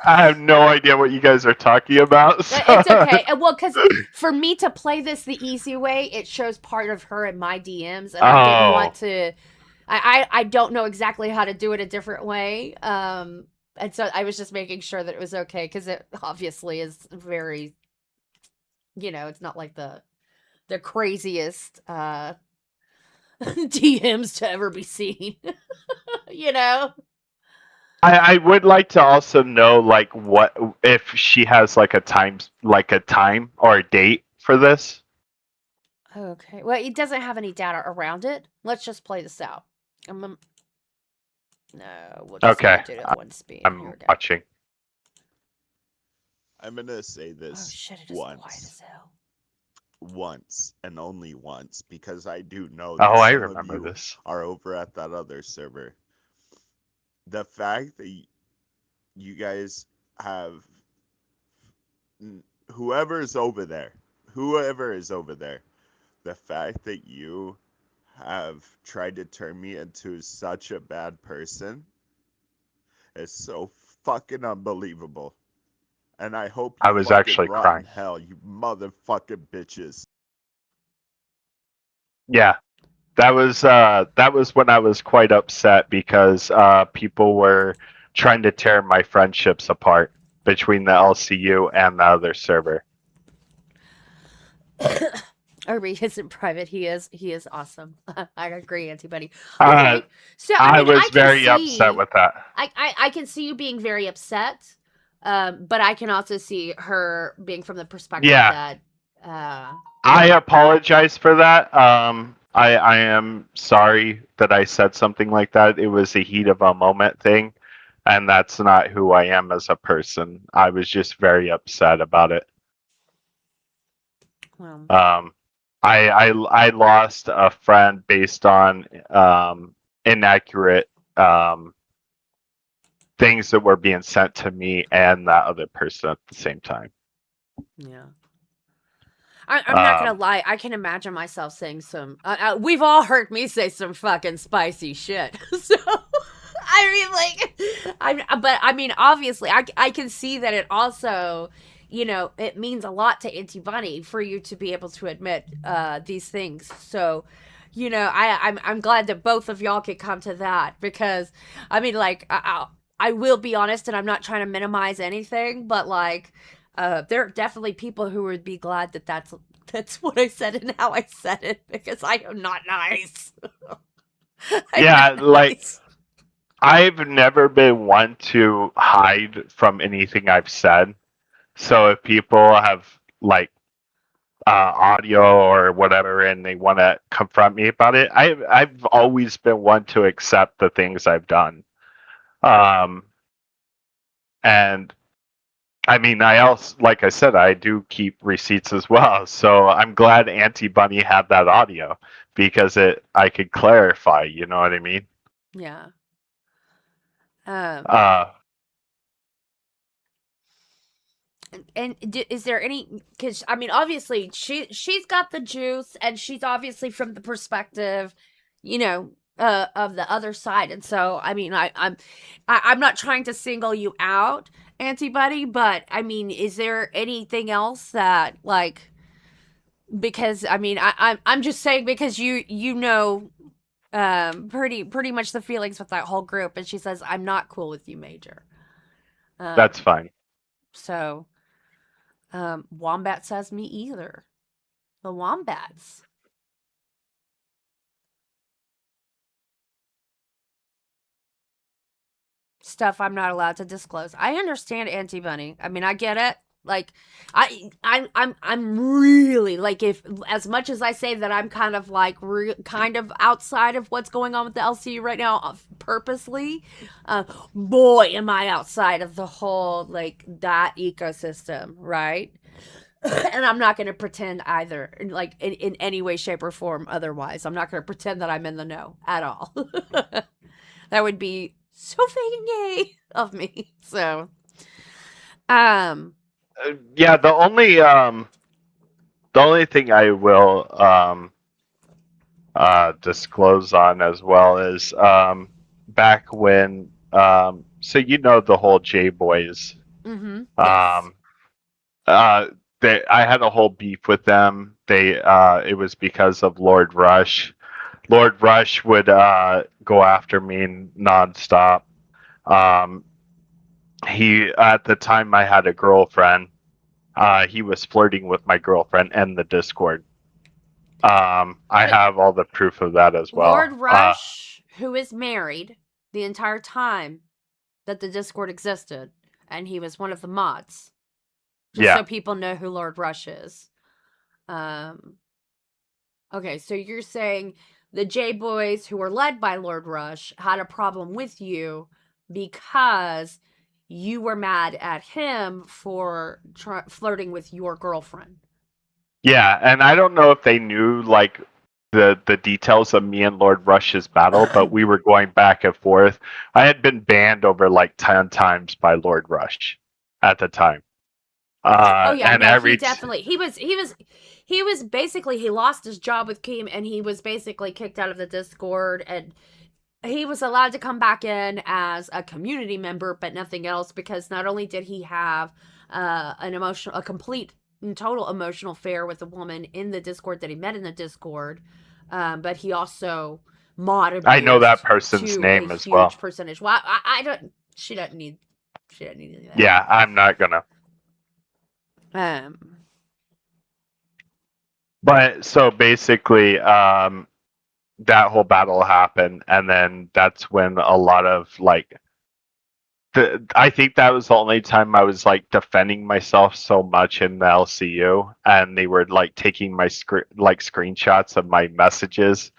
[SPEAKER 7] I have no idea what you guys are talking about. So.
[SPEAKER 1] It's okay. Well, because for me to play this the easy way, it shows part of her in my DMs, and I didn't want to. I don't know exactly how to do it a different way. And so I was just making sure that it was okay because it obviously is very, it's not like the craziest DMs to ever be seen.
[SPEAKER 7] I would like to also know like what if she has like a time or a date for this.
[SPEAKER 1] Okay. Well, it doesn't have any data around it. Let's just play this out. No, we'll just do it at one speed.
[SPEAKER 7] I'm watching.
[SPEAKER 8] I'm gonna say this
[SPEAKER 1] shit, it is quiet as hell.
[SPEAKER 8] Once and only once, because I do know
[SPEAKER 7] that I
[SPEAKER 8] some
[SPEAKER 7] remember
[SPEAKER 8] of you
[SPEAKER 7] this.
[SPEAKER 8] are over at that other server. The fact that you guys have whoever is over there, the fact that you have tried to turn me into such a bad person is so fucking unbelievable. And I hope you
[SPEAKER 7] I was actually
[SPEAKER 8] rot
[SPEAKER 7] crying.
[SPEAKER 8] in hell, you motherfucking bitches.
[SPEAKER 7] Yeah. That was when I was quite upset because people were trying to tear my friendships apart between the LCU and the other server.
[SPEAKER 1] Irby isn't private. He is awesome. I agree, Auntie Bunny. Okay, so I
[SPEAKER 7] was very upset with that.
[SPEAKER 1] I can see you being very upset, but I can also see her being from the perspective that.
[SPEAKER 7] I apologize for that. I am sorry that I said something like that. It was a heat of a moment thing, and that's not who I am as a person. I was just very upset about it.
[SPEAKER 1] Well.
[SPEAKER 7] I lost a friend based on inaccurate things that were being sent to me and that other person at the same time.
[SPEAKER 1] Yeah. I'm not gonna lie. I can imagine myself saying some. We've all heard me say some fucking spicy shit. So, but I mean, obviously, I can see that it also, it means a lot to Auntie Bunny for you to be able to admit these things. So, I'm glad that both of y'all could come to that because, I mean, like, I will be honest, and I'm not trying to minimize anything, but like. There are definitely people who would be glad that that's what I said and how I said it because I am not nice.
[SPEAKER 7] I've never been one to hide from anything I've said. So if people have like audio or whatever and they want to confront me about it, I've always been one to accept the things I've done. And I mean, I also, like I said, I do keep receipts as well. So I'm glad Auntie Bunny had that audio because I could clarify. You know what I mean?
[SPEAKER 1] Yeah. And is there any? Because I mean, obviously she's got the juice, and she's obviously from the perspective, of the other side. And so, I mean, I'm not trying to single you out, Auntie Bunny, but I mean, is there anything else that like? Because I mean, I'm just saying because pretty much the feelings with that whole group, and she says I'm not cool with you, Major.
[SPEAKER 7] That's fine.
[SPEAKER 1] So, Wombat says me either. The wombats. Stuff I'm not allowed to disclose. I understand, Auntie Bunny. I mean, I get it. Like, I'm really like, if as much as I say that I'm kind of like kind of outside of what's going on with the LCU right now, purposely, boy, am I outside of the whole like that ecosystem, right? And I'm not going to pretend either, like in any way, shape, or form. Otherwise, I'm not going to pretend that I'm in the know at all. That would be so fucking gay of me. So,
[SPEAKER 7] Yeah, the only thing I will disclose on as well is back when so you know the whole J Boys.
[SPEAKER 1] yes.
[SPEAKER 7] I had a whole beef with them. It was because of Lord Rush. Lord Rush would go after me nonstop. He at the time I had a girlfriend. He was flirting with my girlfriend and the Discord. I have all the proof of that as well.
[SPEAKER 1] Lord Rush, who is married the entire time that the Discord existed, and he was one of the mods. Just so people know who Lord Rush is. Okay, so you're saying the J-Boys, who were led by Lord Rush, had a problem with you because you were mad at him for flirting with your girlfriend.
[SPEAKER 7] Yeah, and I don't know if they knew like the details of me and Lord Rush's battle, but we were going back and forth. I had been banned over like 10 times by Lord Rush at the time.
[SPEAKER 1] He definitely he was basically, he lost his job with Keem, and he was basically kicked out of the Discord, and he was allowed to come back in as a community member, but nothing else, because not only did he have a complete and total emotional affair with a woman in the Discord that he met in the Discord, but he also modded.
[SPEAKER 7] I know that person's name as well.
[SPEAKER 1] Percentage. Well, I don't. She doesn't need any of that.
[SPEAKER 7] Yeah, I'm not gonna. But so basically, that whole battle happened, and then that's when a lot of like, I think that was the only time I was like defending myself so much in the LCU, and they were like taking my screenshots of my messages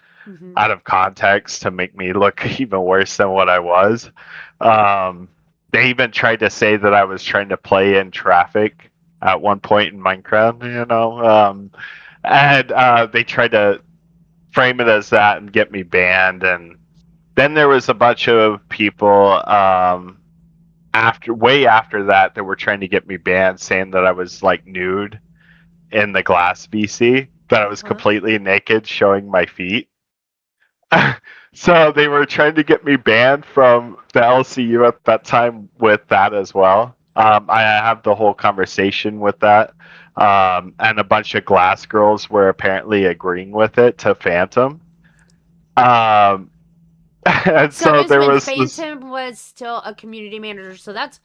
[SPEAKER 7] out of context to make me look even worse than what I was. They even tried to say that I was trying to play in traffic at one point in Minecraft, and they tried to frame it as that and get me banned. And then there was a bunch of people after that were trying to get me banned, saying that I was like nude in the glass VC, that I was completely naked, showing my feet. So they were trying to get me banned from the LCU at that time with that as well. I have the whole conversation with that, and a bunch of glass girls were apparently agreeing with it to Phantom. And so there was
[SPEAKER 1] Phantom was still a community manager, so that's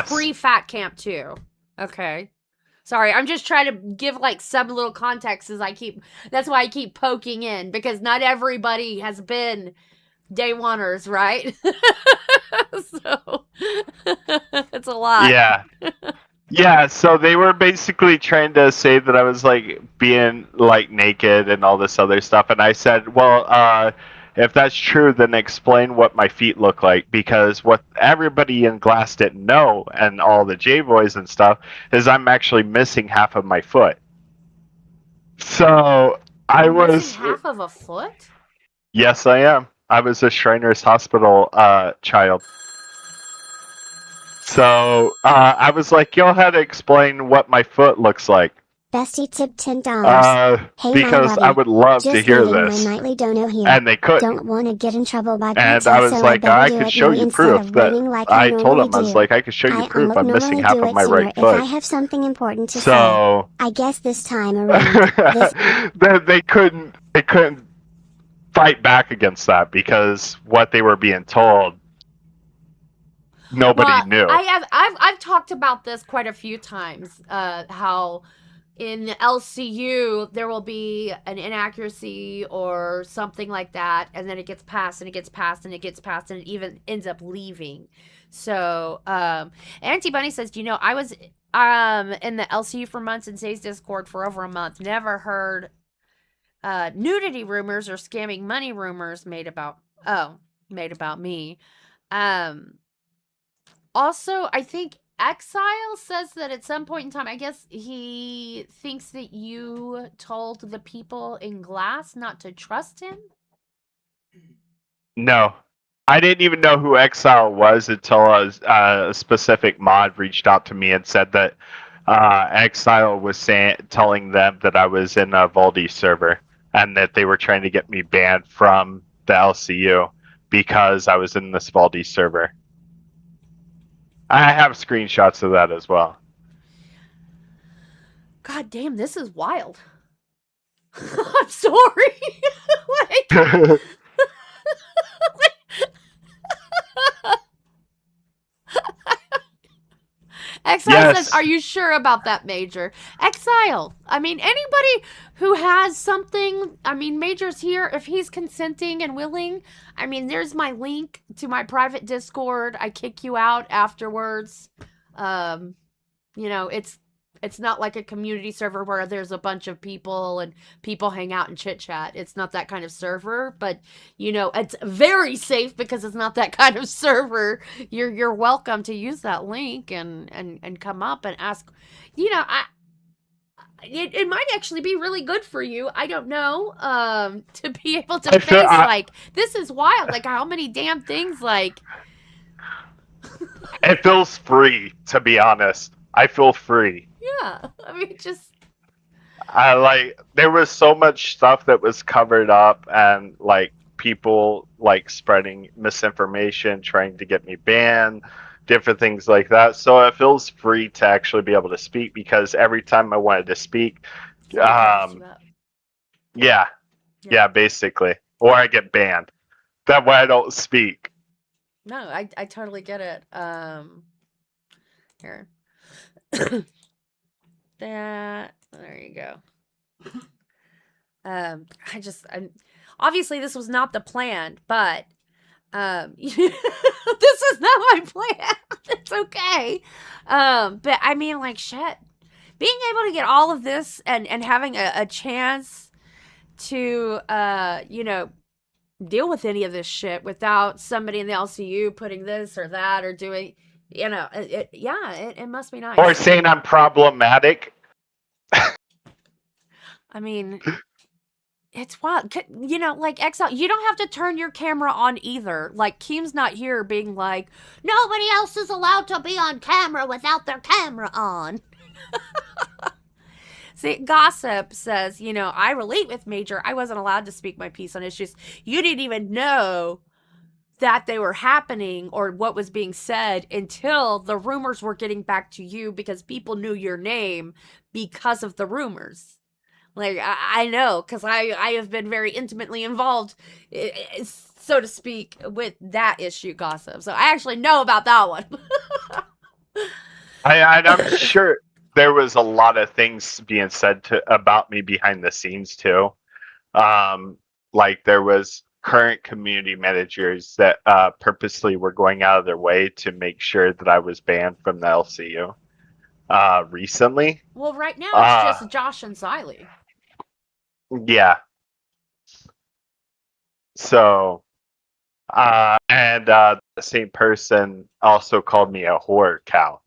[SPEAKER 1] pre-Fat Camp too. Okay. Sorry, I'm just trying to give like some little context that's why I keep poking in, because not everybody has been day oneers, right? So it's a lot.
[SPEAKER 7] Yeah. Yeah, so they were basically trying to say that I was like being like naked and all this other stuff, and I said, well, if that's true, then explain what my feet look like, because what everybody in Glass didn't know, and all the J-Boys and stuff, is I'm actually missing half of my foot. So I was
[SPEAKER 1] missing half of a foot?
[SPEAKER 7] Yes, I am. I was a Shriners Hospital child. So I was like, y'all had to explain what my foot looks like.
[SPEAKER 6] Bestie tip $10. Hey,
[SPEAKER 7] because I would love to hear this.
[SPEAKER 6] My nightly dono here.
[SPEAKER 7] And they couldn't.
[SPEAKER 6] Don't want to get in trouble by
[SPEAKER 7] And I was like, I could show you proof that I told him, I was like, I could show you proof. I'm missing half of my right foot.
[SPEAKER 6] If I have something important to say, I guess this time around,
[SPEAKER 7] they couldn't fight back against that, because what they were being told. nobody
[SPEAKER 1] Well,
[SPEAKER 7] knew.
[SPEAKER 1] I've talked about this quite a few times. How in the LCU there will be an inaccuracy or something like that, and then it gets passed and it gets passed and it gets passed and it even ends up leaving. So, Auntie Bunny says, "Do you know I was in the LCU for months and Say's Discord for over a month. Never heard nudity rumors or scamming money rumors made about me." Um Also, I think Exile says that at some point in time, I guess he thinks that you told the people in Glass not to trust him.
[SPEAKER 7] No, I didn't even know who Exile was until a specific mod reached out to me and said that Exile was telling them that I was in a Valdi server and that they were trying to get me banned from the LCU because I was in this Valdi server. I have screenshots of that as well.
[SPEAKER 1] God damn, this is wild. I'm sorry. Like, Exile says,
[SPEAKER 7] Yes.
[SPEAKER 1] "Are you sure about that, Major?" Exile. I mean, anybody who has something, I mean, Major's here. If he's consenting and willing, I mean, there's my link to my private Discord. I kick you out afterwards. You know, it's not like a community server where there's a bunch of people and people hang out and chit chat. It's not that kind of server, but you know, it's very safe because it's not that kind of server. You're welcome to use that link and come up and ask. You know, it might actually be really good for you. I don't know. To be able to face like this is wild. Like how many damn things like.
[SPEAKER 7] It feels free, to be honest. I feel free.
[SPEAKER 1] Yeah, I mean, just.
[SPEAKER 7] There was so much stuff that was covered up and like people like spreading misinformation, trying to get me banned, different things like that. So it feels free to actually be able to speak because every time I wanted to speak, yeah, basically, or I get banned. That way I don't speak.
[SPEAKER 1] No, I totally get it. Here. There you go. Obviously this was not the plan, but this is not my plan. It's okay. But I mean, like, shit. Being able to get all of this and having a chance to you know, deal with any of this shit without somebody in the LCU putting this or that or doing, you know, it must be nice.
[SPEAKER 7] Or saying I'm problematic.
[SPEAKER 1] I mean, it's wild. You know, like, Exile, you don't have to turn your camera on either. Like, Keem's not here being like, nobody else is allowed to be on camera without their camera on. See, Gossip says, you know, I relate with Major. I wasn't allowed to speak my piece on issues. You didn't even know that they were happening or what was being said until the rumors were getting back to you because people knew your name because of the rumors. Like, I know, because I have been very intimately involved, so to speak, with that issue, Gossip. So I actually know about that one.
[SPEAKER 7] I'm sure there was a lot of things being said about me behind the scenes, too. Like, there was current community managers that purposely were going out of their way to make sure that I was banned from the LCU recently.
[SPEAKER 1] Well, right now it's just Josh and Xylee.
[SPEAKER 7] Yeah. So, and the same person also called me a whore cow.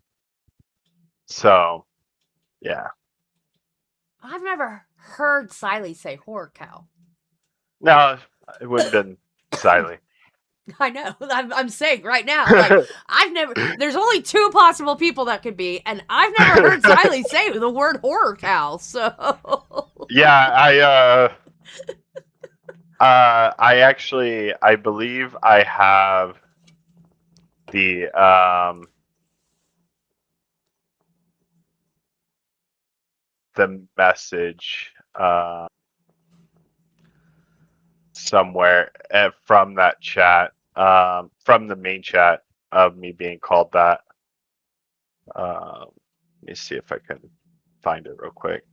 [SPEAKER 7] So, yeah.
[SPEAKER 1] I've never heard Xylee say whore cow.
[SPEAKER 7] No, it wouldn't have been Xylee.
[SPEAKER 1] I know. I'm saying right now, like, there's only two possible people that could be, and I've never heard Xylee say the word horror cow, so.
[SPEAKER 7] Yeah, I believe I have the message, somewhere from that chat, from the main chat. of me being called that. Let me see if I can find it real quick.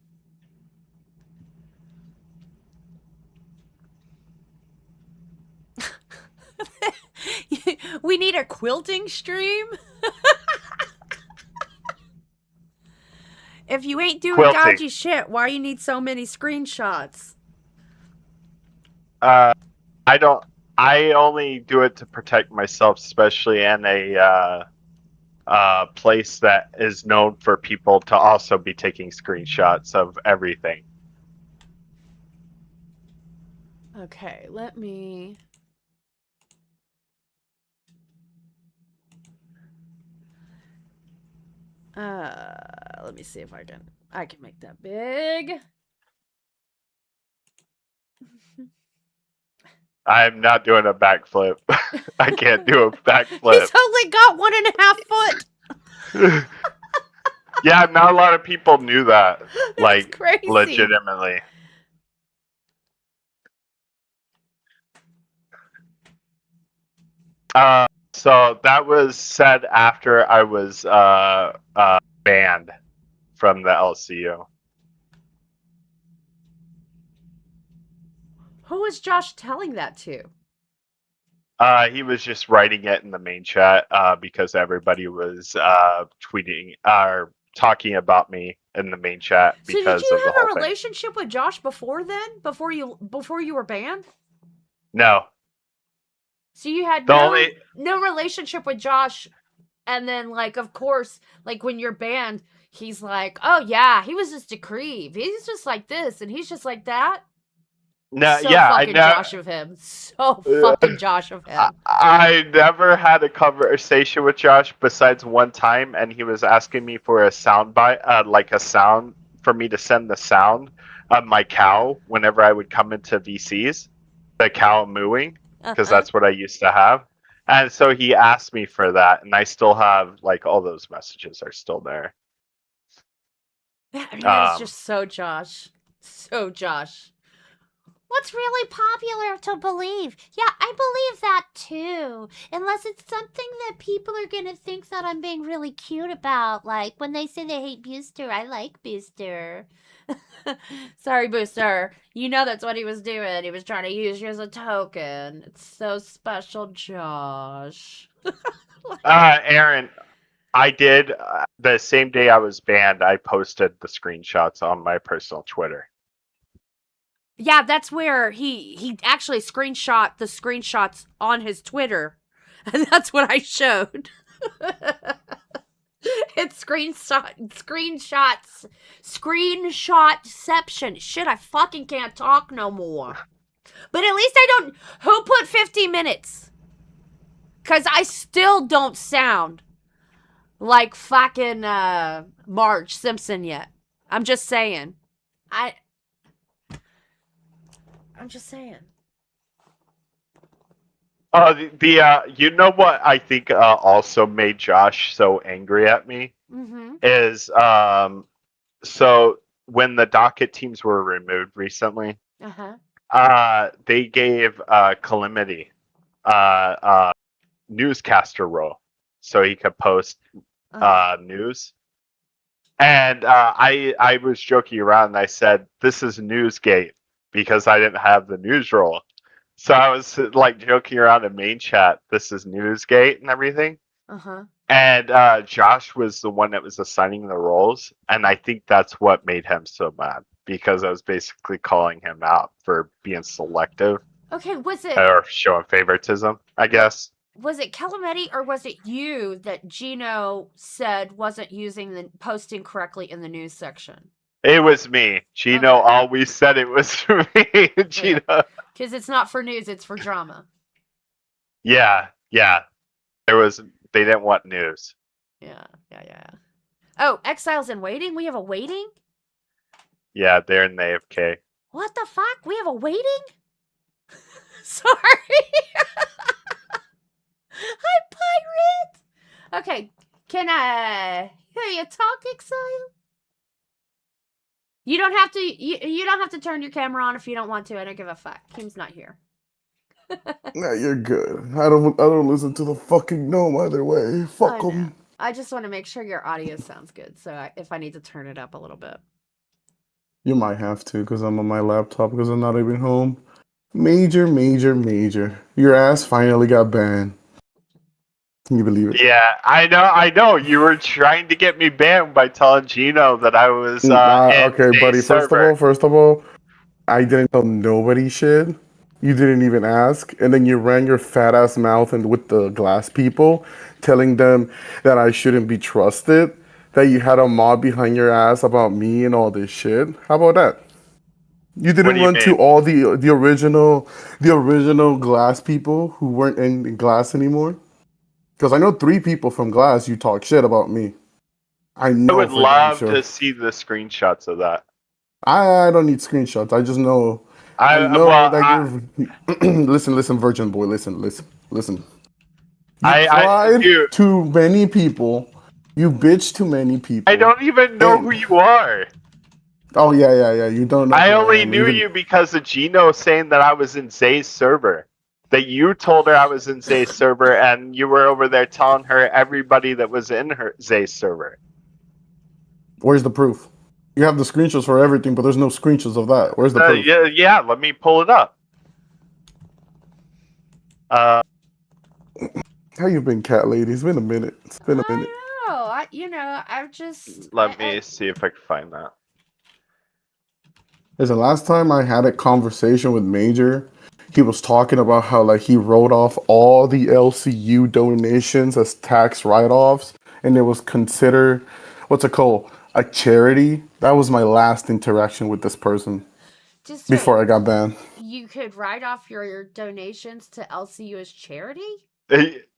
[SPEAKER 1] We need a quilting stream. If you ain't doing
[SPEAKER 7] Quilting.
[SPEAKER 1] dodgy shit, why you need so many screenshots?
[SPEAKER 7] I don't. I only do it to protect myself, especially in a place that is known for people to also be taking screenshots of everything.
[SPEAKER 1] Okay, let me. Let me see if I can make that big.
[SPEAKER 7] I'm not doing a backflip. I can't do a backflip.
[SPEAKER 1] He's only got 1.5 foot.
[SPEAKER 7] Yeah, not a lot of people knew that.
[SPEAKER 1] That's
[SPEAKER 7] Like,
[SPEAKER 1] crazy.
[SPEAKER 7] legitimately. So that was said after I was banned from the LCU.
[SPEAKER 1] Who was Josh telling that to?
[SPEAKER 7] He was just writing it in the main chat because everybody was tweeting or talking about me in the main chat
[SPEAKER 1] So
[SPEAKER 7] because
[SPEAKER 1] did you
[SPEAKER 7] of the
[SPEAKER 1] have
[SPEAKER 7] whole
[SPEAKER 1] a
[SPEAKER 7] thing.
[SPEAKER 1] relationship with Josh before then? Before you were banned?
[SPEAKER 7] No.
[SPEAKER 1] So you had no relationship with Josh, and then like of course, like when you're banned, he's like, oh yeah, he was just a creep. He's just like this, and he's just like that.
[SPEAKER 7] No,
[SPEAKER 1] So
[SPEAKER 7] yeah,
[SPEAKER 1] fucking Josh of him. So fucking Josh of him.
[SPEAKER 7] I never had a conversation with Josh besides one time, and he was asking me for a sound bite, like a sound for me to send the sound of my cow whenever I would come into VCs, the cow mooing, because that's what I used to have. And so he asked me for that, and I still have like all those messages are still there.
[SPEAKER 1] I mean, that's just so Josh. So Josh.
[SPEAKER 6] What's really popular to believe? Yeah, I believe that too. Unless it's something that people are gonna think that I'm being really cute about. Like when they say they hate Booster, I like Booster.
[SPEAKER 1] Sorry, Booster. You know that's what he was doing. He was trying to use you as a token. It's so special, Josh.
[SPEAKER 7] Aaron, I did the same day I was banned. I posted the screenshots on my personal Twitter.
[SPEAKER 1] Yeah, that's where he actually screenshot the screenshots on his Twitter. And that's what I showed. It's screenshotception. Shit, I fucking can't talk no more. But at least I don't. Who put 50 minutes? Because I still don't sound like fucking Marge Simpson yet. I'm just saying. I'm just saying.
[SPEAKER 7] You know what I think also made Josh so angry at me is so when the docket teams were removed recently, they gave Calamity newscaster role so he could post news. And I was joking around and I said, this is Newsgate because I didn't have the news role. So I was like joking around in main chat, this is Newsgate and everything. And Josh was the one that was assigning the roles. And I think that's what made him so mad because I was basically calling him out for being selective.
[SPEAKER 1] Okay, was it...
[SPEAKER 7] Or showing favoritism, I guess.
[SPEAKER 1] Was it Calamity or was it you that Gino said wasn't posting correctly in the news section?
[SPEAKER 7] It was me. Gino always said it was me. Gino.
[SPEAKER 1] Because it's not for news, it's for drama.
[SPEAKER 7] Yeah. They didn't want news.
[SPEAKER 1] Yeah. Oh, Exiles in Waiting? We have a waiting?
[SPEAKER 7] Yeah, they're in the AFK.
[SPEAKER 1] What the fuck? We have a waiting? Sorry. Hi, pirate. Okay, can I hear you talk, Exile? You don't have to. You don't have to turn your camera on if you don't want to. I don't give a fuck. Kim's not here.
[SPEAKER 9] Nah, you're good. I don't listen to the fucking gnome either way.
[SPEAKER 1] I
[SPEAKER 9] Fuck
[SPEAKER 1] know.
[SPEAKER 9] them.
[SPEAKER 1] I just want to make sure your audio sounds good. So if I need to turn it up a little bit.
[SPEAKER 9] You might have to because I'm on my laptop because I'm not even home. Major, major, major. Your ass finally got banned. Can you believe it?
[SPEAKER 7] Yeah, I know. You were trying to get me banned by telling Gino that I was in
[SPEAKER 9] Okay,
[SPEAKER 7] a
[SPEAKER 9] buddy.
[SPEAKER 7] server.
[SPEAKER 9] First of all, I didn't tell nobody shit. You didn't even ask, and then you ran your fat ass mouth and with the glass people, telling them that I shouldn't be trusted. That you had a mob behind your ass about me and all this shit. How about that? You
[SPEAKER 7] What
[SPEAKER 9] didn't
[SPEAKER 7] do you
[SPEAKER 9] run to
[SPEAKER 7] mean?
[SPEAKER 9] all the original glass people who weren't in glass anymore. Because I know 3 people from glass you talk shit about me. I
[SPEAKER 7] I
[SPEAKER 9] know
[SPEAKER 7] would
[SPEAKER 9] for damn
[SPEAKER 7] love
[SPEAKER 9] sure.
[SPEAKER 7] to see the screenshots of that.
[SPEAKER 9] I don't need screenshots. I just know. I
[SPEAKER 7] I
[SPEAKER 9] know
[SPEAKER 7] well,
[SPEAKER 9] that you're. Listen, virgin boy. Listen. You
[SPEAKER 7] I
[SPEAKER 9] cried
[SPEAKER 7] dude,
[SPEAKER 9] to many people. You bitched to many
[SPEAKER 7] I
[SPEAKER 9] people.
[SPEAKER 7] don't even know who
[SPEAKER 9] And
[SPEAKER 7] you are.
[SPEAKER 9] oh yeah. You don't know
[SPEAKER 7] I
[SPEAKER 9] who I
[SPEAKER 7] only
[SPEAKER 9] am.
[SPEAKER 7] knew
[SPEAKER 9] Even
[SPEAKER 7] you because of Gino saying that I was in Zay's server. That you told her I was in Zay's server, and you were over there telling her everybody that was in her Zay's server.
[SPEAKER 9] where's the proof? You have the screenshots for everything, but there's no screenshots of that. Where's the proof?
[SPEAKER 7] Yeah. Let me pull it up. Uh,
[SPEAKER 9] How you been, cat lady? It's been a minute. It's been a minute.
[SPEAKER 1] I know. I've just.
[SPEAKER 7] let me see if I can find that.
[SPEAKER 9] Listen, last time I had a conversation with Major, he was talking about how like he wrote off all the LCU donations as tax write-offs, and it was considered what's it called? A charity. That was my last interaction with this person
[SPEAKER 1] Just wait.
[SPEAKER 9] before I got banned.
[SPEAKER 1] You could write off your donations to LCU as charity?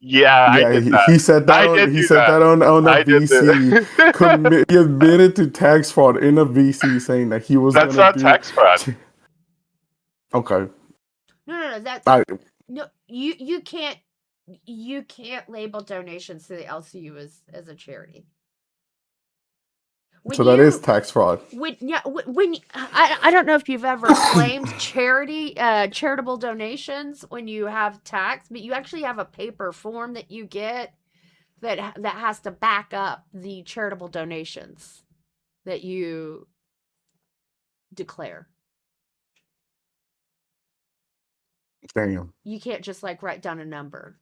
[SPEAKER 7] Yeah, I
[SPEAKER 9] Yeah,
[SPEAKER 7] did
[SPEAKER 9] he,
[SPEAKER 7] that.
[SPEAKER 9] he said that
[SPEAKER 7] I
[SPEAKER 9] on
[SPEAKER 7] did
[SPEAKER 9] he
[SPEAKER 7] do
[SPEAKER 9] said
[SPEAKER 7] that.
[SPEAKER 9] that on a
[SPEAKER 7] I did
[SPEAKER 9] VC.
[SPEAKER 7] that.
[SPEAKER 9] He admitted to tax fraud in a VC, saying that he was
[SPEAKER 7] That's
[SPEAKER 9] gonna
[SPEAKER 7] not
[SPEAKER 9] do.
[SPEAKER 7] tax fraud.
[SPEAKER 9] Okay,
[SPEAKER 1] No. That's
[SPEAKER 9] I
[SPEAKER 1] no. You can't label donations to the LCU as a charity. When
[SPEAKER 9] so that is
[SPEAKER 1] you
[SPEAKER 9] tax fraud.
[SPEAKER 1] when I don't know if you've ever claimed charitable donations when you have tax, but you actually have a paper form that you get that has to back up the charitable donations that you declare.
[SPEAKER 9] Damn.
[SPEAKER 1] You can't just like write down a number.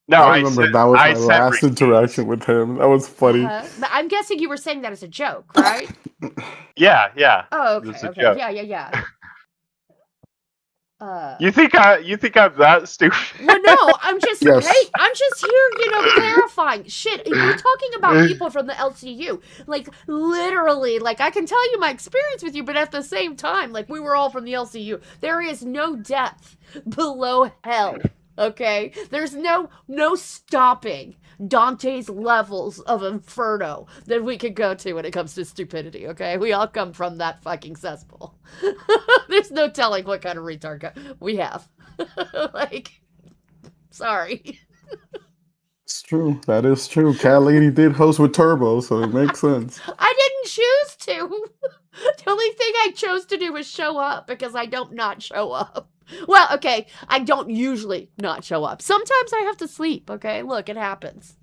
[SPEAKER 7] No,
[SPEAKER 9] I remember that was
[SPEAKER 7] I
[SPEAKER 9] my
[SPEAKER 7] sent
[SPEAKER 9] last interaction
[SPEAKER 7] receipts.
[SPEAKER 9] with him. That was funny.
[SPEAKER 1] But I'm guessing you were saying that as a joke, right?
[SPEAKER 7] Yeah.
[SPEAKER 1] Oh,
[SPEAKER 7] It was
[SPEAKER 1] okay,
[SPEAKER 7] a
[SPEAKER 1] okay,
[SPEAKER 7] joke.
[SPEAKER 1] yeah.
[SPEAKER 7] You think I'm that stupid?
[SPEAKER 1] Well, no, I'm just
[SPEAKER 9] Yes.
[SPEAKER 1] I'm just here, clarifying. Shit, we're talking about people from the LCU, like literally, like I can tell you my experience with you, but at the same time, like we were all from the LCU. There is no depth below hell. Okay, there's no stopping Dante's levels of inferno that we could go to when it comes to stupidity. Okay, we all come from that fucking cesspool. There's no telling what kind of retard we have. Like, sorry.
[SPEAKER 9] It's true. That is true. Cat Lady did host with Turbo, so it makes sense.
[SPEAKER 1] I didn't choose to. The only thing I chose to do was show up because I don't not show up. Well, okay, I don't usually not show up. Sometimes I have to sleep, okay? Look, it happens.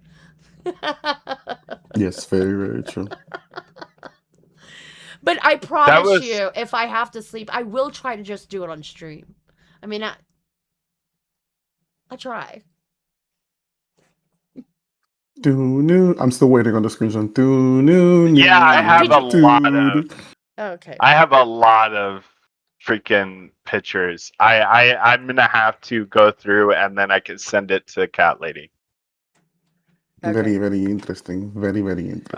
[SPEAKER 9] Yes, very, very true.
[SPEAKER 1] But I
[SPEAKER 7] That
[SPEAKER 1] promise
[SPEAKER 7] was
[SPEAKER 1] you, if I have to sleep, I will try to just do it on stream. I mean, I try.
[SPEAKER 9] I'm still waiting on the screenshot.
[SPEAKER 7] yeah. I have a lot of
[SPEAKER 1] Okay.
[SPEAKER 7] I have a lot of freaking pictures. I'm gonna have to go through and then I can send it to Cat Lady.
[SPEAKER 9] Very, very interesting. Very, very interesting.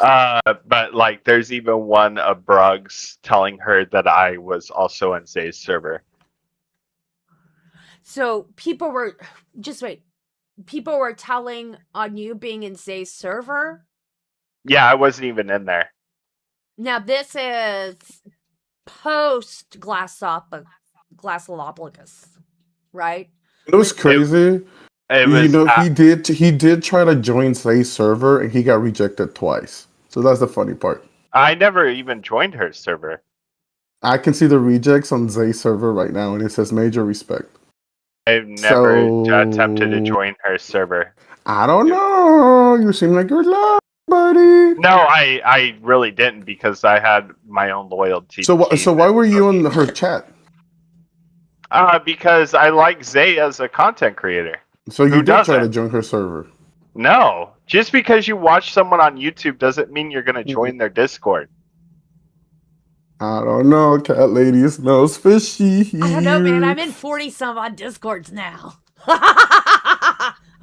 [SPEAKER 7] But like, there's even one of Bruggs telling her that I was also in Zay's server.
[SPEAKER 1] So people were just wait. People were telling on you being in Zay's server.
[SPEAKER 7] Yeah, I wasn't even in there.
[SPEAKER 1] Now this is post Glassolopolis, right?
[SPEAKER 9] It was crazy.
[SPEAKER 7] It was
[SPEAKER 9] He did try to join Zay's server and he got rejected twice. So that's the funny part.
[SPEAKER 7] I never even joined her server.
[SPEAKER 9] I can see the rejects on Zay's server right now, and it says major respect.
[SPEAKER 7] I've never attempted to
[SPEAKER 9] So
[SPEAKER 7] join her server.
[SPEAKER 9] I don't know. You seem like you're lost, buddy.
[SPEAKER 7] No, I really didn't because I had my own loyalty to Keith.
[SPEAKER 9] So why were you on her chat?
[SPEAKER 7] Because I like Zay as a content creator.
[SPEAKER 9] So you
[SPEAKER 7] Who
[SPEAKER 9] did try to
[SPEAKER 7] doesn't?
[SPEAKER 9] join her server.
[SPEAKER 7] No, just because you watch someone on YouTube doesn't mean you're gonna join their Discord.
[SPEAKER 9] I don't know. Cat lady smells fishy.
[SPEAKER 1] I don't know, man. I'm in 40 some odd Discords now.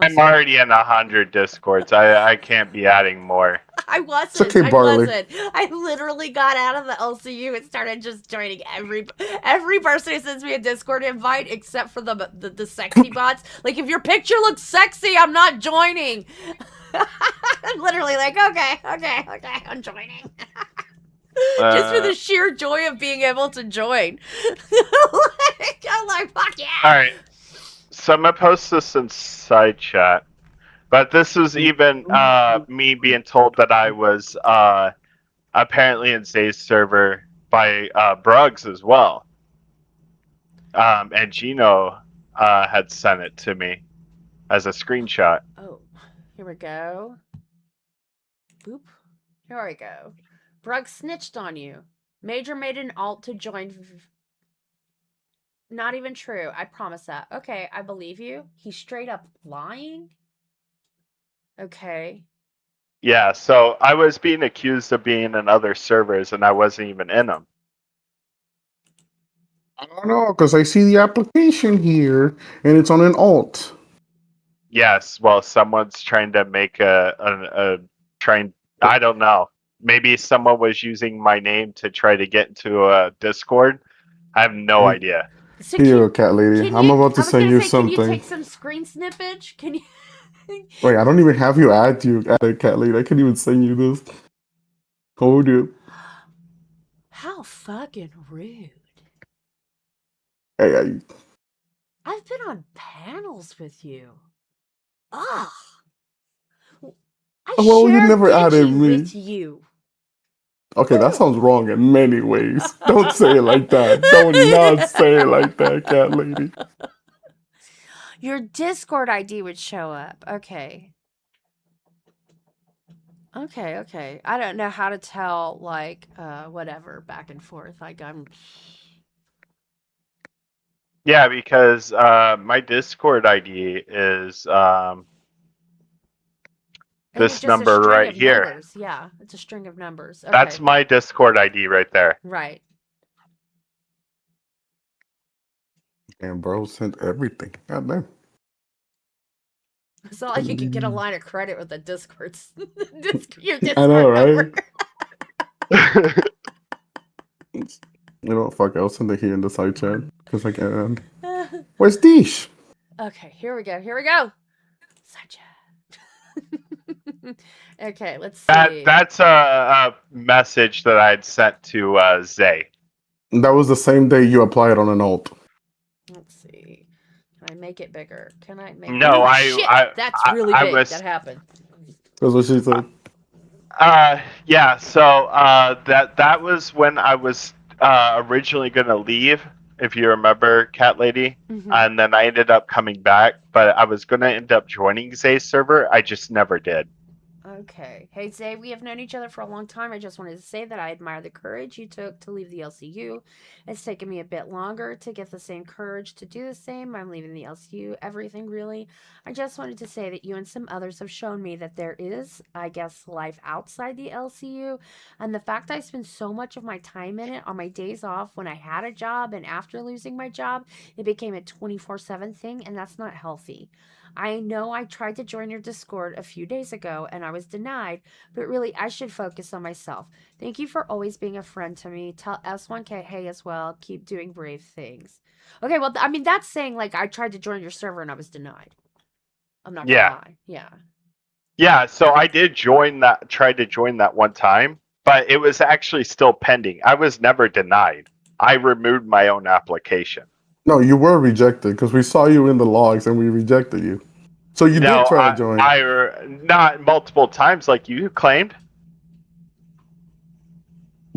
[SPEAKER 7] I'm already in 100 Discords. I can't be adding more.
[SPEAKER 1] I wasn't.
[SPEAKER 9] It's okay,
[SPEAKER 1] I
[SPEAKER 9] Barley.
[SPEAKER 1] wasn't. I literally got out of the LCU and started just joining every person who sends me a Discord invite, except for the sexy bots. Like, if your picture looks sexy, I'm not joining. I'm literally like, okay, I'm joining. Just for the sheer joy of being able to join. I'm like, fuck yeah.
[SPEAKER 7] All right. So I'm gonna post this in side chat, but this was even me being told that I was apparently in Zay's server by Bruggs as well, and Gino had sent it to me as a screenshot.
[SPEAKER 1] Oh, here we go. Boop. Here we go. Bruggs snitched on you. Major made an alt to join. Not even true. I promise that. Okay, I believe you. He's straight up lying. Okay.
[SPEAKER 7] Yeah, so I was being accused of being in other servers, and I wasn't even in them.
[SPEAKER 9] I don't know, because I see the application here, and it's on an alt.
[SPEAKER 7] Yes, well, someone's trying to make I don't know. Maybe someone was using my name to try to get into a Discord. I have no idea.
[SPEAKER 1] So
[SPEAKER 9] Here, cat lady. I'm about to send you something.
[SPEAKER 1] Can you take some screen snippage? Can you?
[SPEAKER 9] Wait, I don't even have you add a cat lady. I can't even send you this. Hold it.
[SPEAKER 1] How fucking rude.
[SPEAKER 9] Hey,
[SPEAKER 1] I've been on panels with you. Ugh.
[SPEAKER 9] Well, you never added me.
[SPEAKER 1] With you.
[SPEAKER 9] Okay, that sounds wrong in many ways. Don't say it like that. Don't not say it like that, cat lady.
[SPEAKER 1] Your Discord ID would show up. Okay. Okay. I don't know how to tell, like, whatever, back and forth. Like, I'm...
[SPEAKER 7] Yeah, because my Discord ID is this number right here.
[SPEAKER 1] Numbers. Yeah, it's a string of numbers. Okay.
[SPEAKER 7] That's my Discord ID right there.
[SPEAKER 1] Right.
[SPEAKER 9] And bro sent everything. God damn.
[SPEAKER 1] It's not like you could get a line of credit with the Discords. Your Discord
[SPEAKER 9] I know, right?
[SPEAKER 1] number.
[SPEAKER 9] You know what? Fuck, I'll send it here in the side chat. Because I can. Where's Deesh?
[SPEAKER 1] Okay, here we go. Side chat. Okay, let's see.
[SPEAKER 7] That's a message that I had sent to Zay.
[SPEAKER 9] That was the same day you applied on an alt.
[SPEAKER 1] Let's see. Can I make it bigger? Can I make
[SPEAKER 7] No,
[SPEAKER 1] shit, that's really big. That happened.
[SPEAKER 9] That's what she said.
[SPEAKER 7] Yeah, so that was when I was originally gonna leave, if you remember, Cat Lady.
[SPEAKER 1] Mm-hmm.
[SPEAKER 7] And then I ended up coming back, but I was gonna end up joining Zay's server. I just never did.
[SPEAKER 1] Okay. Hey, Zay, we have known each other for a long time. I just wanted to say that I admire the courage you took to leave the LCU. It's taken me a bit longer to get the same courage to do the same. I'm leaving the LCU, everything really. I just wanted to say that you and some others have shown me that there is, I guess, life outside the LCU. And the fact I spend so much of my time in it on my days off when I had a job and after losing my job, it became a 24/7 thing, and that's not healthy. I know I tried to join your Discord a few days ago and I was denied, but really I should focus on myself. Thank you for always being a friend to me. Tell S1K hey as well. Keep doing brave things. Okay, well, I mean, that's saying like I tried to join your server and I was denied. I'm not gonna lie. Yeah.
[SPEAKER 7] Yeah, so I did tried to join that one time, but it was actually still pending. I was never denied. I removed my own application.
[SPEAKER 9] No, you were rejected because we saw you in the logs and we rejected you. So you did try to join.
[SPEAKER 7] Not multiple times like you claimed.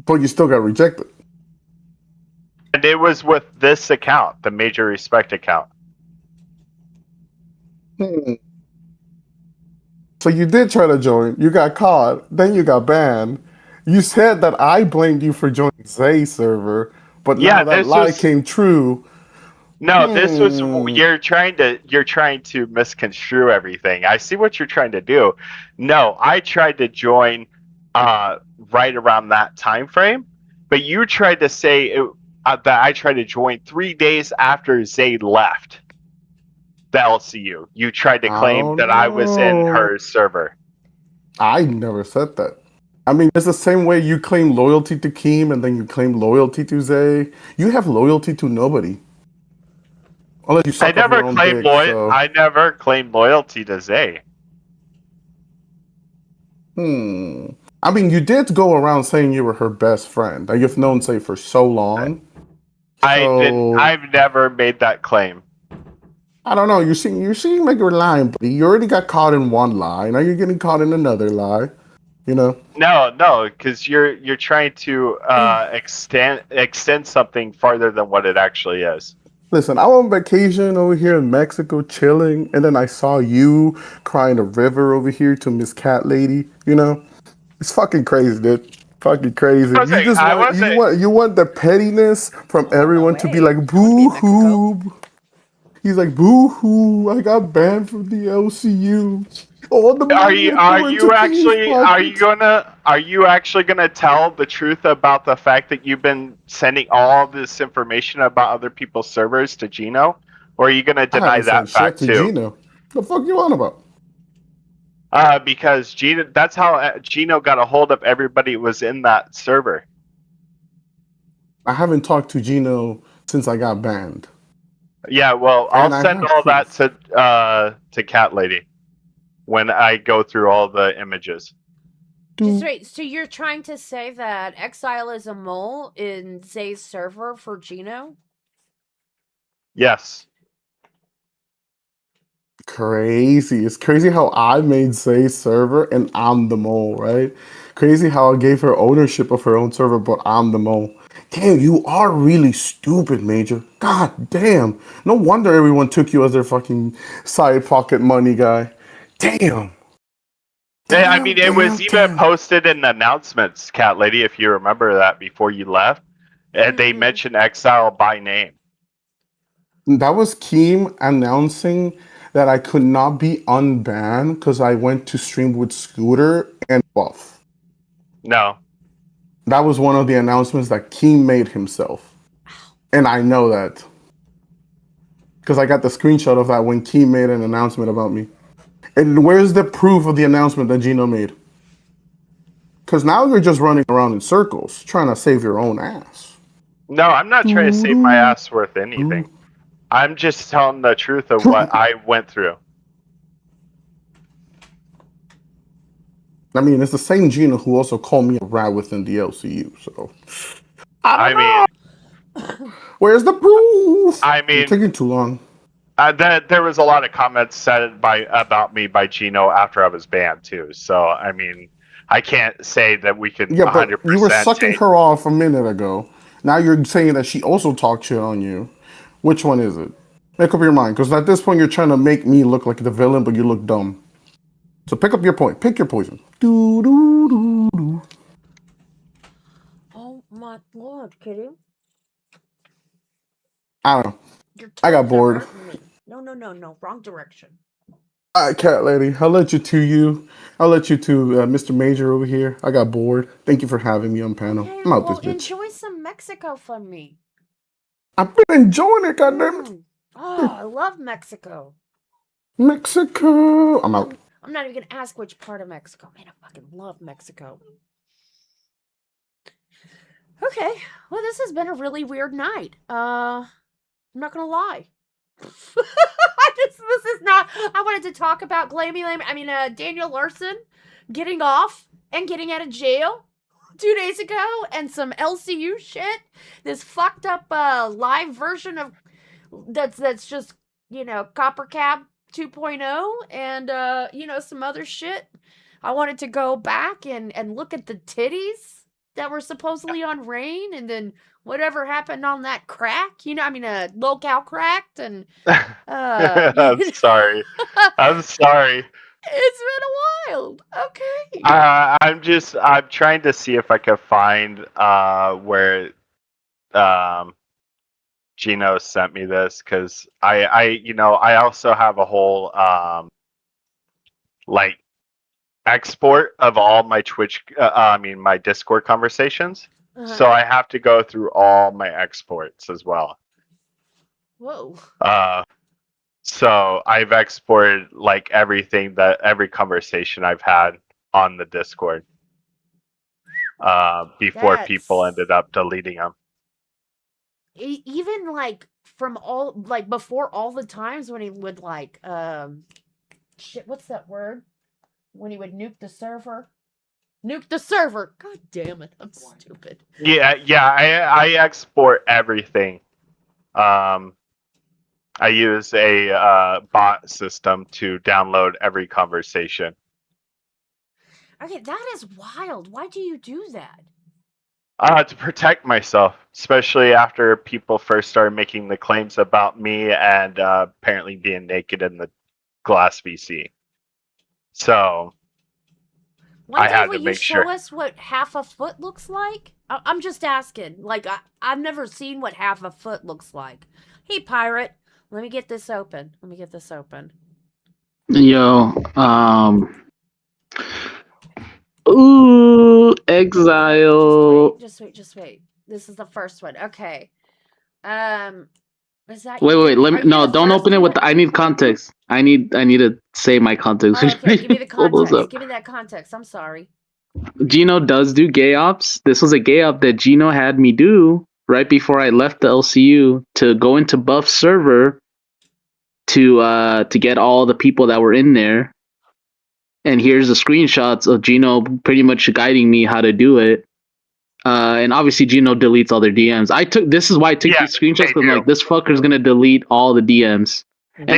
[SPEAKER 9] But you still got rejected.
[SPEAKER 7] And it was with this account, the Major Respect account.
[SPEAKER 9] Hmm. So you did try to join. You got caught. Then you got banned. You said that I blamed you for joining Zay's server, but
[SPEAKER 7] Yeah,
[SPEAKER 9] now that
[SPEAKER 7] this
[SPEAKER 9] lie
[SPEAKER 7] was
[SPEAKER 9] came true.
[SPEAKER 7] no, this was
[SPEAKER 9] Hmm.
[SPEAKER 7] you're trying to misconstrue everything. I see what you're trying to do. No, I tried to join right around that time frame, but you tried to say that I tried to join 3 days after Zay left the LCU. You tried to
[SPEAKER 9] I
[SPEAKER 7] claim
[SPEAKER 9] don't
[SPEAKER 7] that I was in
[SPEAKER 9] know.
[SPEAKER 7] her server.
[SPEAKER 9] I never said that. I mean, it's the same way you claim loyalty to Keem and then you claim loyalty to Zay. You have loyalty to nobody. Unless you suck off your own dick, so.
[SPEAKER 7] I never claimed loyalty to Zay.
[SPEAKER 9] Hmm. I mean, you did go around saying you were her best friend. That you've known Zay for so long.
[SPEAKER 7] I didn't.
[SPEAKER 9] So
[SPEAKER 7] I've never made that claim.
[SPEAKER 9] I don't know. You seem like you're lying, buddy. You already got caught in one lie. Now you're getting caught in another lie. You know.
[SPEAKER 7] No, because you're trying to extend something farther than what it actually is.
[SPEAKER 9] Listen, I'm on vacation over here in Mexico, chilling, and then I saw you crying a river over here to Miss Cat Lady. You know, it's fucking crazy, dude. Fucking crazy. You just
[SPEAKER 7] I
[SPEAKER 9] want you
[SPEAKER 7] wasn't.
[SPEAKER 9] want you want the pettiness from everyone to be
[SPEAKER 1] way.
[SPEAKER 9] like
[SPEAKER 1] I would be
[SPEAKER 9] boo
[SPEAKER 1] in Mexico.
[SPEAKER 9] hoo. He's like boo hoo. I got banned from the LCU. All the money will go into Keem's pockets.
[SPEAKER 7] Are you actually gonna tell the truth about the fact that you've been sending all this information about other people's servers to Gino, or are you gonna
[SPEAKER 9] I
[SPEAKER 7] deny
[SPEAKER 9] haven't sent
[SPEAKER 7] that
[SPEAKER 9] shit
[SPEAKER 7] fact
[SPEAKER 9] to
[SPEAKER 7] too?
[SPEAKER 9] Gino. The fuck you on about?
[SPEAKER 7] Because Gino, that's how Gino got a hold of everybody who was in that server.
[SPEAKER 9] I haven't talked to Gino since I got banned.
[SPEAKER 7] Yeah, well, I'll
[SPEAKER 9] And I
[SPEAKER 7] send
[SPEAKER 9] have
[SPEAKER 7] all that
[SPEAKER 9] proof.
[SPEAKER 7] to CatLady when I go through all the images.
[SPEAKER 1] Just wait, so you're trying to say that Exile is a mole in Zay's server for Gino?
[SPEAKER 7] Yes.
[SPEAKER 9] Crazy. It's crazy how I made Zay's server and I'm the mole, right? Crazy how I gave her ownership of her own server, but I'm the mole. Damn, you are really stupid, Major. God damn. No wonder everyone took you as their fucking side pocket money guy. Damn.
[SPEAKER 7] Yeah, I
[SPEAKER 9] Damn,
[SPEAKER 7] mean, it was
[SPEAKER 9] damn,
[SPEAKER 7] even
[SPEAKER 9] damn.
[SPEAKER 7] posted in the announcements, CatLady, if you remember that before you left. And they mentioned Exile by name.
[SPEAKER 9] That was Keem announcing that I could not be unbanned because I went to stream with Scooter and Buff.
[SPEAKER 7] No.
[SPEAKER 9] That was one of the announcements that Keem made himself. And I know that. Because I got the screenshot of that when Keem made an announcement about me. And where's the proof of the announcement that Gino made? Because now you're just running around in circles, trying to save your own ass.
[SPEAKER 7] No, I'm not trying to save my ass worth anything. I'm just telling the truth of what I went through.
[SPEAKER 9] I mean, it's the same Gino who also called me a rat within the LCU, so.
[SPEAKER 7] I mean,
[SPEAKER 9] Where's the proof?
[SPEAKER 7] I
[SPEAKER 9] You're
[SPEAKER 7] mean,
[SPEAKER 9] taking too long.
[SPEAKER 7] there was a lot of comments said about me by Gino after I was banned too. So I mean, I can't say that we can
[SPEAKER 9] Yeah, but
[SPEAKER 7] 100%
[SPEAKER 9] you were sucking
[SPEAKER 7] take.
[SPEAKER 9] her off a minute ago. Now you're saying that she also talked shit on you. Which one is it? Make up your mind, because at this point you're trying to make me look like the villain, but you look dumb. So pick up your point. Pick your poison. Do do do do.
[SPEAKER 1] Oh my lord, kitty.
[SPEAKER 9] I don't know.
[SPEAKER 1] Your
[SPEAKER 9] I got
[SPEAKER 1] toes are
[SPEAKER 9] bored.
[SPEAKER 1] hurting me. No, wrong direction.
[SPEAKER 9] All right, cat lady. I'll let you to Mr. Major over here. I got bored. Thank you for having me on panel.
[SPEAKER 1] Okay,
[SPEAKER 9] I'm out
[SPEAKER 1] well,
[SPEAKER 9] this bitch.
[SPEAKER 1] enjoy some Mexico from me.
[SPEAKER 9] I've been enjoying it, goddammit.
[SPEAKER 1] Oh, I love Mexico.
[SPEAKER 9] Mexico. I'm out.
[SPEAKER 1] I'm not even gonna ask which part of Mexico. Man, I fucking love Mexico. Okay, well, this has been a really weird night. I'm not gonna lie. This is not. I wanted to talk about Daniel Larson getting off and getting out of jail 2 days ago, and some LCU shit. This fucked up live version of that's just Copper Cab 2.0, and some other shit. I wanted to go back and look at the titties that were supposedly on Rain, and then whatever happened on that crack, you know, I mean, locale cracked, and
[SPEAKER 7] I'm sorry. I'm sorry.
[SPEAKER 1] it's been a while. Okay.
[SPEAKER 7] I'm trying to see if I can find where Gino sent me this, because I also have a whole like export of all my Twitch, my Discord conversations. So I have to go through all my exports as well.
[SPEAKER 1] Whoa.
[SPEAKER 7] So I've exported like every conversation I've had on the Discord before people ended up deleting them.
[SPEAKER 1] Even like from all, like before all the times when he would like shit, what's that word? When he would nuke the server. Nuke the server. God damn it. I'm stupid.
[SPEAKER 7] Yeah, I export everything. I use a bot system to download every conversation.
[SPEAKER 1] Okay, that is wild. Why do you do that?
[SPEAKER 7] To protect myself, especially after people first started making the claims about me and apparently being naked in the glass VC. So
[SPEAKER 1] One
[SPEAKER 7] I
[SPEAKER 1] day
[SPEAKER 7] had
[SPEAKER 1] will
[SPEAKER 7] to
[SPEAKER 1] you
[SPEAKER 7] make
[SPEAKER 1] show
[SPEAKER 7] sure.
[SPEAKER 1] us what half a foot looks like? I'm just asking. Like, I've never seen what half a foot looks like. Hey, pirate, let me get this open.
[SPEAKER 10] Yo, ooh, exile.
[SPEAKER 1] Just wait. This is the first one. Okay. Is that
[SPEAKER 10] Wait,
[SPEAKER 1] you?
[SPEAKER 10] let me.
[SPEAKER 1] Are you
[SPEAKER 10] No,
[SPEAKER 1] the
[SPEAKER 10] don't
[SPEAKER 1] first
[SPEAKER 10] open it with.
[SPEAKER 1] one?
[SPEAKER 10] I need context. I need to say my context.
[SPEAKER 1] Okay, give me the
[SPEAKER 10] Pull those
[SPEAKER 1] context.
[SPEAKER 10] up.
[SPEAKER 1] Give me that context. I'm sorry.
[SPEAKER 10] Gino does do gay ops. This was a gay op that Gino had me do right before I left the LCU to go into Buff server to get all the people that were in there. And here's the screenshots of Gino pretty much guiding me how to do it. And obviously Gino deletes all their DMs. This is why I took these screenshots, because I'm like, this fucker's gonna delete all the DMs. And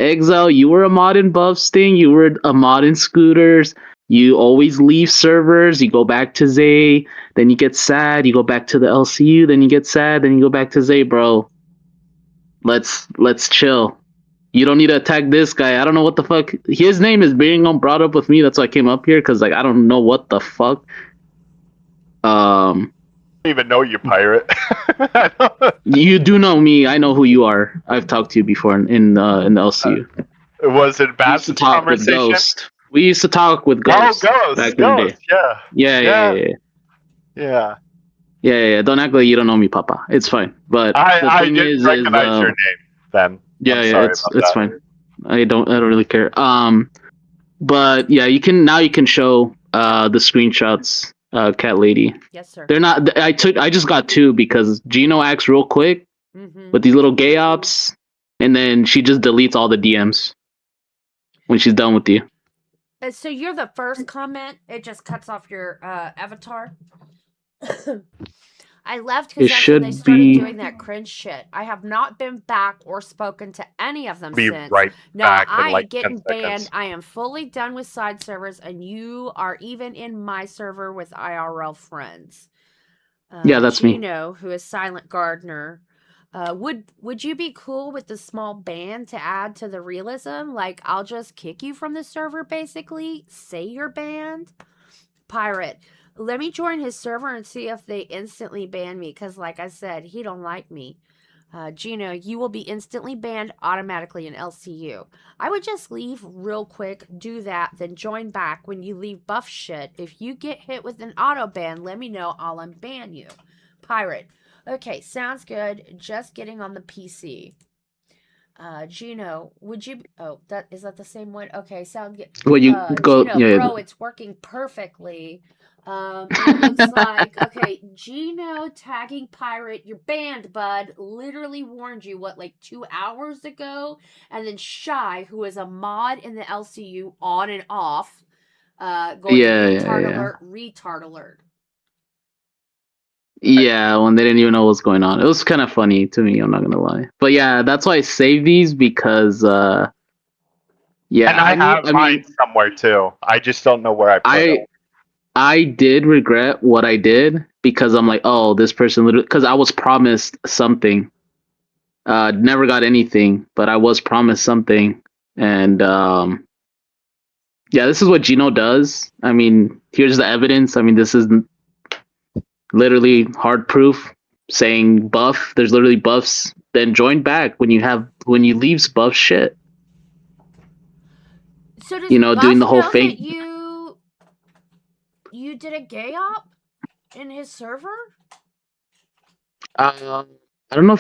[SPEAKER 10] Exile, you were a mod in Buff Sting, you were a mod in Scooters, you always leave servers, you go back to Zay, then you get sad, you go back to the LCU, then you get sad, then you go back to Zay, bro. Let's chill. You don't need to attack this guy. I don't know what the fuck. His name is being brought up with me. That's why I came up here, because like I don't know what the fuck.
[SPEAKER 7] I don't even know you, pirate.
[SPEAKER 10] You do know me. I know who you are. I've talked to you before in the LCU.
[SPEAKER 7] Was it bad conversation?
[SPEAKER 10] Ghost. We used to talk with Ghost.
[SPEAKER 7] Oh, Ghost. Ghost. Yeah.
[SPEAKER 10] Yeah. Don't act like you don't know me, Papa. It's fine. But
[SPEAKER 7] I didn't recognize your name then.
[SPEAKER 10] Yeah, it's fine. I don't really care. But yeah, you can show the screenshots, CatLady.
[SPEAKER 1] Yes, sir.
[SPEAKER 10] They're not. I just got two because Gino acts real quick with these little gay ops, and then she just deletes all the DMs when she's done with you.
[SPEAKER 1] So you're the first comment. It just cuts off your avatar. I left because that's when they started doing that cringe shit. I have not been back or spoken to any of them since.
[SPEAKER 7] Back
[SPEAKER 1] I
[SPEAKER 7] in like
[SPEAKER 1] ain't getting
[SPEAKER 7] 10 seconds.
[SPEAKER 1] banned. I am fully done with side servers, and you are even in my server with IRL friends.
[SPEAKER 10] Yeah, that's me.
[SPEAKER 1] Gino, who is Silent Gardener. Would you be cool with the small ban to add to the realism? Like, I'll just kick you from the server, basically. Say you're banned. Pirate. Let me join his server and see if they instantly ban me, because like I said, he don't like me. Gino, you will be instantly banned automatically in LCU. I would just leave real quick, do that, then join back when you leave buff shit. If you get hit with an auto ban, let me know, I'll unban you. Pirate. Okay, sounds good. Just getting on the PC. Gino, would you... is that the same one? Okay, sounds good.
[SPEAKER 10] Well, you go...
[SPEAKER 1] Gino, bro, it's working perfectly. It looks like, okay, Gino tagging pirate, you're banned, bud. Literally warned you, like 2 hours ago? And then Shy, who is a mod in the LCU, on and off, going retard alert.
[SPEAKER 10] Yeah, when they didn't even know what's going on. It was kind of funny to me, I'm not gonna lie. But yeah, that's why I saved these, because yeah.
[SPEAKER 7] And I have mine somewhere too. I just don't know where I put it.
[SPEAKER 10] I did regret what I did because I'm like, oh, this person literally, because I was promised something. Never got anything, but I was promised something. And yeah, this is what Gino does. I mean, here's the evidence. I mean, this is literally hard proof saying buff. There's literally buffs. Then join back when you leave buff shit.
[SPEAKER 1] So does
[SPEAKER 10] You know,
[SPEAKER 1] Buff
[SPEAKER 10] doing the whole
[SPEAKER 1] know
[SPEAKER 10] fake.
[SPEAKER 1] that you did a gay op in his server?
[SPEAKER 10] I don't know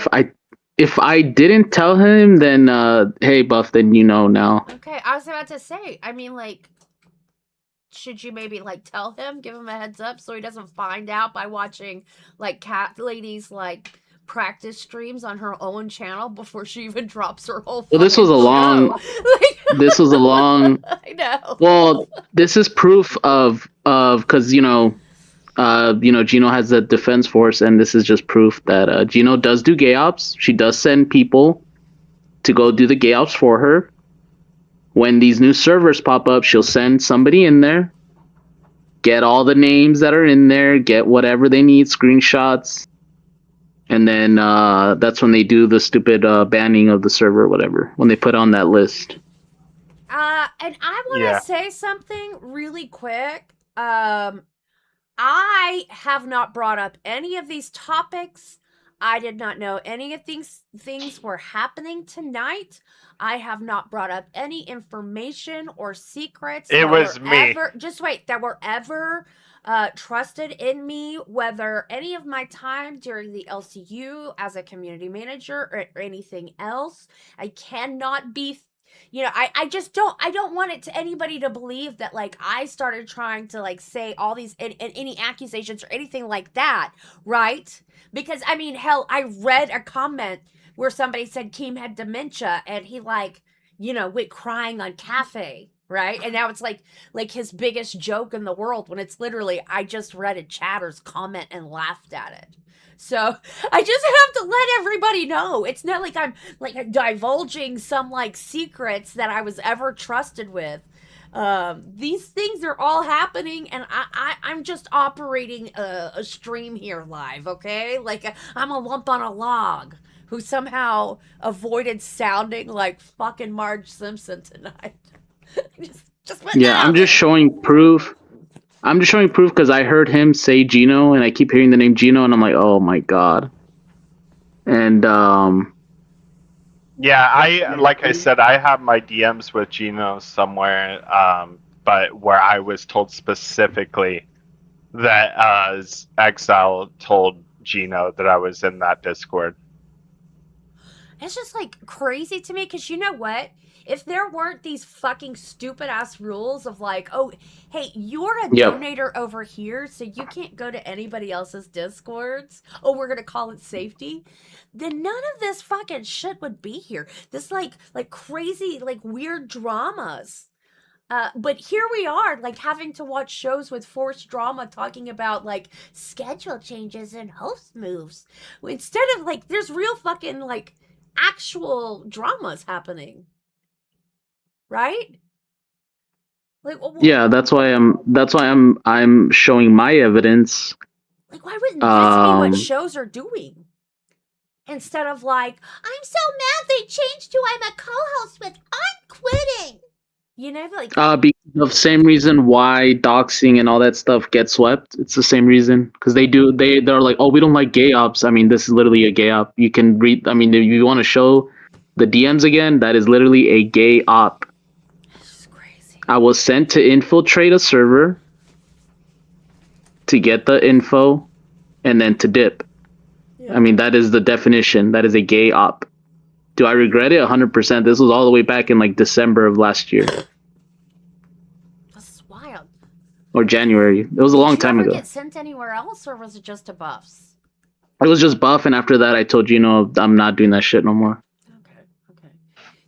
[SPEAKER 10] if I didn't tell him, then hey buff, then you know now.
[SPEAKER 1] Okay, I was about to say. I mean, like, should you maybe like tell him, give him a heads up, so he doesn't find out by watching like CatLady's like practice streams on her own channel before she even drops her whole
[SPEAKER 10] Well, this was a
[SPEAKER 1] fucking
[SPEAKER 10] long.
[SPEAKER 1] show?
[SPEAKER 10] This was a long.
[SPEAKER 1] I know.
[SPEAKER 10] Well, this is proof of because Gino has a defense force, and this is just proof that Gino does do gay ops. She does send people to go do the gay ops for her. When these new servers pop up, she'll send somebody in there, get all the names that are in there, get whatever they need, screenshots, and then that's when they do the stupid banning of the server or whatever, when they put on that list.
[SPEAKER 1] And I want to say something really quick. I have not brought up any of these topics. I did not know any of these things were happening tonight. I have not brought up any information or secrets.
[SPEAKER 7] It was me.
[SPEAKER 1] Just wait, that were ever trusted in me, whether any of my time during the LCU as a community manager or anything else. I cannot be I just don't want it to anybody to believe that like I started trying to like say all these any accusations or anything like that, right? Because I mean, hell, I read a comment where somebody said Keem had dementia and he like, went crying on cafe, right? And now it's like his biggest joke in the world when it's literally I just read a chatter's comment and laughed at it. So I just have to let everybody know. It's not like I'm like divulging some like secrets that I was ever trusted with. These things are all happening, and I'm just operating a stream here live, okay? Like I'm a lump on a log who somehow avoided sounding like fucking Marge Simpson tonight. just
[SPEAKER 10] Yeah, I'm just showing proof. I'm just showing proof because I heard him say Gino, and I keep hearing the name Gino, and I'm like, oh my god. And
[SPEAKER 7] yeah, like I said, I have my DMs with Gino somewhere, but where I was told specifically that Exile told Gino that I was in that Discord.
[SPEAKER 1] It's just like crazy to me because you know what? If there weren't these fucking stupid ass rules of like, oh, hey, you're a donator over here, so you can't go to anybody else's Discords. Oh, we're gonna call it safety. Then none of this fucking shit would be here. This like crazy, like weird dramas. But here we are, like having to watch shows with forced drama talking about like schedule changes and host moves. Instead of like, there's real fucking like actual dramas happening. Right? Like,
[SPEAKER 10] yeah, that's why I'm showing my evidence.
[SPEAKER 1] Like, why wouldn't this be what shows are doing? Instead of like, I'm so mad they changed who I'm a co-host with. I'm quitting. Like
[SPEAKER 10] because of the same reason why doxing and all that stuff gets swept. It's the same reason because they're like, oh, we don't like gay ops. I mean, this is literally a gay op. You can read. I mean, if you want to show the DMs again, that is literally a gay op. I was sent to infiltrate a server to get the info and then to dip. Yeah. I mean, that is the definition. That is a gay op. Do I regret it? 100%. This was all the way back in like December of last year.
[SPEAKER 1] That's wild.
[SPEAKER 10] Or January. It was a long time ago.
[SPEAKER 1] Did you ever get sent anywhere else, or was it just to buffs?
[SPEAKER 10] It was just buff, and after that I told Gino I'm not doing that shit no more.
[SPEAKER 1] Okay.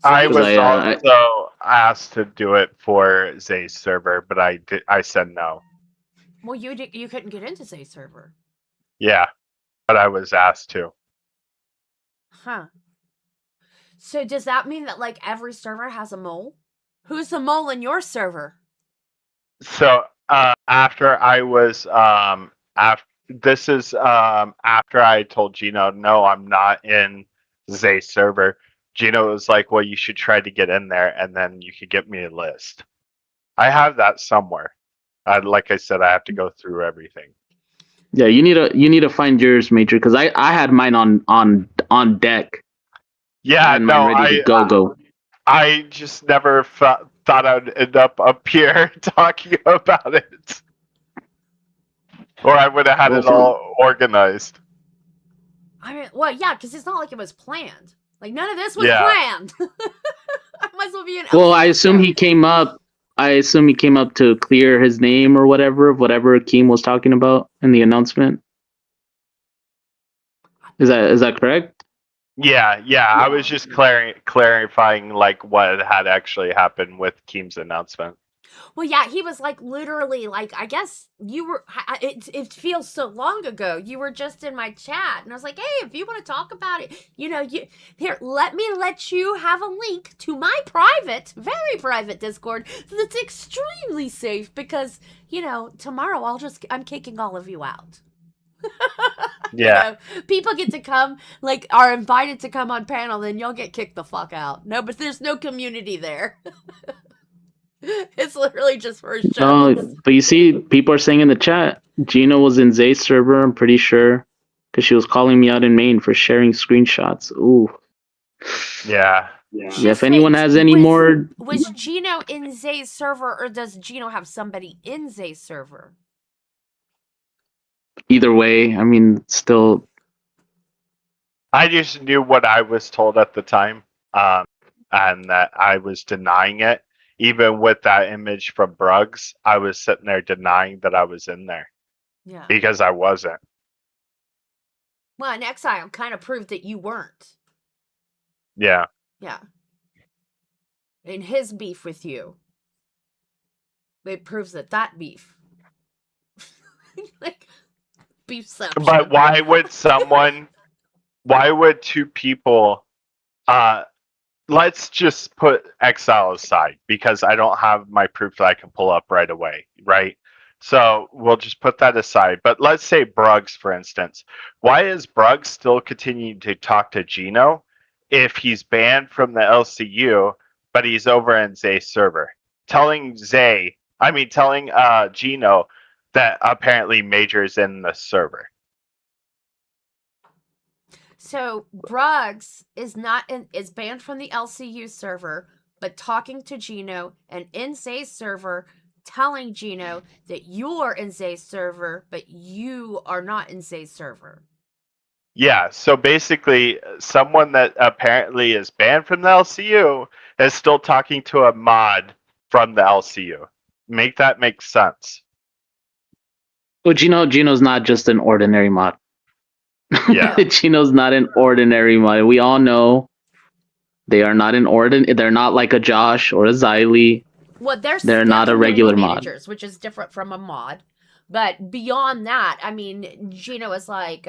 [SPEAKER 7] So I was also asked to do it for Zay's server, but I said no.
[SPEAKER 1] Well, you couldn't get into Zay's server.
[SPEAKER 7] Yeah, but I was asked to.
[SPEAKER 1] Huh. So does that mean that like every server has a mole? Who's the mole in your server?
[SPEAKER 7] So after I was after this is after I told Gino, no, I'm not in Zay's server. Gino was like, well, you should try to get in there, and then you could get me a list. I have that somewhere. Like I said, I have to go through everything.
[SPEAKER 10] Yeah, you need to find yours, Major, because I had mine on deck. I
[SPEAKER 7] Yeah,
[SPEAKER 10] had mine
[SPEAKER 7] no,
[SPEAKER 10] ready to go.
[SPEAKER 7] I just never thought I'd end up here talking about it, or I would have had
[SPEAKER 10] Well,
[SPEAKER 7] it all organized.
[SPEAKER 1] I mean, well, yeah, because it's not like it was planned. Like, none of this was
[SPEAKER 7] Yeah.
[SPEAKER 1] planned. I might as well be an
[SPEAKER 10] Well, I
[SPEAKER 1] LCU
[SPEAKER 10] assume
[SPEAKER 1] show.
[SPEAKER 10] he came up. I assume he came up to clear his name or whatever Keem was talking about in the announcement. Is that correct?
[SPEAKER 7] Yeah. I was just clarifying like what had actually happened with Keem's announcement.
[SPEAKER 1] Well, yeah, he was like literally like, I guess you were. It feels so long ago. You were just in my chat, and I was like, hey, if you want to talk about it, here, let you have a link to my private, very private Discord that's extremely safe because tomorrow I'm kicking all of you out.
[SPEAKER 7] Yeah.
[SPEAKER 1] People get to come, like, are invited to come on panel, then you'll get kicked the fuck out. No, but there's no community there. It's literally just for shows.
[SPEAKER 10] No, but you see, people are saying in the chat, Gina was in Zay's server, I'm pretty sure, because she was calling me out in Maine for sharing screenshots. Ooh.
[SPEAKER 7] Yeah.
[SPEAKER 10] Yeah, if anyone has any more...
[SPEAKER 1] Was Gino in Zay's server, or does Gino have somebody in Zay's server?
[SPEAKER 10] Either way, I mean, still...
[SPEAKER 7] I just knew what I was told at the time, and that I was denying it. Even with that image from Bruggs, I was sitting there denying that I was in there.
[SPEAKER 1] Yeah.
[SPEAKER 7] Because I wasn't.
[SPEAKER 1] Well, and Exile kind of proved that you weren't.
[SPEAKER 7] Yeah.
[SPEAKER 1] Yeah. In his beef with you, it proves that beef. Like, beefception.
[SPEAKER 7] But why would two people, let's just put Exile aside because I don't have my proof that I can pull up right away, right? So we'll just put that aside. But let's say Bruggs, for instance. Why is Bruggs still continuing to talk to Gino if he's banned from the LCU, but he's over in Zay's server? Telling Gino that apparently Major's in the server.
[SPEAKER 1] So Bruggs is banned from the LCU server, but talking to Gino and in Zay's server, telling Gino that you're in Zay's server, but you are not in Zay's server.
[SPEAKER 7] Yeah, so basically, someone that apparently is banned from the LCU is still talking to a mod from the LCU. Make that make sense.
[SPEAKER 10] Well, Gino's not just an ordinary mod.
[SPEAKER 7] Yeah.
[SPEAKER 10] Gino's not an ordinary mod. We all know they are not they're not like a Josh or a Xylee.
[SPEAKER 1] Well,
[SPEAKER 10] they're not a regular mod,
[SPEAKER 1] which is different from a mod. But beyond that, I mean, Gino is like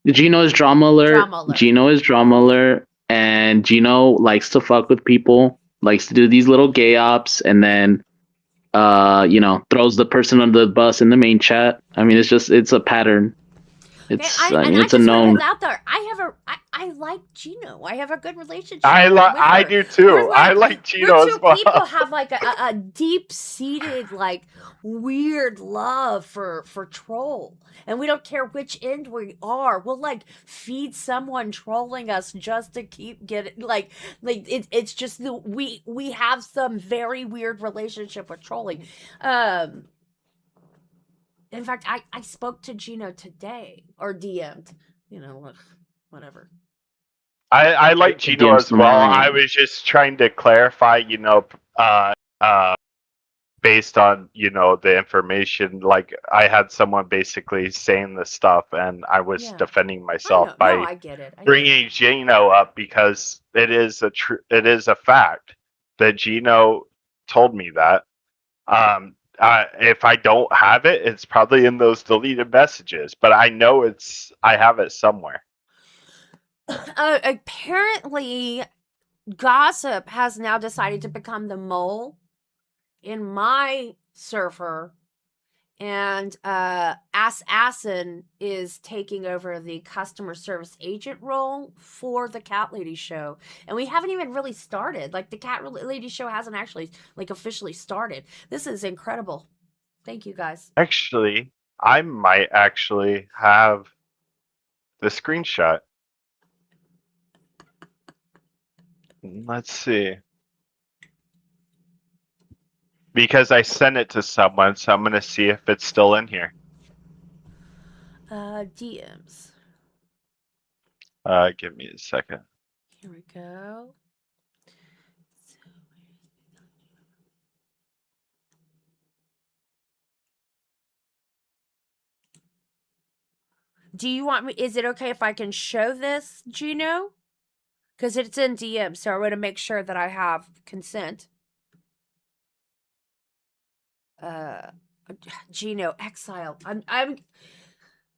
[SPEAKER 10] Gino is drama alert. Gino is drama alert, and Gino likes to fuck with people, likes to do these little gay ops, and then throws the person under the bus in the main chat. I mean, it's a pattern. It's it's a known.
[SPEAKER 1] Out there, I like Gino. I have a good relationship.
[SPEAKER 7] I do too. I like Gino as well.
[SPEAKER 1] People have like a deep seated like weird love for troll, and we don't care which end we are. We'll like feed someone trolling us just to keep getting like it's just we have some very weird relationship with trolling. In fact, I spoke to Gino today, or DM'd, whatever.
[SPEAKER 7] I like Gino as well. I was just trying to clarify, based on, the information. Like, I had someone basically saying this stuff, and I was defending myself by bringing Gino up because it is a fact that Gino told me that. If I don't have it, it's probably in those deleted messages, but I know I have it somewhere.
[SPEAKER 1] Apparently, Gossip has now decided to become the mole in my server, and Assassin is taking over the customer service agent role for the CatLady Show. And we haven't even really started. Like, the CatLady Show hasn't actually, like, officially started. This is incredible. Thank you, guys.
[SPEAKER 7] Actually, I might actually have the screenshot. Let's see. Because I sent it to someone, so I'm going to see if it's still in here.
[SPEAKER 1] DMs.
[SPEAKER 7] Give me a second.
[SPEAKER 1] Here we go. Do you want me? Is it okay if I can show this, Gino? Because it's in DM, so I want to make sure that I have consent. Gino, exile. I'm.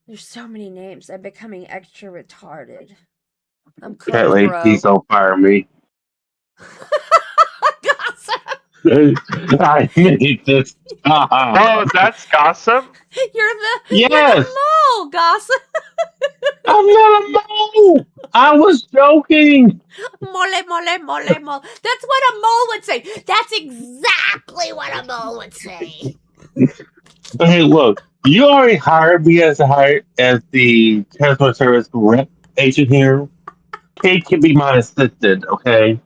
[SPEAKER 1] There's so many names. I'm becoming extra retarded. I'm cool,
[SPEAKER 11] CatLady,
[SPEAKER 1] bro.
[SPEAKER 11] please don't fire me. I need this.
[SPEAKER 7] Oh, that's gossip?
[SPEAKER 1] You're
[SPEAKER 11] Yes.
[SPEAKER 1] the mole, Gossip.
[SPEAKER 11] I'm not a mole. I was joking.
[SPEAKER 1] Mole, mole, mole, mole. That's what a mole would say. That's exactly what a mole would say.
[SPEAKER 11] Okay, look, you already hired me as the customer service rep agent here. Kate can be my assistant, okay?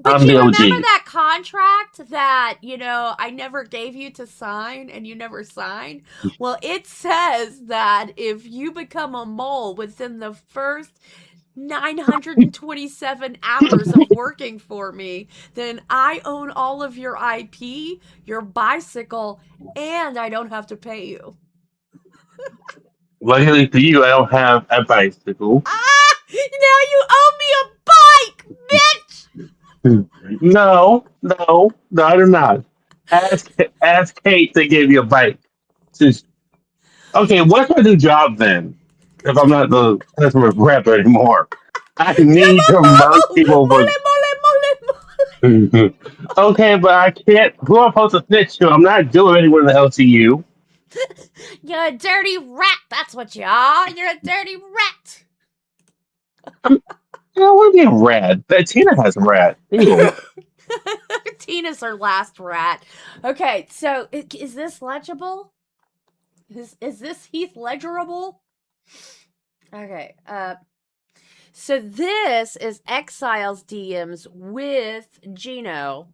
[SPEAKER 1] But
[SPEAKER 11] I'm
[SPEAKER 1] you
[SPEAKER 11] the
[SPEAKER 1] remember
[SPEAKER 11] OG.
[SPEAKER 1] that contract that, I never gave you to sign and you never signed? Well, it says that if you become a mole within the first 927 hours of working for me, then I own all of your IP, your bicycle, and I don't have to pay you.
[SPEAKER 11] Luckily for you, I don't have a bicycle.
[SPEAKER 1] Now you owe me a bike, bitch!
[SPEAKER 11] No, I do not. Ask Kate to give you a bike. Okay, what's my new job then? If I'm not the customer rep anymore, I need to merge people
[SPEAKER 1] Mole,
[SPEAKER 11] with.
[SPEAKER 1] mole, mole.
[SPEAKER 11] Okay, but I can't. Who am I supposed to snitch to? I'm not doing anyone in the LCU.
[SPEAKER 1] You're a dirty rat. That's what you are. You're a dirty rat.
[SPEAKER 11] I want to be a rat. Tina has a rat. Ew.
[SPEAKER 1] Tina's her last rat. Okay, so is this legible? Is this Heath legible? Okay, so this is Exile's DMs with Gino,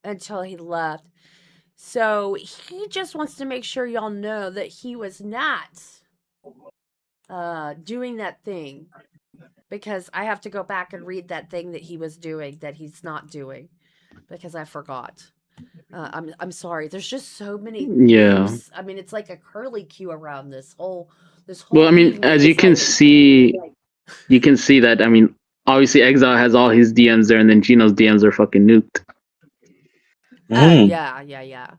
[SPEAKER 1] until he left. So he just wants to make sure y'all know that he was not, doing that thing. Because I have to go back and read that thing that he was doing that he's not doing. Because I forgot. I'm sorry. There's just so many
[SPEAKER 10] Yeah.
[SPEAKER 1] things. I mean, it's like a curly cue around this whole
[SPEAKER 10] Well, I mean,
[SPEAKER 1] evening
[SPEAKER 10] as you
[SPEAKER 1] is
[SPEAKER 10] can
[SPEAKER 1] like,
[SPEAKER 10] see, that. I mean, obviously, Exile has all his DMs there, and then Gino's DMs are fucking nuked.
[SPEAKER 1] yeah.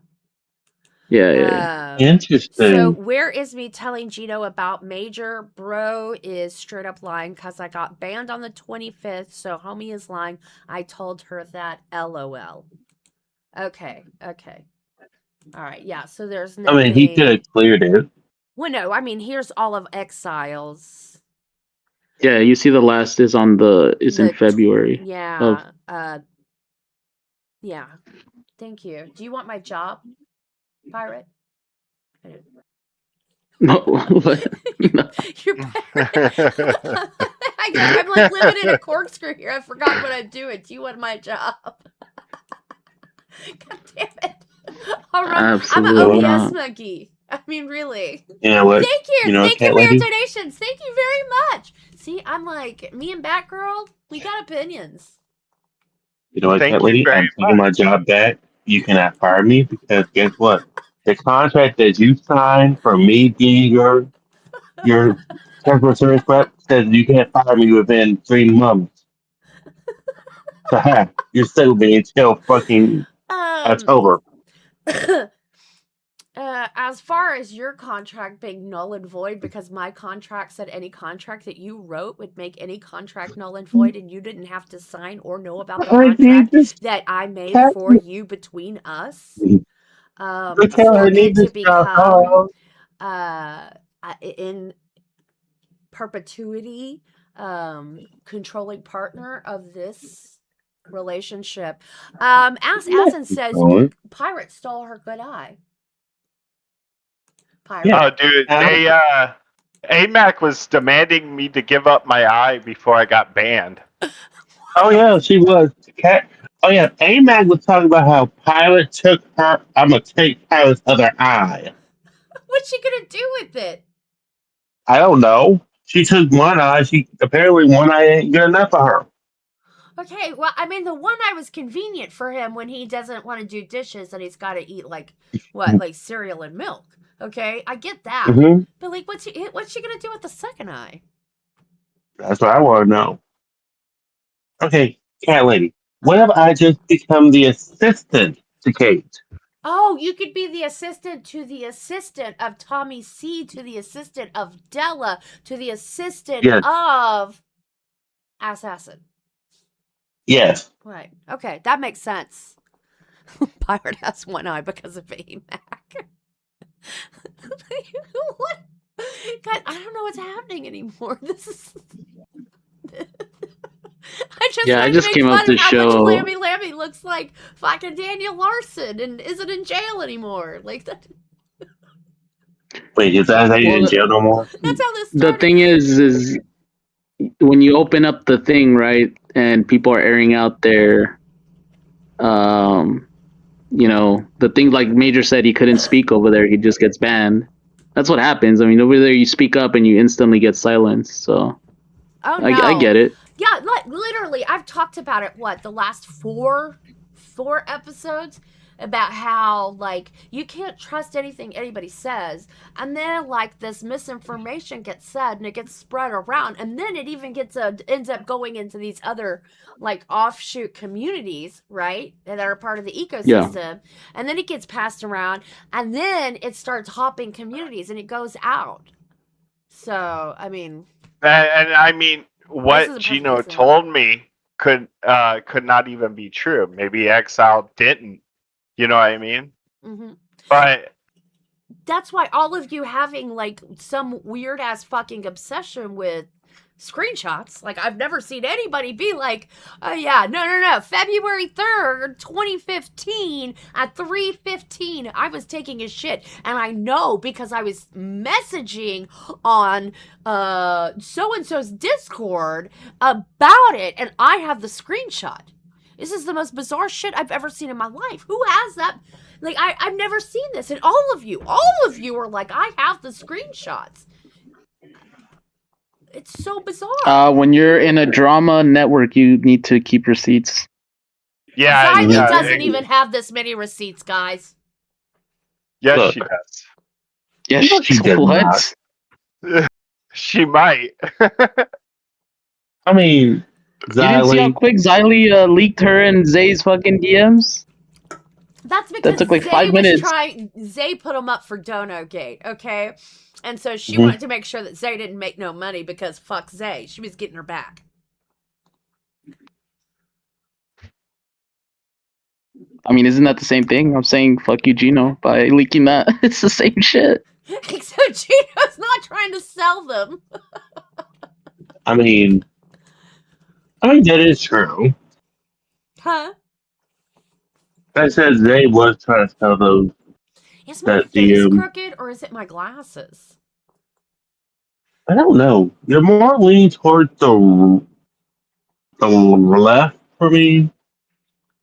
[SPEAKER 10] Yeah.
[SPEAKER 11] Interesting.
[SPEAKER 1] So where is me telling Gino about Major? Bro is straight up lying because I got banned on the 25th. So homie is lying. I told her that. LOL. Okay. All right. Yeah. So there's nothing.
[SPEAKER 11] I mean, he could have cleared it.
[SPEAKER 1] Well, no. I mean, here's all of Exile's.
[SPEAKER 10] Yeah, you see the last is in February.
[SPEAKER 1] Yeah. Yeah. Thank you. Do you want my job, Pirate?
[SPEAKER 10] No, what? No.
[SPEAKER 1] You're I'm like living in a corkscrew here. I forgot what I'm doing. Do you want my job? God damn it. All right.
[SPEAKER 10] Absolutely
[SPEAKER 1] I'm an
[SPEAKER 10] not.
[SPEAKER 1] OBS monkey. I mean, really.
[SPEAKER 11] Yeah, what?
[SPEAKER 1] Thank you. Thank you
[SPEAKER 11] Cat
[SPEAKER 1] for your
[SPEAKER 11] Lady?
[SPEAKER 1] donations. Thank you very much. See, I'm like, me and Batgirl, we got opinions.
[SPEAKER 11] You know what,
[SPEAKER 7] Thank
[SPEAKER 11] Cat
[SPEAKER 7] you
[SPEAKER 11] Lady?
[SPEAKER 7] very
[SPEAKER 11] I'm taking my job back. You cannot fire me because guess what? The contract that you signed for me being your customer service rep says you can't fire me within 3 months. So you're stuck with me until fucking October.
[SPEAKER 1] As far as your contract being null and void, because my contract said any contract that you wrote would make any contract null and void, and you didn't have to sign or know about the
[SPEAKER 11] I need
[SPEAKER 1] contract
[SPEAKER 11] this
[SPEAKER 1] that I made
[SPEAKER 11] cat.
[SPEAKER 1] for you between us.
[SPEAKER 11] Look at her
[SPEAKER 1] for it
[SPEAKER 11] need
[SPEAKER 1] to
[SPEAKER 11] to stop.
[SPEAKER 1] become in perpetuity controlling partner of this relationship. Asin says Pirate stole her good eye. Pirate.
[SPEAKER 7] Oh, dude, AMAC was demanding me to give up my eye before I got banned.
[SPEAKER 11] Oh yeah, she was. Oh yeah, AMAC was talking about how Pilot took her. I'm gonna take Pilot's other eye.
[SPEAKER 1] What's she gonna do with it?
[SPEAKER 11] I don't know. She took one eye. She apparently one eye ain't good enough for her.
[SPEAKER 1] Okay, well, I mean, the one eye was convenient for him when he doesn't want to do dishes and he's got to eat like cereal and milk. Okay, I get that, but like, what's she gonna do with the second eye?
[SPEAKER 11] That's what I want to know. Okay, Cat Lady, what if I just become the assistant to Kate?
[SPEAKER 1] Oh, you could be the assistant to the assistant of Tommy C, to the assistant of Della, to the assistant of Assassin.
[SPEAKER 11] Yes.
[SPEAKER 1] Right. Okay, that makes sense. Pirate has one eye because of AMAC. What? God, I don't know what's happening anymore. This is.
[SPEAKER 10] I just came up to
[SPEAKER 1] how
[SPEAKER 10] show.
[SPEAKER 1] much Lammy looks like fucking Daniel Larson and isn't in jail anymore. Like that.
[SPEAKER 11] Wait, is that how you're in jail no more?
[SPEAKER 1] That's how this
[SPEAKER 10] started. The thing is when you open up the thing, right, and people are airing out their, the thing like Major said he couldn't speak over there, he just gets banned. That's what happens. I mean, over there you speak up and you instantly get silenced. So, I get it.
[SPEAKER 1] Yeah, like literally, I've talked about it. The last four episodes about how like you can't trust anything anybody says, and then like this misinformation gets said and it gets spread around, and then it even ends up going into these other like offshoot communities, right, that are part of the ecosystem, and then it gets passed around, and then it starts hopping communities and it goes out. So I mean,
[SPEAKER 7] and I mean, what Gino told me could not even be true. Maybe Exile didn't. You know what I mean?
[SPEAKER 1] Mm-hmm.
[SPEAKER 7] But
[SPEAKER 1] that's why all of you having like some weird ass fucking obsession with screenshots. Like I've never seen anybody be like, oh yeah, no. February 3rd, 2015 at 3:15, I was taking a shit. And I know because I was messaging on so-and-so's Discord about it, and I have the screenshot. This is the most bizarre shit I've ever seen in my life. Who has that? Like, I've never seen this. And all of you are like, I have the screenshots. It's so bizarre.
[SPEAKER 10] When you're in a drama network, you need to keep receipts.
[SPEAKER 7] Yeah.
[SPEAKER 1] Xylee doesn't even have this many receipts, guys.
[SPEAKER 7] Yes, she does.
[SPEAKER 10] Yes, she does. What?
[SPEAKER 7] She might.
[SPEAKER 11] I mean...
[SPEAKER 10] You didn't see how quick Xylee leaked her and Zay's fucking DMs?
[SPEAKER 1] That's because
[SPEAKER 10] that took like 5 minutes.
[SPEAKER 1] Zay put them up for Donogate, okay? And so she wanted to make sure that Zay didn't make no money because fuck Zay. She was getting her back.
[SPEAKER 10] I mean, isn't that the same thing? I'm saying fuck you, Gino, by leaking that. It's the same shit.
[SPEAKER 1] Except Gino's not trying to sell them.
[SPEAKER 11] I mean, that is true.
[SPEAKER 1] Huh?
[SPEAKER 11] I said Zay was trying to sell those.
[SPEAKER 1] Is my face crooked or is it my glasses?
[SPEAKER 11] I don't know. You're more leaning towards the left for me.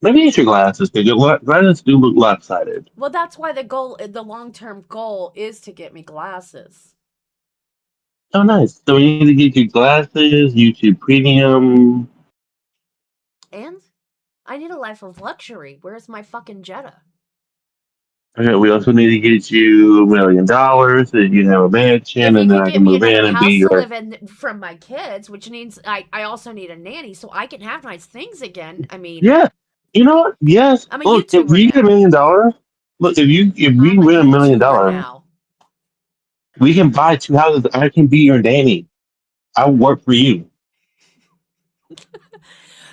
[SPEAKER 11] Maybe it's your glasses because your glasses do look left-sided.
[SPEAKER 1] Well, that's why the long-term goal is to get me glasses.
[SPEAKER 11] Oh, nice. So we need to get you glasses, YouTube Premium.
[SPEAKER 1] And I need a life of luxury. Where's my fucking Jetta?
[SPEAKER 11] Okay, we also need to get you $1 million so that you have a mansion, and then I can move in and be your...
[SPEAKER 1] to live in from my kids, which means I also need a nanny so I can have nice things again. I mean,
[SPEAKER 11] yeah, you know what? Yes.
[SPEAKER 1] I'm a
[SPEAKER 11] look,
[SPEAKER 1] YouTuber
[SPEAKER 11] if you get $1 million, look, if we win $1 million, we can buy 2 houses. I can be your nanny. I'll work for you.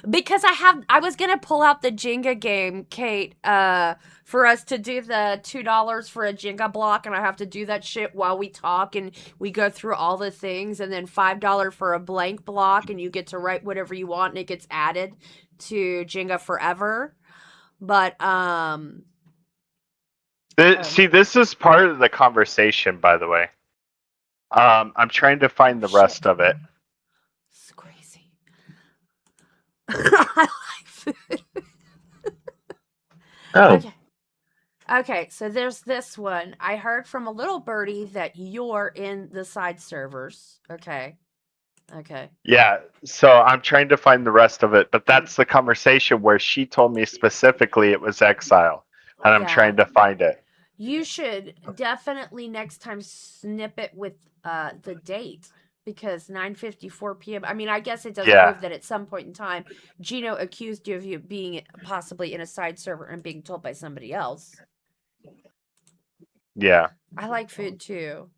[SPEAKER 1] Because I was gonna pull out the Jenga game, Kate, for us to do the $2 for a Jenga block, and I have to do that shit while we talk and we go through all the things, and then $5 for a blank block, and you get to write whatever you want, and it gets added to Jenga forever. But
[SPEAKER 7] See, this is part of the conversation, by the way. I'm trying to find the rest of it.
[SPEAKER 1] It's crazy. I like food.
[SPEAKER 11] Oh.
[SPEAKER 1] Okay, so there's this one. I heard from a little birdie that you're in the side servers. Okay.
[SPEAKER 7] Yeah, so I'm trying to find the rest of it, but that's the conversation where she told me specifically it was Exile, and I'm trying to find it.
[SPEAKER 1] You should definitely next time snip it with the date, because 9:54 p.m. I mean, I guess it does prove that at some point in time, Gino accused you of you being possibly in a side server and being told by somebody else.
[SPEAKER 7] Yeah.
[SPEAKER 1] I like food too.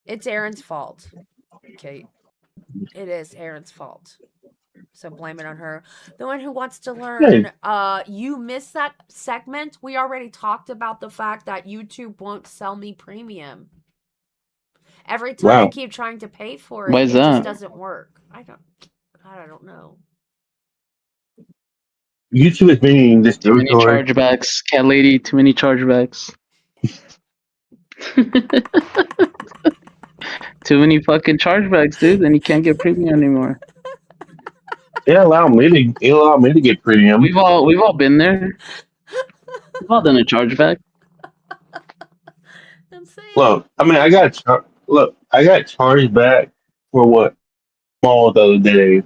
[SPEAKER 1] It's Aaron's fault, Kate. It is Aaron's fault. So blame it on her. The one who wants to learn. You missed that segment. We already talked about the fact that YouTube won't sell me premium. Every time I keep trying to pay for it, it just doesn't work. I don't know.
[SPEAKER 11] YouTube is being
[SPEAKER 10] too many
[SPEAKER 11] discriminatory.
[SPEAKER 10] chargebacks, CatLady. Too many chargebacks. Too many fucking chargebacks, dude. Then you can't get premium anymore.
[SPEAKER 11] It allowed me to get premium.
[SPEAKER 10] We've all been there. We've all done a chargeback.
[SPEAKER 11] Look, I mean, I got charged back for what? Small the other day.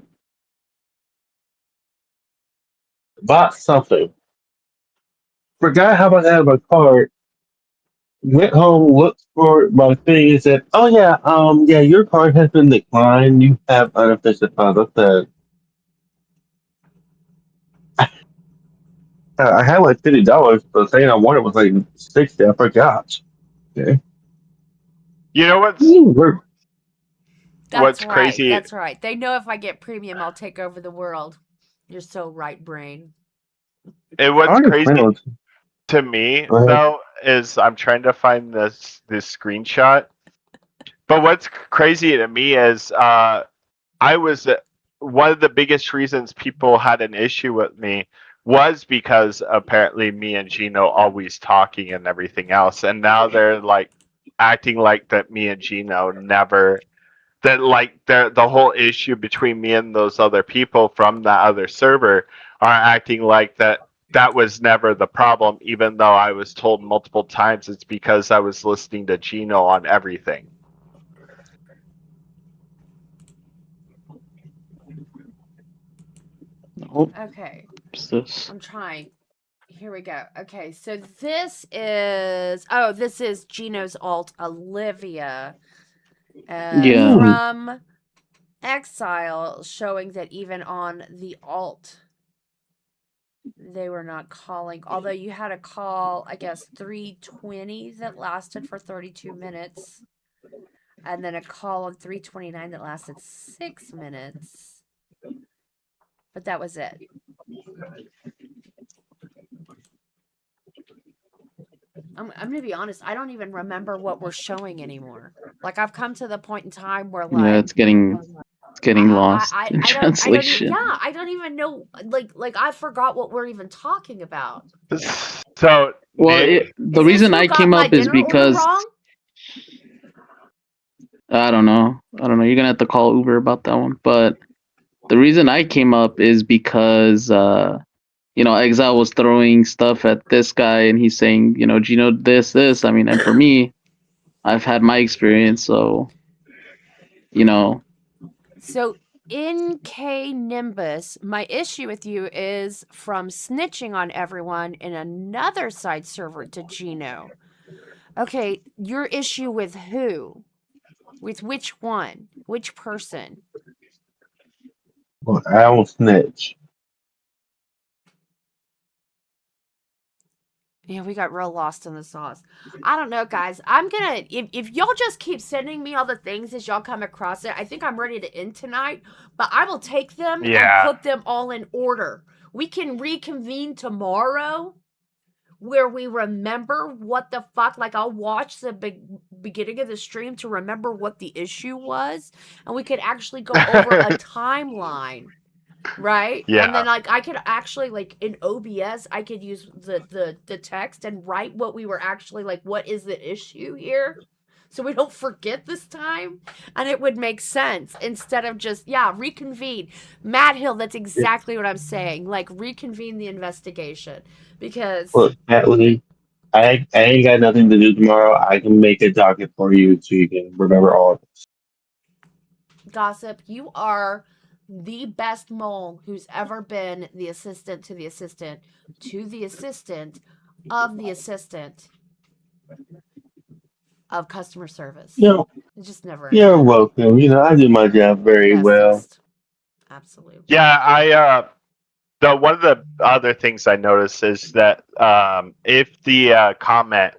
[SPEAKER 11] Bought something. Forgot how much I had my card. Went home, looked for my thing, and said, "Oh yeah, your card has been declined. You have unofficial funds." I said, I had like $50, but saying I wanted was like 60. I forgot. Okay.
[SPEAKER 7] You know what's
[SPEAKER 1] That's right.
[SPEAKER 7] crazy?
[SPEAKER 1] That's right. They know if I get premium, I'll take over the world. You're so right, brain.
[SPEAKER 7] And what's crazy to me though is I'm trying to find this screenshot. But what's crazy to me is I was one of the biggest reasons people had an issue with me was because apparently me and Gino always talking and everything else, and now they're like acting like that me and Gino never, that like the whole issue between me and those other people from that other server are acting like that was never the problem, even though I was told multiple times it's because I was listening to Gino on everything.
[SPEAKER 1] Okay.
[SPEAKER 10] What's this?
[SPEAKER 1] I'm trying. Here we go. Okay, so this is Gino's alt, Olivia. From Exile, showing that even on the alt, they were not calling. Although you had a call, I guess, 320 that lasted for 32 minutes. And then a call on 329 that lasted 6 minutes. But that was it. I'm going to be honest. I don't even remember what we're showing anymore. Like, I've come to the point in time where, like...
[SPEAKER 10] Yeah, it's getting lost in translation.
[SPEAKER 1] I don't even know. Like I forgot what we're even talking about.
[SPEAKER 7] So...
[SPEAKER 10] Well, the reason I came up is because... I don't know. You're going to have to call Uber about that one. But the reason I came up is because... Exile was throwing stuff at this guy, and he's saying, Gino, this. I mean, and for me, I've had my experience, so,
[SPEAKER 1] So, in K Nimbus, my issue with you is from snitching on everyone in another side server to Gino. Okay, your issue with who? With which one? Which person?
[SPEAKER 11] Well, I don't snitch.
[SPEAKER 1] Yeah, we got real lost in the sauce. I don't know, guys. I'm gonna if y'all just keep sending me all the things as y'all come across it, I think I'm ready to end tonight. But I will take them and put them all in order. We can reconvene tomorrow where we remember what the fuck. Like I'll watch the beginning of the stream to remember what the issue was, and we could actually go over a timeline. Right?
[SPEAKER 7] Yeah.
[SPEAKER 1] And then like I could actually like in OBS I could use the text and write what we were actually like, what is the issue here? So we don't forget this time. And it would make sense instead of just, reconvene. Matt Hill, that's exactly what I'm saying. Like reconvene the investigation. Because
[SPEAKER 11] Look, Natalie, I ain't got nothing to do tomorrow. I can make a docket for you so you can remember all of this.
[SPEAKER 1] Gossip, you are the best mole who's ever been the assistant to the assistant to the assistant of the assistant of customer service.
[SPEAKER 11] No,
[SPEAKER 1] It just never
[SPEAKER 11] you're
[SPEAKER 1] ended.
[SPEAKER 11] welcome. You know, I do my job very well.
[SPEAKER 1] Bestest. Absolutely.
[SPEAKER 7] Yeah, one of the other things I noticed is that if the comment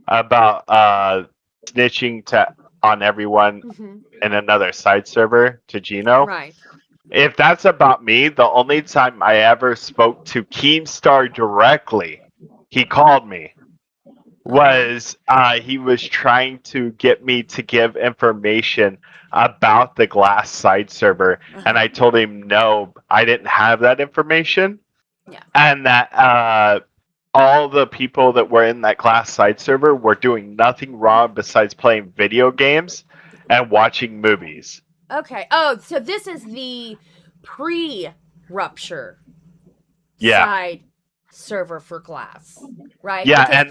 [SPEAKER 7] about snitching on everyone in another side server to Gino,
[SPEAKER 1] Right.
[SPEAKER 7] if that's about me, the only time I ever spoke to Keemstar directly, he called me, was he was trying to get me to give information about the Glass side server, and I told him no, I didn't have that information, and that all the people that were in that Glass side server were doing nothing wrong besides playing video games and watching movies.
[SPEAKER 1] Okay. Oh, so this is the pre-rupture side server for Glass, right?
[SPEAKER 7] Yeah,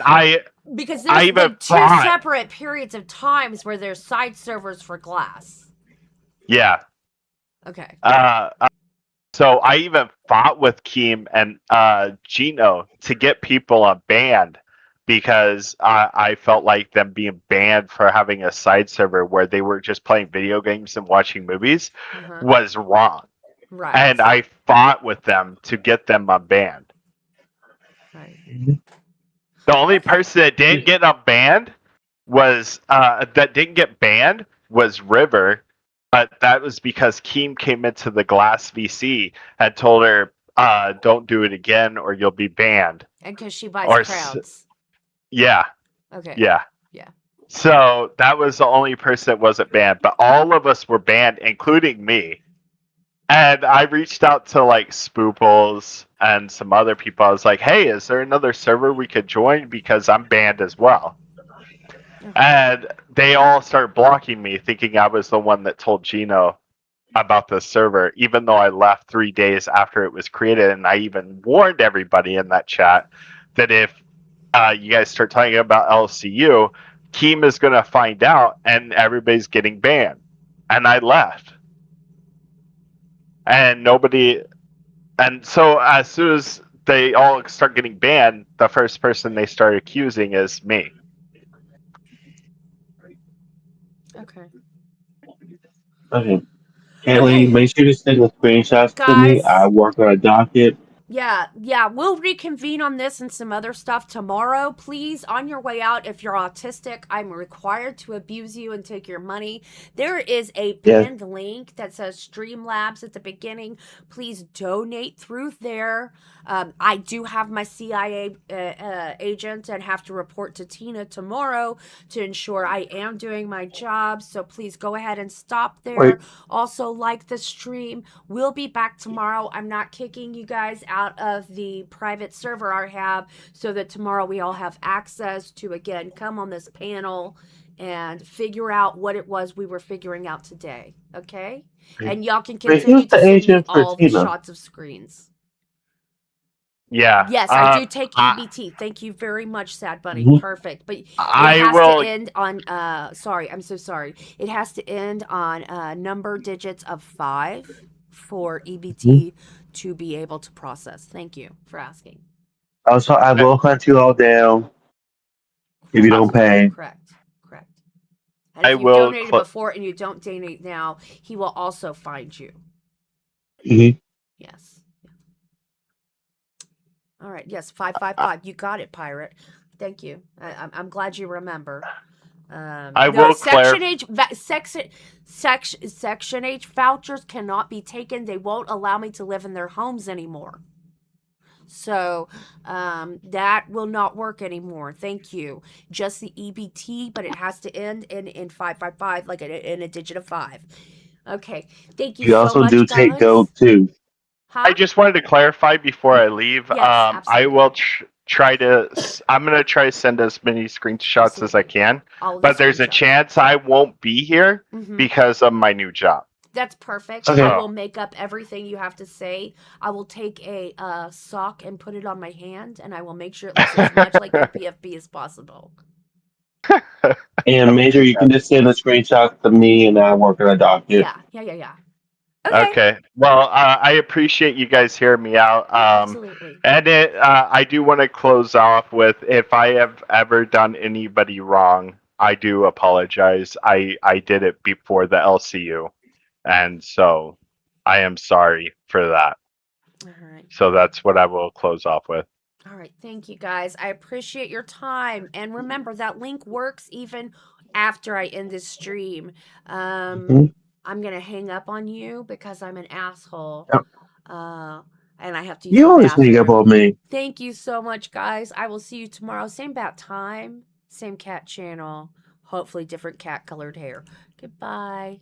[SPEAKER 1] because
[SPEAKER 7] I
[SPEAKER 1] there's
[SPEAKER 7] even
[SPEAKER 1] two separate periods of times where there's side servers for Glass.
[SPEAKER 7] Yeah.
[SPEAKER 1] Okay.
[SPEAKER 7] So I even fought with Keem and Gino to get people unbanned because I felt like them being banned for having a side server where they were just playing video games and watching movies was wrong.
[SPEAKER 1] Right.
[SPEAKER 7] And I fought with them to get them unbanned.
[SPEAKER 1] Right.
[SPEAKER 7] The only person that didn't get unbanned was River, but that was because Keem came into the Glass VC and told her, "Don't do it again, or you'll be banned."
[SPEAKER 1] And because she buys crowds.
[SPEAKER 7] Yeah.
[SPEAKER 1] Okay.
[SPEAKER 7] Yeah.
[SPEAKER 1] Yeah.
[SPEAKER 7] So that was the only person that wasn't banned, but all of us were banned, including me. And I reached out to like Spooples and some other people. I was like, "Hey, is there another server we could join? Because I'm banned as well." And they all started blocking me, thinking I was the one that told Gino about the server, even though I left 3 days after it was created. And I even warned everybody in that chat that if you guys start talking about LCU, Keem is going to find out and everybody's getting banned. And I left. And so as soon as they all start getting banned, the first person they start accusing is me.
[SPEAKER 1] Okay.
[SPEAKER 11] Okay. Caitlin, make sure to send the screenshots to me. I work on a docket.
[SPEAKER 1] Yeah, we'll reconvene on this and some other stuff tomorrow. Please, on your way out, if you're autistic, I'm required to abuse you and take your money. There is a pinned link that says Streamlabs at the beginning. Please donate through there. I do have my CIA agent and have to report to Tina tomorrow to ensure I am doing my job. So please go ahead and stop there.
[SPEAKER 11] Wait.
[SPEAKER 1] Also, like the stream. We'll be back tomorrow. I'm not kicking you guys out of the private server I have, so that tomorrow we all have access to, again, come on this panel and figure out what it was we were figuring out today. Okay? And y'all can continue to send me all the shots of screens.
[SPEAKER 7] Yeah.
[SPEAKER 1] Yes, I do take EBT. Thank you very much, Sad Bunny. Perfect. But it has to end on sorry, I'm so sorry. It has to end on number digits of 5 for EBT to be able to process. Thank you for asking.
[SPEAKER 11] Also, I will hunt you all down if you don't pay.
[SPEAKER 1] Correct. And if you donated before and you don't donate now, he will also find you.
[SPEAKER 11] Mm-hmm.
[SPEAKER 1] Yes. All right. Yes, 555. You got it, pirate. Thank you. I'm glad you remember.
[SPEAKER 7] I
[SPEAKER 1] No,
[SPEAKER 7] will
[SPEAKER 1] Section
[SPEAKER 7] clarify.
[SPEAKER 1] H Section H vouchers cannot be taken. They won't allow me to live in their homes anymore. So that will not work anymore. Thank you. Just the EBT, but it has to end in 555, like in a digit of 5. Okay. Thank you
[SPEAKER 11] You
[SPEAKER 1] so
[SPEAKER 11] also do
[SPEAKER 1] much,
[SPEAKER 11] take
[SPEAKER 1] guys.
[SPEAKER 11] gold too.
[SPEAKER 1] Huh?
[SPEAKER 7] I just wanted to clarify before I leave.
[SPEAKER 1] Yes,
[SPEAKER 7] I
[SPEAKER 1] absolutely.
[SPEAKER 7] will try to. I'm gonna try to send as many screenshots as I
[SPEAKER 1] Absolutely.
[SPEAKER 7] can.
[SPEAKER 1] All of the
[SPEAKER 7] But there's a
[SPEAKER 1] screenshots.
[SPEAKER 7] chance I won't be here
[SPEAKER 1] Mhm.
[SPEAKER 7] because of my new job.
[SPEAKER 1] That's perfect.
[SPEAKER 11] Okay.
[SPEAKER 1] I will make up everything you have to say. I will take a sock and put it on my hand, and I will make sure it looks as much like your PFP as possible.
[SPEAKER 11] And Major, you can just send the screenshots to me and I'll work on a document.
[SPEAKER 1] Yeah. Okay.
[SPEAKER 7] Okay. Well, I appreciate you guys hearing me out.
[SPEAKER 1] Absolutely.
[SPEAKER 7] And I do want to close off with, if I have ever done anybody wrong, I do apologize. I did it before the LCU, and so I am sorry for that.
[SPEAKER 1] All right.
[SPEAKER 7] So that's what I will close off with.
[SPEAKER 1] All right. Thank you, guys. I appreciate your time. And remember, that link works even after I end this stream.
[SPEAKER 11] Mhm.
[SPEAKER 1] I'm going to hang up on you because I'm an asshole.
[SPEAKER 11] Yep.
[SPEAKER 1] And I have to use
[SPEAKER 11] You
[SPEAKER 1] the
[SPEAKER 11] always sneak up
[SPEAKER 1] bathroom.
[SPEAKER 11] on me.
[SPEAKER 1] Thank you so much, guys. I will see you tomorrow. Same bat time, same cat channel. Hopefully different cat colored hair. Goodbye.